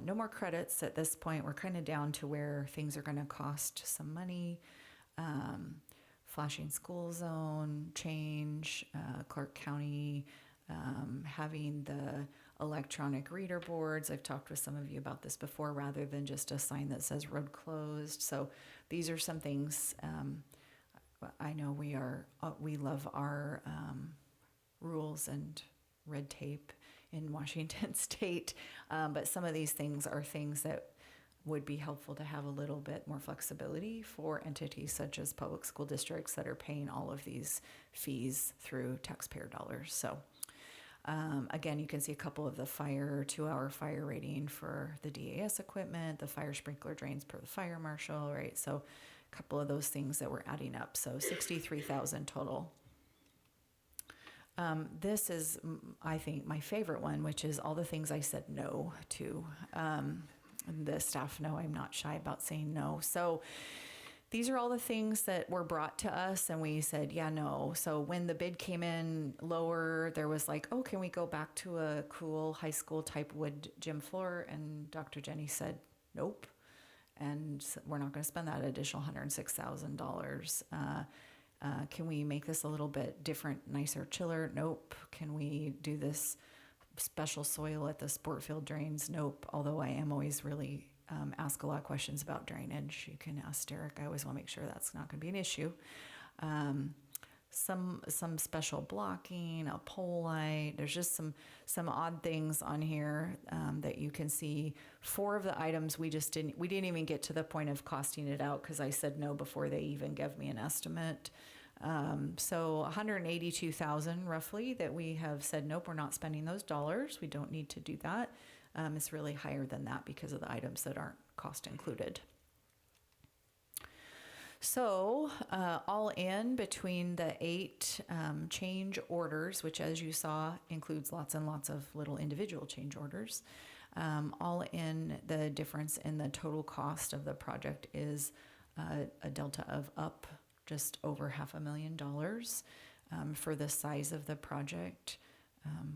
S3: No more credits at this point. We're kind of down to where things are going to cost some money. Flashing school zone change, Clark County having the electronic reader boards. I've talked with some of you about this before, rather than just a sign that says road closed. So these are some things. I know we love our rules and red tape in Washington State, but some of these things are things that would be helpful to have a little bit more flexibility for entities such as public school districts that are paying all of these fees through taxpayer dollars. So again, you can see a couple of the 2-hour fire rating for the DAS equipment, the fire sprinkler drains per the fire marshal, right? So a couple of those things that we're adding up. So $63,000 total. This is, I think, my favorite one, which is all the things I said no to. The staff know I'm not shy about saying no. So these are all the things that were brought to us and we said, yeah, no. So when the bid came in lower, there was like, oh, can we go back to a cool high school type wood gym floor? And Dr. Jenny said, nope. And we're not going to spend that additional $106,000. Can we make this a little bit different, nicer, chiller? Nope. Can we do this special soil at the sport field drains? Nope. Although I am always really ask a lot of questions about drainage. You can ask Derek. I always want to make sure that's not going to be an issue. Some special blocking, a pole light. There's just some odd things on here that you can see. 4 of the items we didn't even get to the point of costing it out because I said no before they even gave me an estimate. So $182,000 roughly that we have said, nope, we're not spending those dollars. We don't need to do that. It's really higher than that because of the items that aren't cost included. So all in between the 8 change orders, which as you saw includes lots and lots of little individual change orders, all in the difference in the total cost of the project is a delta of up just over $500,000 for the size of the project.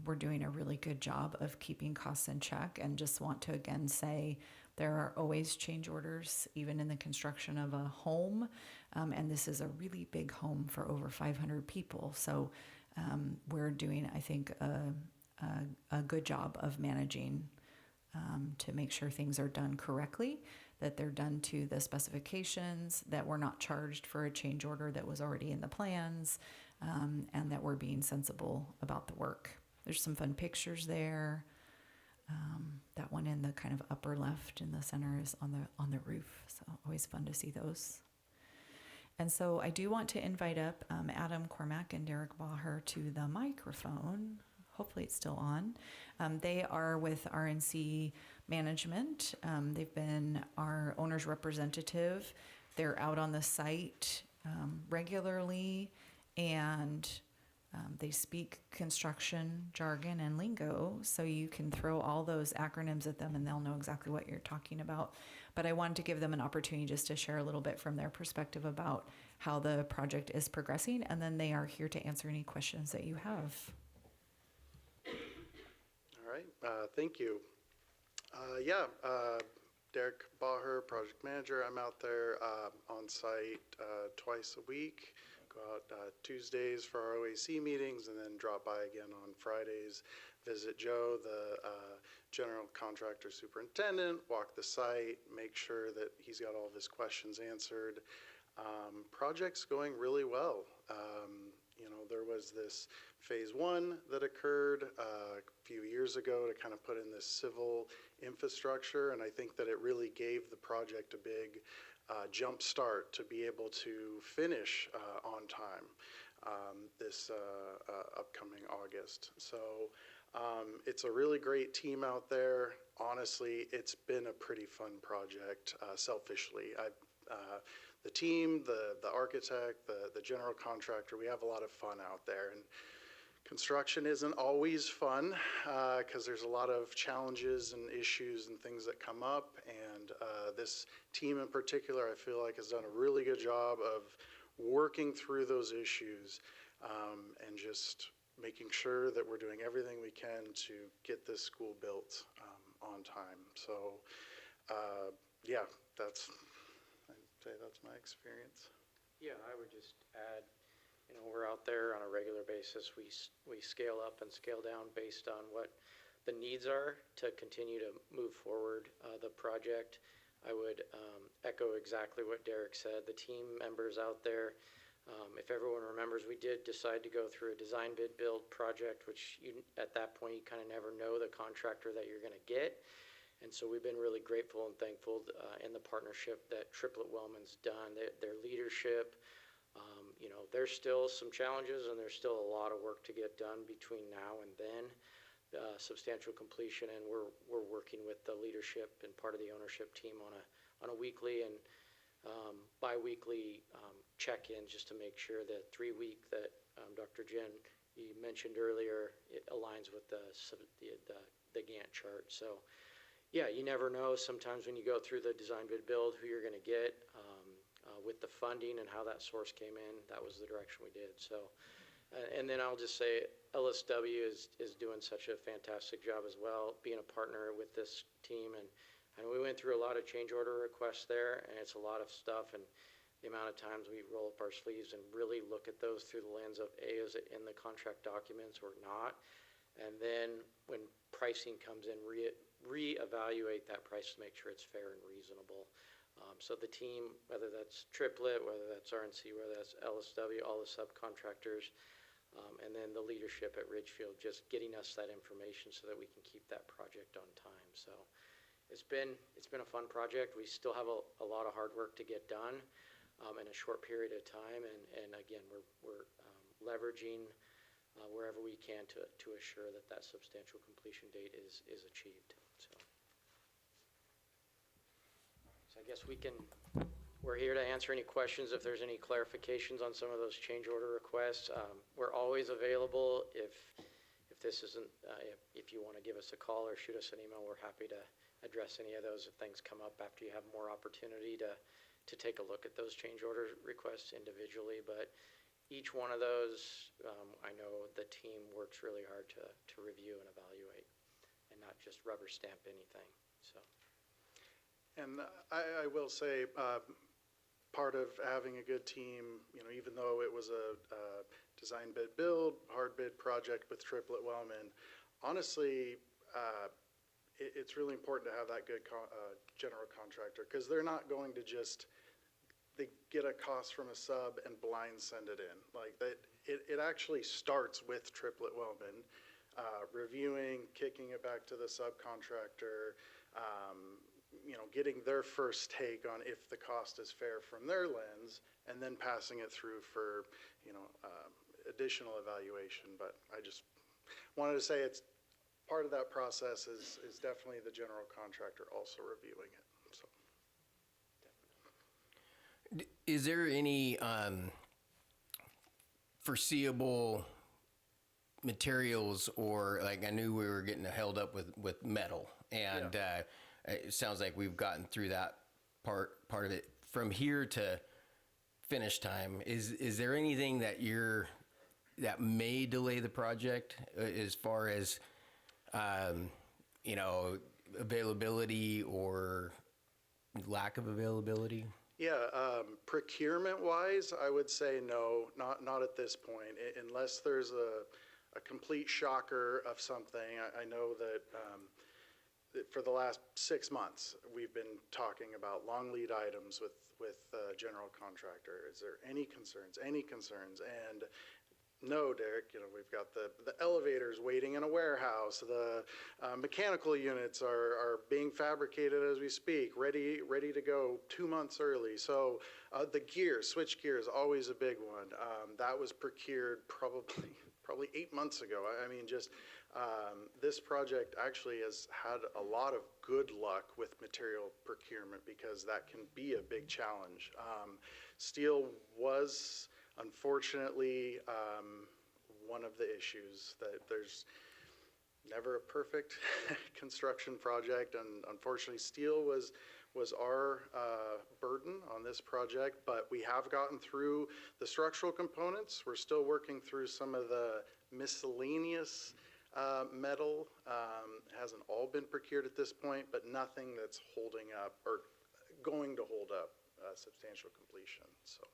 S3: We're doing a really good job of keeping costs in check, and just want to again say there are always change orders, even in the construction of a home. And this is a really big home for over 500 people. So we're doing, I think, a good job of managing to make sure things are done correctly, that they're done to the specifications, that we're not charged for a change order that was already in the plans, and that we're being sensible about the work. There's some fun pictures there. That one in the kind of upper left in the center is on the roof, so always fun to see those. And so I do want to invite up Adam Cormack and Derek Baher to the microphone. Hopefully it's still on. They are with RNC Management. They've been our owner's representative. They're out on the site regularly, and they speak construction jargon and lingo, so you can throw all those acronyms at them and they'll know exactly what you're talking about. But I wanted to give them an opportunity just to share a little bit from their perspective about how the project is progressing, and then they are here to answer any questions that you have.
S14: All right, thank you. Derek Baher, project manager. I'm out there on site twice a week. Go out Tuesdays for our OAC meetings, and then drop by again on Fridays. Visit Joe, the general contractor superintendent, walk the site, make sure that he's got all of his questions answered. Project's going really well. You know, there was this phase one that occurred a few years ago to kind of put in this civil infrastructure, and I think that it really gave the project a big jump start to be able to finish on time this upcoming August. So it's a really great team out there. Honestly, it's been a pretty fun project, selfishly. The team, the architect, the general contractor, we have a lot of fun out there. And construction isn't always fun because there's a lot of challenges and issues and things that come up. And this team in particular, I feel like, has done a really good job of working through those issues and just making sure that we're doing everything we can to get this school built on time. So yeah, I'd say that's my experience.
S15: Yeah, I would just add, you know, we're out there on a regular basis. We scale up and scale down based on what the needs are to continue to move forward the project. I would echo exactly what Derek said. The team members out there, if everyone remembers, we did decide to go through a design bid build project, which at that point you kind of never know the contractor that you're going to get. And so we've been really grateful and thankful in the partnership that Triplet Wellman's done, their leadership. You know, there's still some challenges and there's still a lot of work to get done between now and then, substantial completion, and we're working with the leadership and part of the ownership team on a weekly and bi-weekly check-in just to make sure that 3-week that Dr. Jen, you mentioned earlier, it aligns with the Gantt chart. So yeah, you never know sometimes when you go through the design bid build who you're going to get with the funding and how that source came in. That was the direction we did. So, and then I'll just say LSW is doing such a fantastic job as well, being a partner with this team. And we went through a lot of change order requests there, and it's a lot of stuff. And the amount of times we roll up our sleeves and really look at those through the lens of, A, is it in the contract documents or not? And then when pricing comes in, reevaluate that price to make sure it's fair and reasonable. So the team, whether that's Triplet, whether that's RNC, whether that's LSW, all the subcontractors, and then the leadership at Ridgefield, just getting us that information so that we can keep that project on time. So it's been a fun project. We still have a lot of hard work to get done in a short period of time, and again, we're leveraging wherever we can to assure that substantial completion date is achieved. So I guess we're here to answer any questions if there's any clarifications on some of those change order requests. We're always available if this isn't, if you want to give us a call or shoot us an email, we're happy to address any of those if things come up after you have more opportunity to take a look at those change order requests individually. But each one of those, I know the team works really hard to review and evaluate and not just rubber stamp anything, so.
S14: And I will say, part of having a good team, you know, even though it was a design bid build, hard bid project with Triplet Wellman, honestly, it's really important to have that good general contractor, because they're not going to just they get a cost from a sub and blind send it in. Like that, it actually starts with Triplet Wellman, reviewing, kicking it back to the subcontractor, you know, getting their first take on if the cost is fair from their lens, and then passing it through for, you know, additional evaluation. But I just wanted to say it's part of that process is definitely the general contractor also reviewing it. So.
S1: Is there any foreseeable materials, or like I knew we were getting held up with metal, and it sounds like we've gotten through that part of it. From here to finish time, is there anything that that may delay the project as far as you know, availability or lack of availability?
S14: Yeah, procurement-wise, I would say no, not at this point, unless there's a complete shocker of something. I know that for the last 6 months, we've been talking about long lead items with general contractor. Is there any concerns? And No, Derek, we've got the elevators waiting in a warehouse. The mechanical units are being fabricated as we speak, ready to go 2 months early. So the switch gear is always a big one. That was procured probably 8 months ago. I mean, just this project actually has had a lot of good luck with material procurement because that can be a big challenge. Steel was unfortunately one of the issues. That there's never a perfect construction project, and unfortunately steel was our burden on this project, but we have gotten through the structural components. We're still working through some of the miscellaneous metal. Hasn't all been procured at this point, but nothing that's holding up or going to hold up substantial completion. So.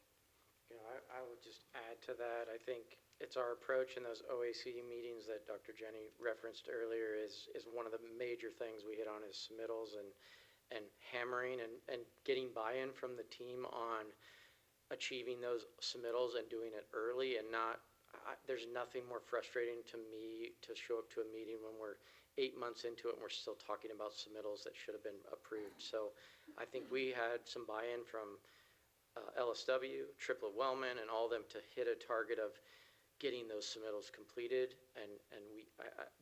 S15: I would just add to that. I think it's our approach in those OAC meetings that Dr. Jenny referenced earlier is one of the major things we hit on is submittals and hammering and getting buy-in from the team on achieving those submittals and doing it early and not. There's nothing more frustrating to me to show up to a meeting when we're 8 months into it and we're still talking about submittals that should have been approved. So I think we had some buy-in from LSW, Triplet Wellman, and all of them to hit a target of getting those submittals completed. And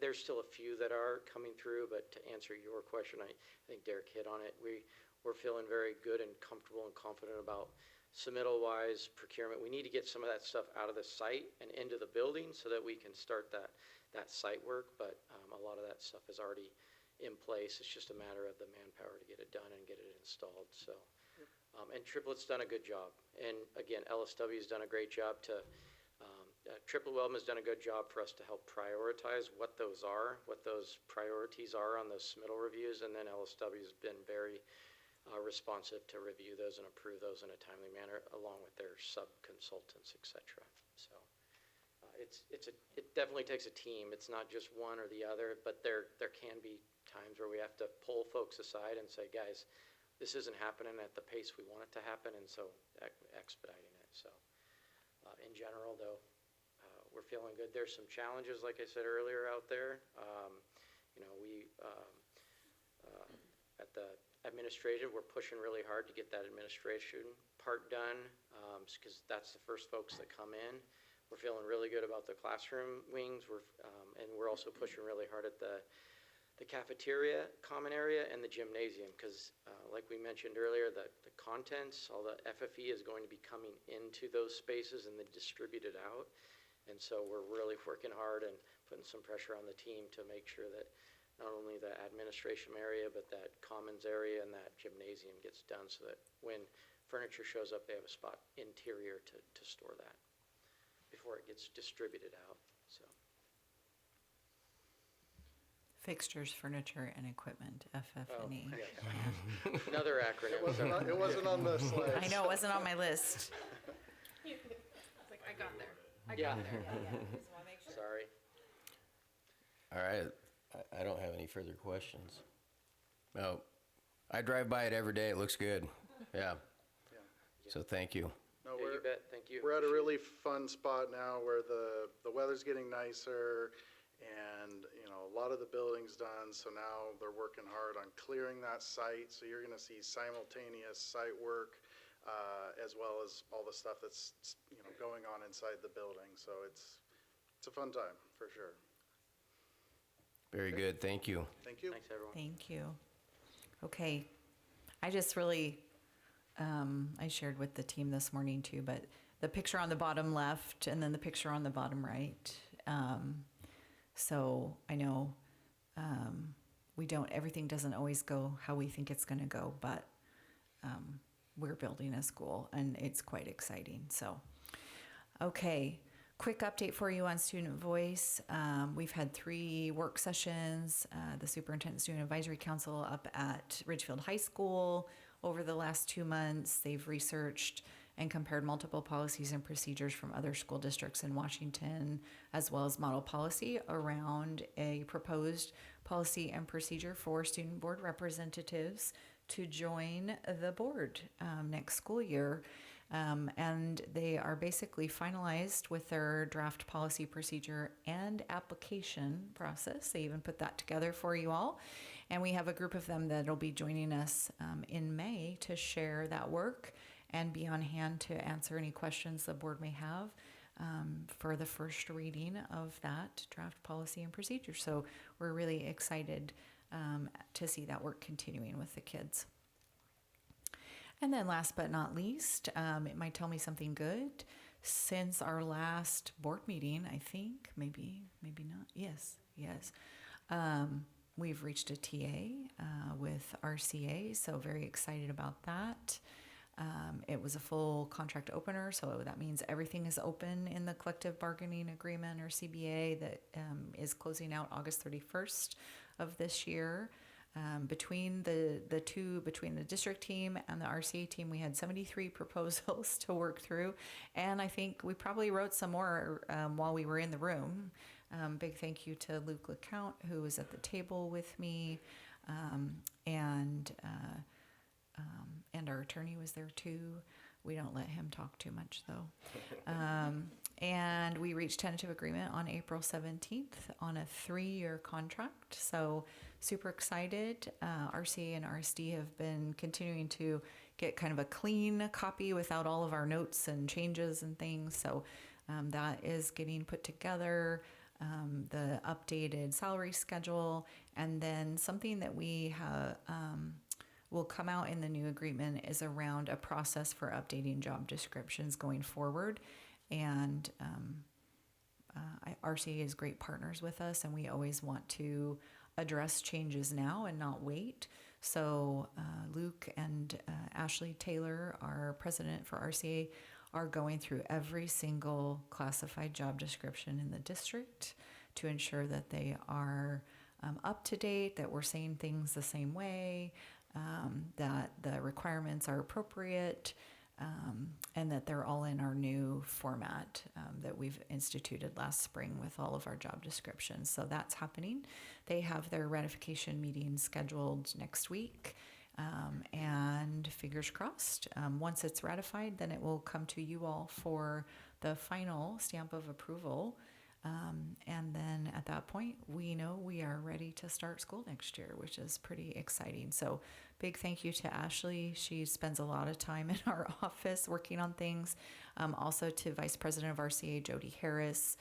S15: there's still a few that are coming through, but to answer your question, I think Derek hit on it. We're feeling very good and comfortable and confident about submittal-wise procurement. We need to get some of that stuff out of the site and into the building so that we can start that site work, but a lot of that stuff is already in place. It's just a matter of the manpower to get it done and get it installed. So. And Triplet's done a good job. And again, LSW's done a great job Triplet Wellman has done a good job for us to help prioritize what those priorities are on those submittal reviews. And then LSW's been very responsive to review those and approve those in a timely manner along with their sub-consultants, et cetera. So it definitely takes a team. It's not just one or the other, but there can be times where we have to pull folks aside and say, guys, this isn't happening at the pace we want it to happen, and so expediting it. So in general, though, we're feeling good. There's some challenges, like I said earlier, out there. We at the administrative, we're pushing really hard to get that administration part done because that's the first folks that come in. We're feeling really good about the classroom wings. And we're also pushing really hard at the cafeteria, common area, and the gymnasium, because like we mentioned earlier, the contents, all the FFE is going to be coming into those spaces and then distributed out. And so we're really working hard and putting some pressure on the team to make sure that not only the administration area, but that commons area and that gymnasium gets done so that when furniture shows up, they have a spot interior to store that before it gets distributed out. So.
S3: Fixtures, furniture, and equipment, FF&E.
S15: Oh, yes. Another acronym.
S14: It wasn't on the slide.
S3: I know, it wasn't on my list.
S6: It's like, I got there. I
S15: Yeah.
S6: got there. Just wanna make sure.
S15: Sorry.
S1: All right, I don't have any further questions. No, I drive by it every day, it looks good, yeah. So thank you.
S14: No,
S15: Yeah, you bet. Thank you.
S14: We're at a really fun spot now where the weather's getting nicer and a lot of the building's done. So now they're working hard on clearing that site. So you're going to see simultaneous site work as well as all the stuff that's going on inside the building. So it's a fun time for sure.
S1: Very good, thank you.
S14: Thank you.
S15: Thanks, everyone.
S3: Thank you. Okay, I just really, I shared with the team this morning too, but the picture on the bottom left and then the picture on the bottom right. So I know everything doesn't always go how we think it's going to go, but we're building a school and it's quite exciting. So, okay, quick update for you on Student Voice. We've had 3 work sessions, the Superintendent Student Advisory Council up at Ridgefield High School over the last 2 months. They've researched and compared multiple policies and procedures from other school districts in Washington, as well as model policy around a proposed policy and procedure for student board representatives to join the board next school year. And they are basically finalized with their draft policy procedure and application process. They even put that together for you all. And we have a group of them that'll be joining us in May to share that work and be on hand to answer any questions the board may have for the first reading of that draft policy and procedure. So we're really excited to see that work continuing with the kids. And then last but not least, it might tell me something good. Since our last board meeting, I think, maybe not. Yes. We've reached a TA with RCA, so very excited about that. It was a full contract opener, so that means everything is open in the collective bargaining agreement or CBA that is closing out August 31st of this year. Between the district team and the RCA team, we had 73 proposals to work through, and I think we probably wrote some more while we were in the room. Big thank you to Luke LeCount, who was at the table with me, and our attorney was there too. We don't let him talk too much though. And we reached tentative agreement on April 17th on a 3-year contract. So super excited. RCA and RSD have been continuing to get kind of a clean copy without all of our notes and changes and things. So that is getting put together. The updated salary schedule, and then something that we have will come out in the new agreement is around a process for updating job descriptions going forward. And RCA is great partners with us, and we always want to address changes now and not wait. So Luke and Ashley Taylor, our president for RCA, are going through every single classified job description in the district to ensure that they are up to date, that we're saying things the same way, that the requirements are appropriate, and that they're all in our new format that we've instituted last spring with all of our job descriptions. So that's happening. They have their ratification meeting scheduled next week. And fingers crossed, once it's ratified, then it will come to you all for the final stamp of approval. And then at that point, we know we are ready to start school next year, which is pretty exciting. So big thank you to Ashley. She spends a lot of time in our office working on things. Also to Vice President of RCA, Jody Harris,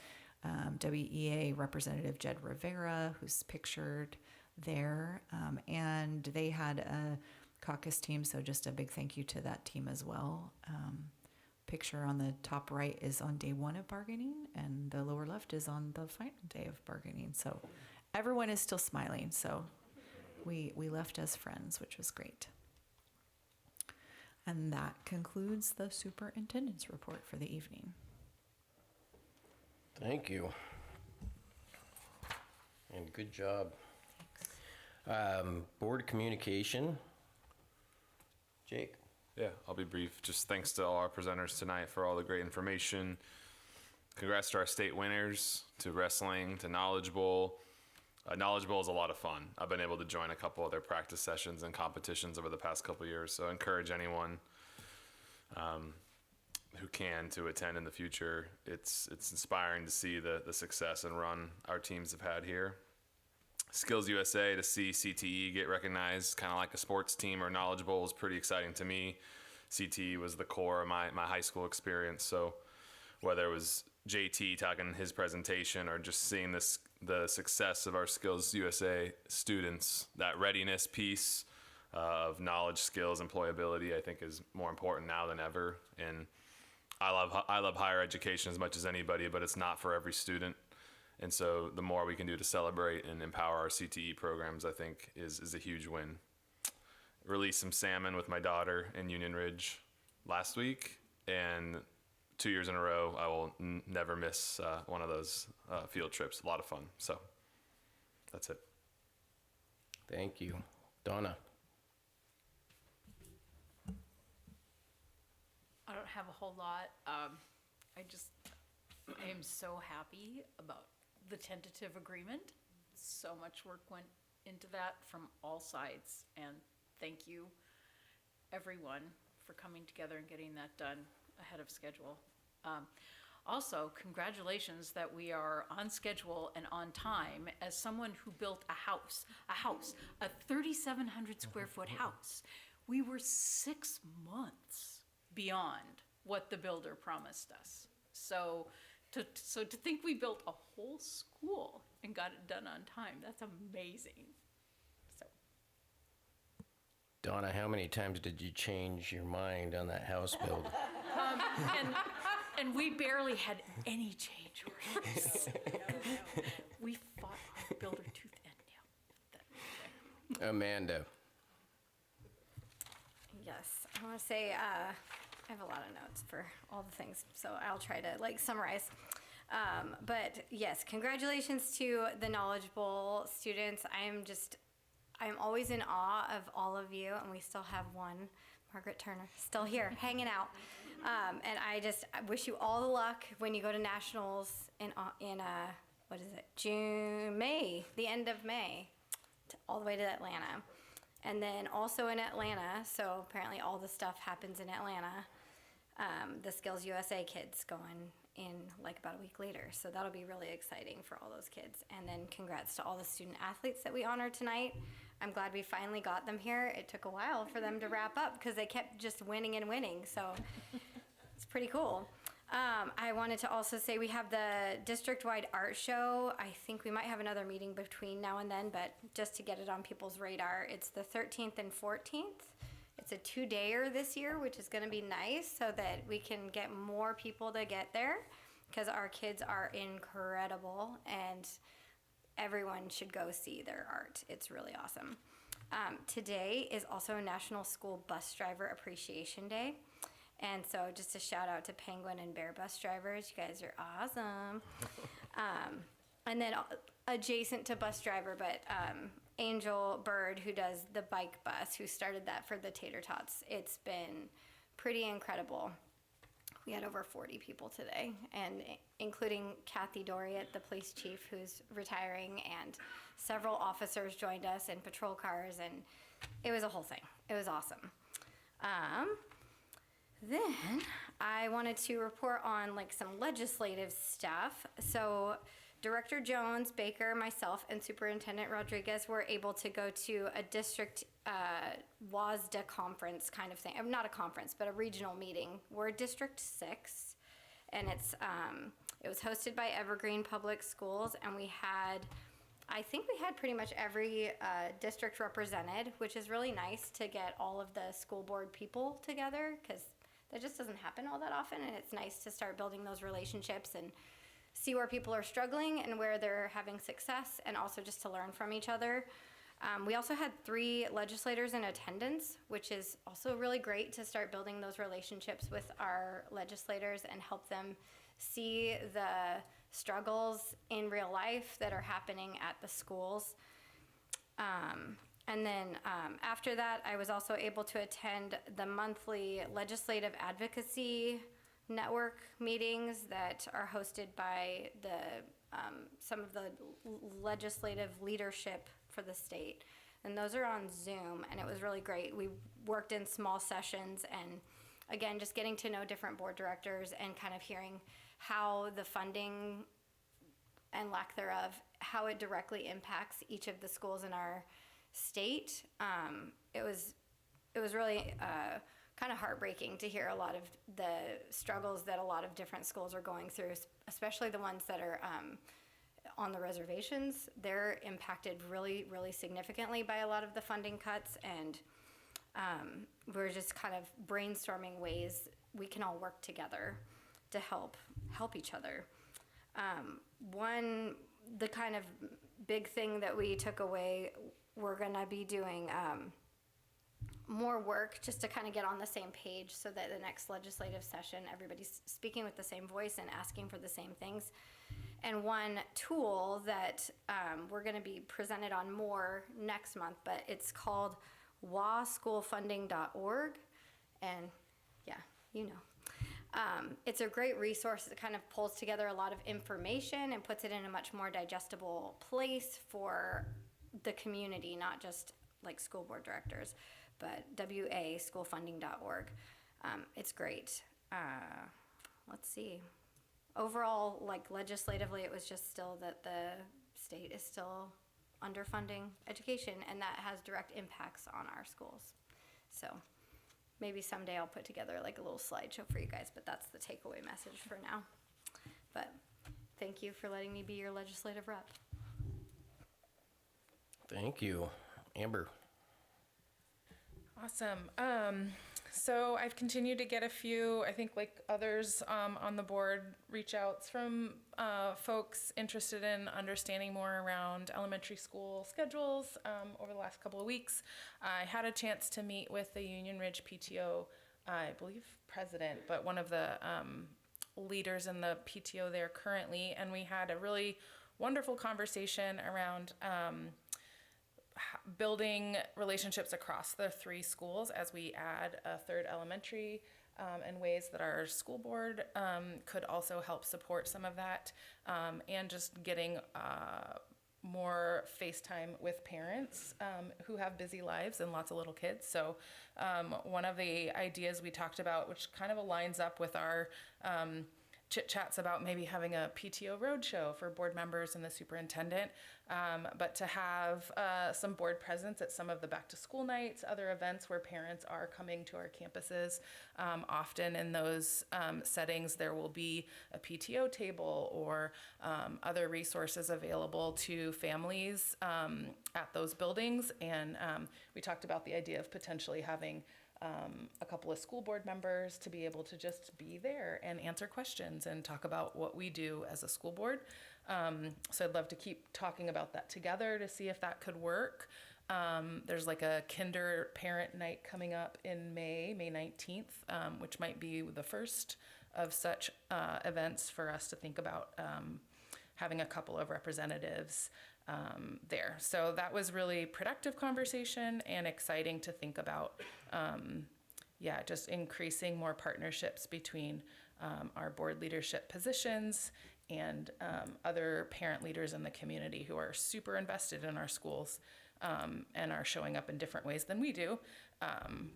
S3: WEA Representative Jed Rivera, who's pictured there. And they had a caucus team, so just a big thank you to that team as well. Picture on the top right is on day 1 of bargaining, and the lower left is on the final day of bargaining. So everyone is still smiling. So we left as friends, which was great. And that concludes the superintendent's report for the evening.
S1: Thank you. And good job. Board communication. Jake.
S11: Yeah, I'll be brief. Just thanks to all our presenters tonight for all the great information. Congrats to our state winners, to wrestling, to Knowledge Bowl. Knowledge Bowl is a lot of fun. I've been able to join a couple of their practice sessions and competitions over the past couple of years, so I encourage anyone who can to attend in the future. It's inspiring to see the success and run our teams have had here. Skills USA, to see CTE get recognized kind of like a sports team or Knowledge Bowl is pretty exciting to me. CTE was the core of my high school experience, so whether it was JT talking his presentation or just seeing the success of our Skills USA students, that readiness piece of knowledge, skills, employability, I think is more important now than ever. And I love higher education as much as anybody, but it's not for every student. And so the more we can do to celebrate and empower our CTE programs, I think is a huge win. Released some salmon with my daughter in Union Ridge last week, and 2 years in a row, I will never miss one of those field trips. A lot of fun. So that's it.
S1: Thank you. Donna.
S16: I don't have a whole lot. I am so happy about the tentative agreement. So much work went into that from all sides, and thank you everyone for coming together and getting that done. ahead of schedule. Also, congratulations that we are on schedule and on time. As someone who built a 3,700 square foot house, we were 6 months beyond what the builder promised us. So to think we built a whole school and got it done on time, that's amazing. So.
S1: Donna, how many times did you change your mind on that house build?
S16: And we barely had any change orders. We fought our builder tooth and nail.
S1: Amanda.
S12: Yes, I want to say I have a lot of notes for all the things, so I'll try to summarize. But yes, congratulations to the knowledgeable students. I'm always in awe of all of you, and we still have one, Margaret Turner, still here, hanging out. And I wish you all the luck when you go to nationals in May, the end of May, all the way to Atlanta. And then also in Atlanta, so apparently all the stuff happens in Atlanta, the Skills USA kids going in about a week later. So that'll be really exciting for all those kids. And then congrats to all the student athletes that we honored tonight. I'm glad we finally got them here. It took a while for them to wrap up because they kept just winning and winning. So it's pretty cool. I wanted to also say we have the district-wide art show. I think we might have another meeting between now and then, but just to get it on people's radar, it's the 13th and 14th. It's a 2-dayer this year, which is going to be nice so that we can get more people to get there because our kids are incredible and everyone should go see their art. It's really awesome. Today is also National School Bus Driver Appreciation Day. And so just a shout out to Penguin and Bear bus drivers. You guys are awesome. And then adjacent to bus driver, but Angel Bird, who does the bike bus, who started that for the Tater Tots. It's been pretty incredible. We had over 40 people today, and including Kathy Doriot, the police chief, who's retiring, and several officers joined us in patrol cars, and it was a whole thing. It was awesome. Then I wanted to report on some legislative stuff. So Director Jones, Baker, myself, and Superintendent Rodriguez were able to go to a district WASDA conference kind of thing. Not a conference, but a regional meeting. We're District 6, and it was hosted by Evergreen Public Schools, and I think we had pretty much every district represented, which is really nice to get all of the school board people together, because that just doesn't happen all that often, and it's nice to start building those relationships and see where people are struggling and where they're having success, and also just to learn from each other. We also had 3 legislators in attendance, which is also really great to start building those relationships with our legislators and help them see the struggles in real life that are happening at the schools. And then after that, I was also able to attend the monthly legislative advocacy network meetings that are hosted by some of the legislative leadership for the state. And those are on Zoom, and it was really great. We worked in small sessions, and again, just getting to know different board directors and kind of hearing how the funding and lack thereof, how it directly impacts each of the schools in our state. It was really kind of heartbreaking to hear a lot of the struggles that a lot of different schools are going through, especially the ones that are on the reservations. They're impacted really, really significantly by a lot of the funding cuts, and we're just kind of brainstorming ways we can all work together to help each other. The kind of big thing that we took away, we're gonna be doing more work just to kind of get on the same page so that the next legislative session, everybody's speaking with the same voice and asking for the same things. And one tool that we're gonna be presented on more next month, but it's called waschoolfunding.org. And yeah, you know. It's a great resource that kind of pulls together a lot of information and puts it in a much more digestible place for the community, not just school board directors, but waschoolfunding.org. It's great. let's see. Overall, like legislatively, it was just still that the state is still underfunding education, and that has direct impacts on our schools. So maybe someday I'll put together like a little slideshow for you guys, but that's the takeaway message for now. But thank you for letting me be your legislative rep.
S1: Thank you. Amber?
S4: Awesome. So I've continued to get a few, I think like others on the board, reach outs from folks interested in understanding more around elementary school schedules over the last couple of weeks. I had a chance to meet with the Union Ridge PTO, I believe president, but one of the leaders in the PTO there currently, and we had a really wonderful conversation around building relationships across the 3 schools as we add a 3rd elementary, and ways that our school board could also help support some of that, and just getting more FaceTime with parents who have busy lives and lots of little kids. So one of the ideas we talked about, which kind of aligns up with our chit chats about maybe having a PTO roadshow for board members and the superintendent, but to have some board presence at some of the back to school nights, other events where parents are coming to our campuses. Often in those settings, there will be a PTO table or other resources available to families at those buildings. And we talked about the idea of potentially having a couple of school board members to be able to just be there and answer questions and talk about what we do as a school board. So I'd love to keep talking about that together to see if that could work. There's like a kinder parent night coming up in May 19th, which might be the first of such events for us to think about having a couple of representatives there. So that was really productive conversation and exciting to think about. Just increasing more partnerships between our board leadership positions and other parent leaders in the community who are super invested in our schools and are showing up in different ways than we do,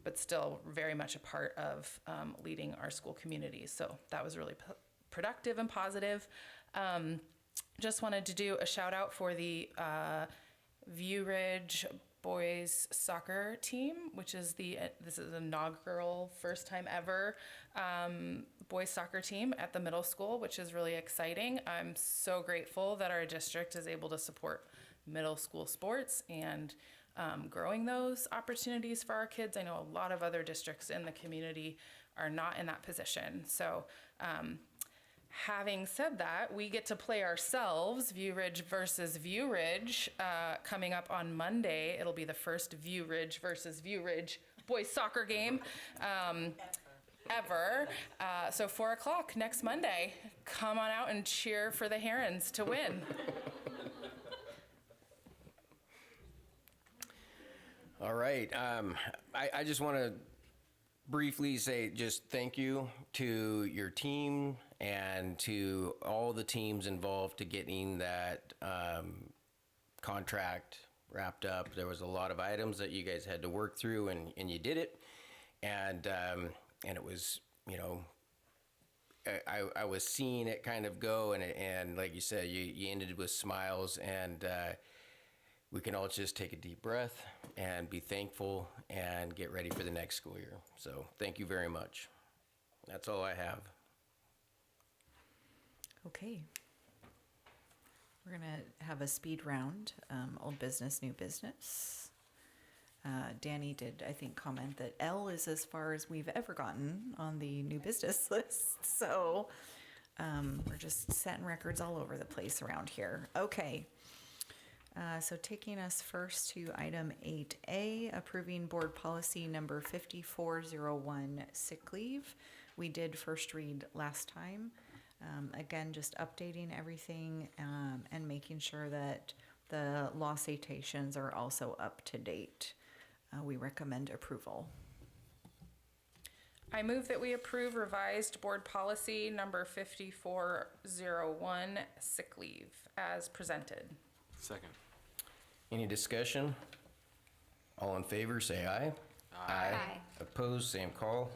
S4: but still very much a part of leading our school communities. So that was really productive and positive. Just wanted to do a shout out for the View Ridge boys soccer team, which is this is inaugural, first time ever boys soccer team at the middle school, which is really exciting. I'm so grateful that our district is able to support middle school sports and growing those opportunities for our kids. I know a lot of other districts in the community are not in that position. So having said that, we get to play ourselves, View Ridge versus View Ridge, coming up on Monday. It'll be the first View Ridge versus View Ridge boys soccer game ever. So 4 o'clock next Monday. Come on out and cheer for the Herons to win.
S1: All right. I just want to briefly say just thank you to your team and to all the teams involved to getting that contract wrapped up. There was a lot of items that you guys had to work through, and you did it. And it was, I was seeing it kind of go, and like you said, you ended with smiles, and we can all just take a deep breath and be thankful and get ready for the next school year. So thank you very much. That's all I have.
S3: Okay. We're gonna have a speed round, old business, new business. Danny did, I think, comment that L is as far as we've ever gotten on the new business list. So we're just setting records all over the place around here. Okay. So taking us first to item 8A, approving board policy number 5401, sick leave. We did first read last time. Again, just updating everything and making sure that the law citations are also up to date. We recommend approval.
S4: I move that we approve revised board policy number 5401, sick leave, as presented.
S11: Second.
S1: Any discussion? All in favor, say aye.
S12: Aye.
S1: Opposed, same call.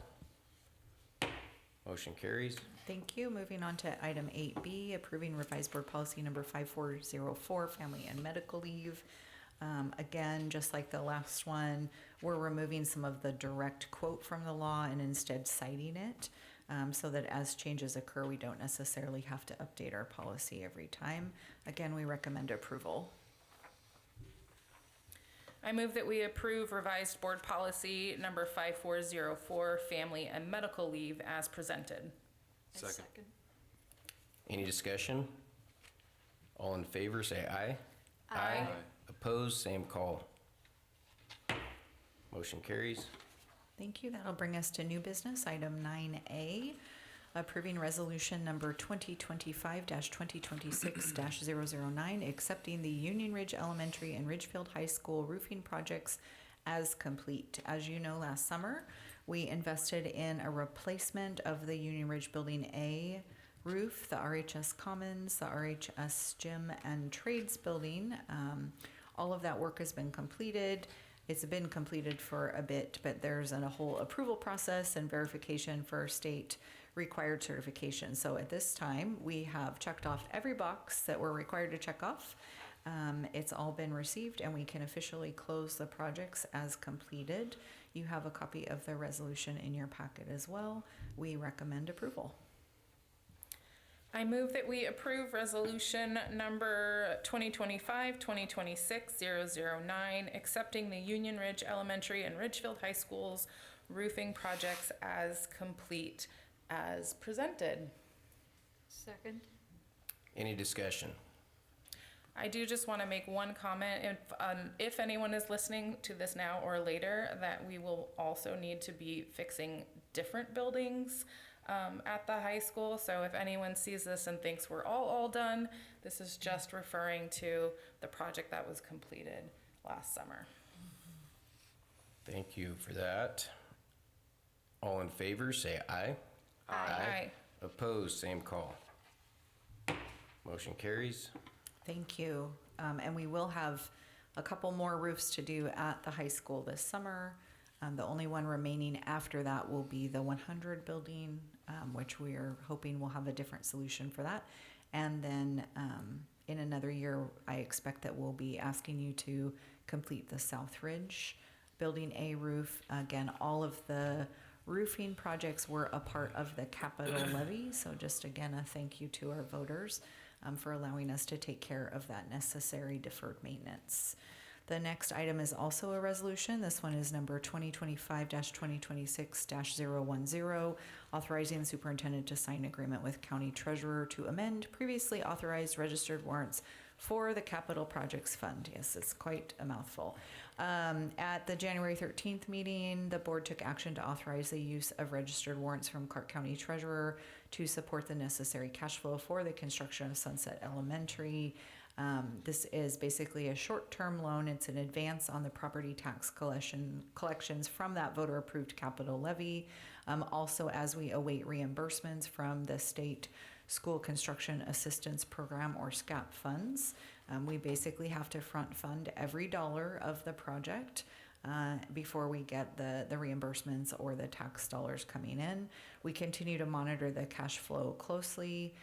S1: Motion carries.
S3: Thank you. Moving on to item 8B, approving revised board policy number 5404, family and medical leave. Again, just like the last one, we're removing some of the direct quote from the law and instead citing it, so that as changes occur, we don't necessarily have to update our policy every time. Again, we recommend approval.
S4: I move that we approve revised board policy number 5404, family and medical leave as presented.
S11: Second.
S1: Any discussion? All in favor, say aye.
S4: Aye.
S1: Opposed, same call. Motion carries.
S3: Thank you. That'll bring us to new business, item 9A, approving resolution number 2025-2026-009, accepting the Union Ridge Elementary and Ridgefield High School roofing projects as complete. As you know, last summer, we invested in a replacement of the Union Ridge Building A roof, the RHS Commons, the RHS Gym and Trades Building. All of that work has been completed. It's been completed for a bit, but there's a whole approval process and verification for state required certification. So at this time, we have checked off every box that we're required to check off. It's all been received and we can officially close the projects as completed. You have a copy of the resolution in your packet as well. We recommend approval.
S4: I move that we approve resolution number 2025-2026-009, accepting the Union Ridge Elementary and Ridgefield High Schools roofing projects as complete as presented.
S16: Second.
S1: Any discussion?
S4: I do just want to make one comment. If anyone is listening to this now or later, that we will also need to be fixing different buildings at the high school. So if anyone sees this and thinks we're all done, this is just referring to the project that was completed last summer.
S1: Thank you for that. All in favor, say aye.
S4: Aye.
S1: Opposed, same call. Motion carries.
S3: Thank you. And we will have a couple more roofs to do at the high school this summer. The only one remaining after that will be the 100 building, which we are hoping will have a different solution for that. And then in another year, I expect that we'll be asking you to complete the South Ridge Building A roof. Again, all of the roofing projects were a part of the capital levy. So just again, a thank you to our voters for allowing us to take care of that necessary deferred maintenance. The next item is also a resolution. This one is number 2025-2026-010, authorizing the superintendent to sign agreement with county treasurer to amend previously authorized registered warrants for the capital projects fund. Yes, it's quite a mouthful. At the January 13th meeting, the board took action to authorize the use of registered warrants from Clark County Treasurer to support the necessary cash flow for the construction of Sunset Elementary. This is basically a short-term loan. It's an advance on the property tax collections from that voter-approved capital levy. Also, as we await reimbursements from the state School Construction Assistance Program, or SCAP funds, we basically have to front fund every dollar of the project before we get the reimbursements or the tax dollars coming in. We continue to monitor the cash flow closely.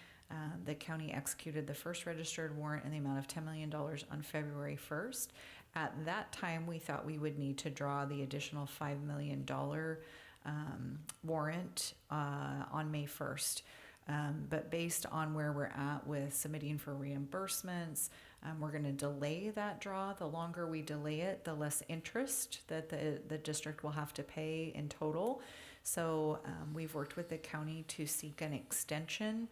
S3: The county executed the first registered warrant in the amount of $10 million on February 1st. At that time, we thought we would need to draw the additional $5 million warrant on May 1st. But based on where we're at with submitting for reimbursements, we're going to delay that draw. The longer we delay it, the less interest that the district will have to pay in total. So we've worked with the county to seek an extension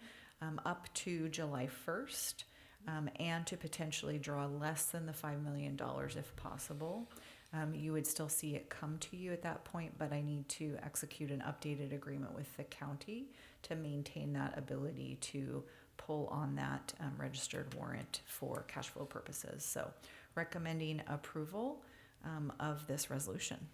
S3: up to July 1st and to potentially draw less than the $5 million if possible. You would still see it come to you at that point, but I need to execute an updated agreement with the county to maintain that ability to pull on that registered warrant for cash flow purposes. So recommending approval of this resolution.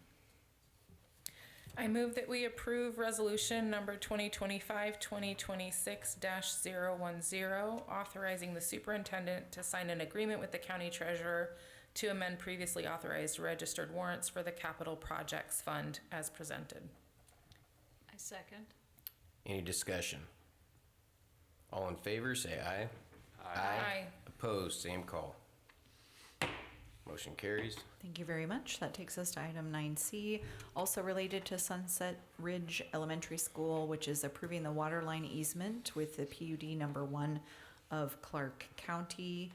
S4: I move that we approve resolution number 2025-2026-010, authorizing the superintendent to sign an agreement with the county treasurer to amend previously authorized registered warrants for the capital projects fund as presented.
S16: I second.
S1: Any discussion? All in favor, say aye.
S4: Aye.
S1: Opposed, same call. Motion carries.
S3: Thank you very much. That takes us to item 9C, also related to Sunset Ridge Elementary School, which is approving the water line easement with the PUD number 1 of Clark County.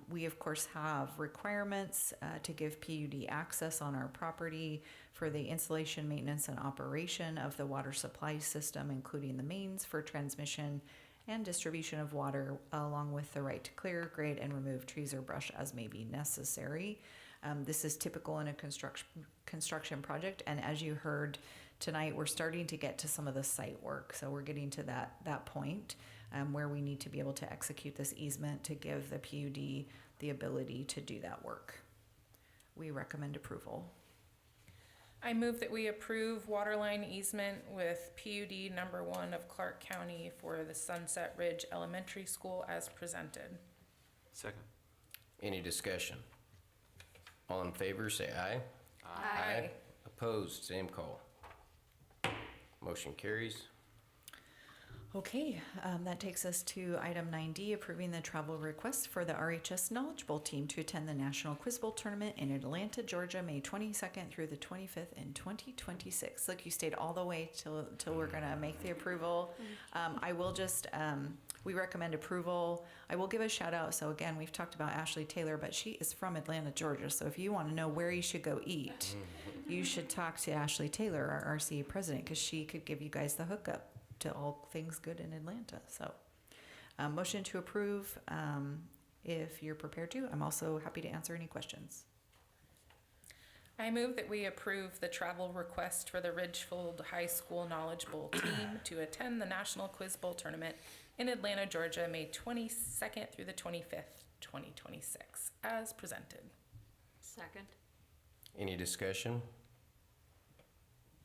S3: We, of course, have requirements to give PUD access on our property for the installation, maintenance, and operation of the water supply system, including the mains for transmission and distribution of water, along with the right to clear, grade, and remove trees or brush as may be necessary. This is typical in a construction project, and as you heard tonight, we're starting to get to some of the site work. So we're getting to that point where we need to be able to execute this easement to give the PUD the ability to do that work. We recommend approval.
S4: I move that we approve waterline easement with PUD number 1 of Clark County for the Sunset Ridge Elementary School as presented.
S11: Second.
S1: Any discussion? All in favor, say aye.
S4: Aye.
S1: Opposed, same call. Motion carries.
S3: Okay, that takes us to item 9D, approving the travel request for the RHS Knowledge Bowl team to attend the National Quiz Bowl Tournament in Atlanta, Georgia, May 22nd through the 25th in 2026. Look, you stayed all the way till we're gonna make the approval. I will just, we recommend approval. I will give a shout out. So again, we've talked about Ashley Taylor, but she is from Atlanta, Georgia. So if you wanna know where you should go eat, you should talk to Ashley Taylor, our RCA president, because she could give you guys the hookup to all things good in Atlanta. So motion to approve if you're prepared to. I'm also happy to answer any questions.
S4: I move that we approve the travel request for the Ridgefield High School Knowledge Bowl team to attend the National Quiz Bowl Tournament in Atlanta, Georgia, May 22nd through the 25th, 2026, as presented.
S16: Second.
S1: Any discussion?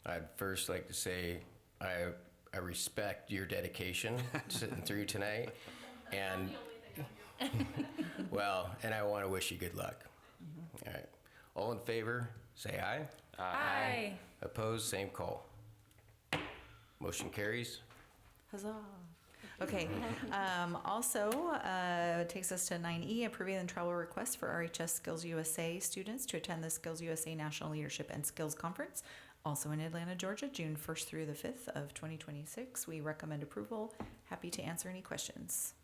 S1: I'd first like to say I respect your dedication sitting through tonight, and well, and I want to wish you good luck. All right, all in favor, say aye.
S4: Aye.
S1: Opposed, same call. Motion carries.
S3: Huzzah. Okay, also takes us to 9E, approving the travel request for RHS Skills USA students to attend the Skills USA National Leadership and Skills Conference, also in Atlanta, Georgia, June 1st through the 5th of 2026. We recommend approval. Happy to answer any questions.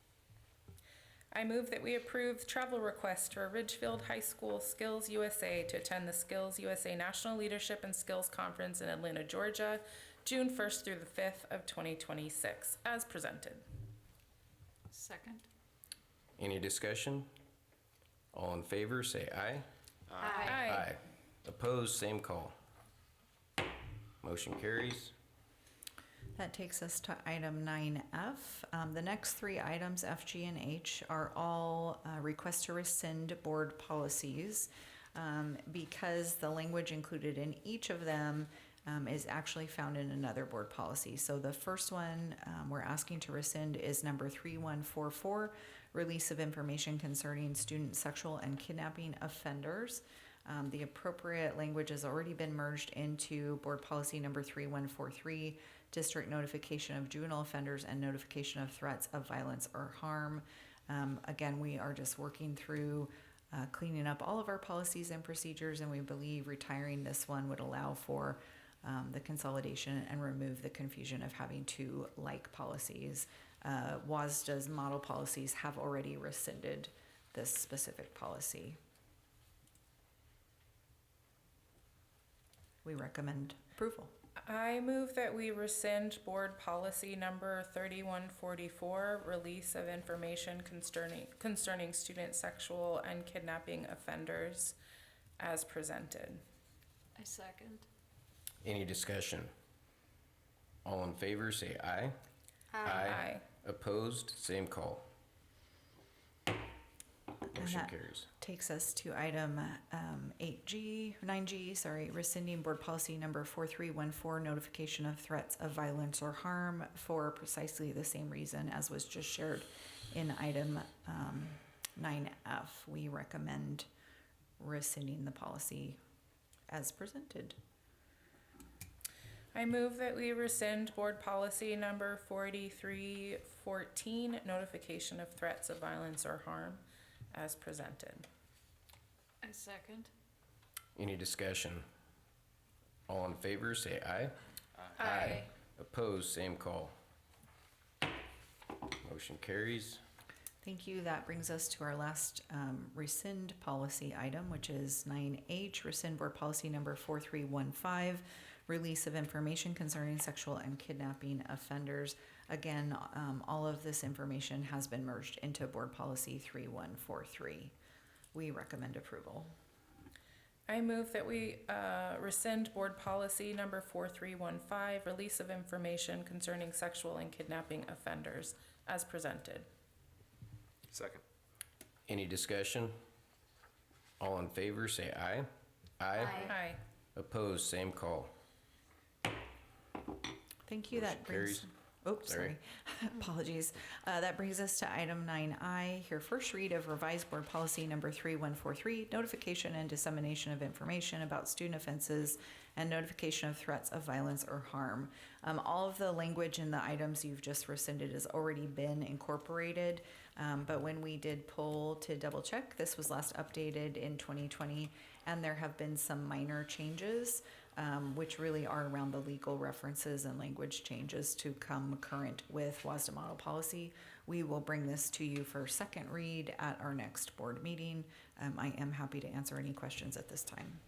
S4: I move that we approve the travel request for Ridgefield High School Skills USA to attend the Skills USA National Leadership and Skills Conference in Atlanta, Georgia, June 1st through the 5th of 2026, as presented.
S16: Second.
S1: Any discussion? All in favor, say aye.
S4: Aye.
S1: Opposed, same call. Motion carries.
S3: That takes us to item 9F. The next three items, F, G, and H, are all requests to rescind board policies because the language included in each of them is actually found in another board policy. So the first one we're asking to rescind is number 3144, release of information concerning student sexual and kidnapping offenders. The appropriate language has already been merged into board policy number 3143, district notification of juvenile offenders and notification of threats of violence or harm. Again, we are just working through cleaning up all of our policies and procedures, and we believe retiring this one would allow for the consolidation and remove the confusion of having two like policies. WASDA's model policies have already rescinded this specific policy. We recommend approval.
S4: I move that we rescind board policy number 3144, release of information concerning student sexual and kidnapping offenders, as presented.
S16: I second.
S1: Any discussion? All in favor, say aye.
S4: Aye.
S1: Opposed, same call. Motion
S3: that
S1: carries.
S3: Takes us to item 9G, rescinding board policy number 4314, notification of threats of violence or harm, for precisely the same reason as was just shared in item 9F. We recommend rescinding the policy as presented.
S4: I move that we rescind board policy number 4314, notification of threats of violence or harm, as presented.
S16: I second.
S1: Any discussion? All in favor, say aye.
S4: Aye.
S1: Opposed, same call. Motion carries.
S3: Thank you. That brings us to our last rescind policy item, which is 9H, rescind board policy number 4315, release of information concerning sexual and kidnapping offenders. Again, all of this information has been merged into board policy 3143. We recommend approval.
S4: I move that we rescind board policy number 4315, release of information concerning sexual and kidnapping offenders, as presented.
S11: Second.
S1: Any discussion? All in favor, say aye. Aye.
S4: Aye.
S1: Opposed, same call.
S3: Thank you. That brings.
S1: carries.
S3: Oh,
S1: Sorry.
S3: sorry. Apologies. That brings us to item 9I, here first read of revised board policy number 3143, notification and dissemination of information about student offenses and notification of threats of violence or harm. All of the language in the items you've just rescinded has already been incorporated, but when we did pull to double check, this was last updated in 2020, and there have been some minor changes, which really are around the legal references and language changes to come current with WASDA model policy. We will bring this to you for second read at our next board meeting. I am happy to answer any questions at this time.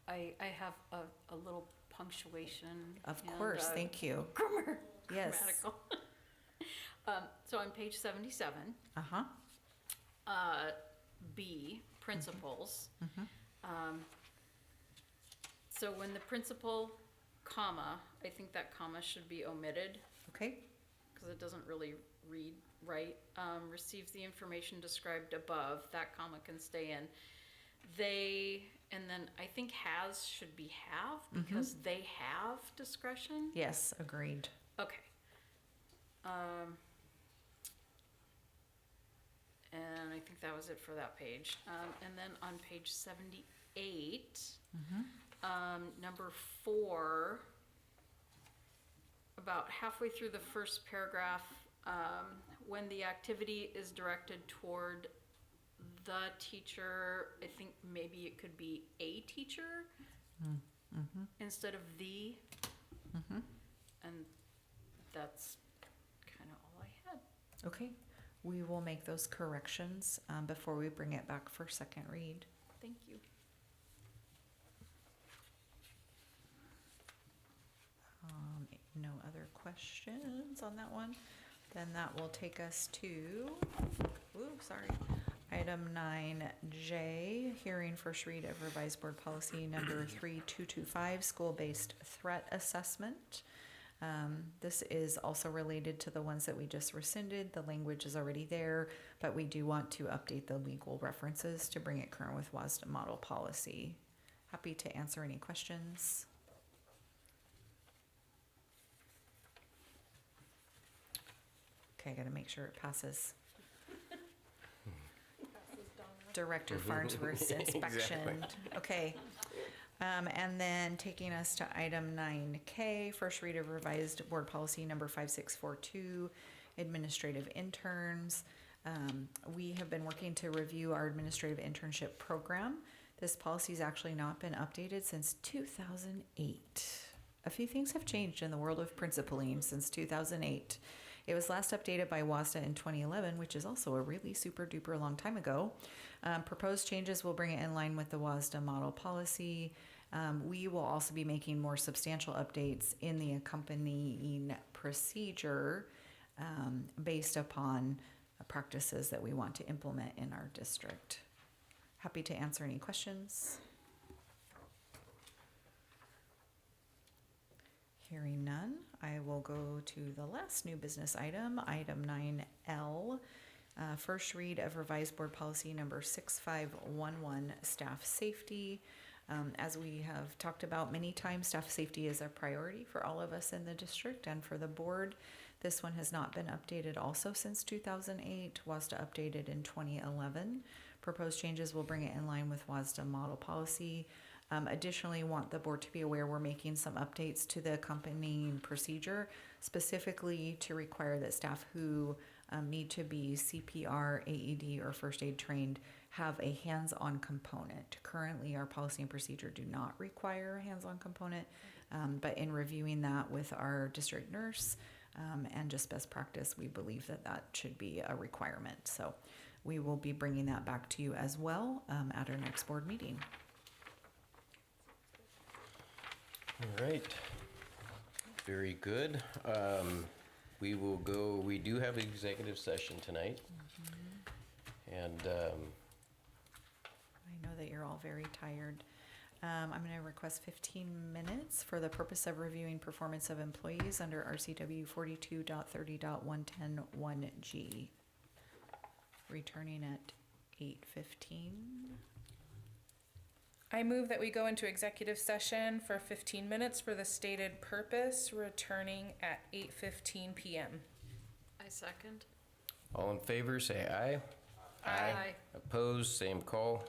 S16: I have a little punctuation.
S3: Of
S16: and,
S3: course, thank you. Yes.
S16: Grammatical. So on page 77,
S3: Uh-huh.
S16: B, principles. So when the principal, comma, I think that comma should be omitted
S3: Okay.
S16: because it doesn't really read right. Receives the information described above, that comma can stay in. They, and then I think has should be have because they have discretion.
S3: Yes, agreed.
S16: Okay. And I think that was it for that page. And then on page 78, number 4, about halfway through the first paragraph, when the activity is directed toward the teacher, I think maybe it could be a teacher instead of the. And that's kind of all I had.
S3: Okay. We will make those corrections before we bring it back for second read.
S16: Thank you.
S3: No other questions on that one? Then that will take us to, item 9J, hearing first read of revised board policy number 3225, school-based threat assessment. This is also related to the ones that we just rescinded. The language is already there, but we do want to update the legal references to bring it current with WASDA model policy. Happy to answer any questions. Okay, I gotta make sure it passes. Director Farnsworth's inspection.
S1: Exactly.
S3: Okay. And then taking us to item 9K, first read of revised board policy number 5642, administrative interns. We have been working to review our administrative internship program. This policy's actually not been updated since 2008. A few things have changed in the world of principaling since 2008. It was last updated by WASDA in 2011, which is also a really super duper long time ago. Proposed changes will bring it in line with the WASDA model policy. We will also be making more substantial updates in the accompanying procedure based upon practices that we want to implement in our district. Happy to answer any questions. Hearing none, I will go to the last new business item, item 9L. First read of revised board policy number 6511, staff safety. As we have talked about many times, staff safety is a priority for all of us in the district and for the board. This one has not been updated also since 2008. WASDA updated in 2011. Proposed changes will bring it in line with WASDA model policy. Additionally, want the board to be aware we're making some updates to the accompanying procedure, specifically to require that staff who need to be CPR, AED, or first aid trained have a hands-on component. Currently, our policy and procedure do not require a hands-on component, but in reviewing that with our district nurse and just best practice, we believe that that should be a requirement. So we will be bringing that back to you as well at our next board meeting.
S1: All right. Very good. We will go, we do have an executive session tonight. And
S3: I know that you're all very tired. I'm going to request 15 minutes for the purpose of reviewing performance of employees under RCW 42.30.1101G. Returning at 8:15.
S4: I move that we go into executive session for 15 minutes for the stated purpose, returning at 8:15 p.m.
S16: I second.
S1: all in favor, say aye.
S16: Aye.
S1: Opposed, same call.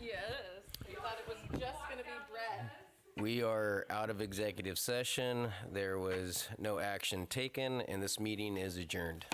S4: Yes, we thought it was just gonna be Brett.
S1: We are out of executive session. There was no action taken, and this meeting is adjourned.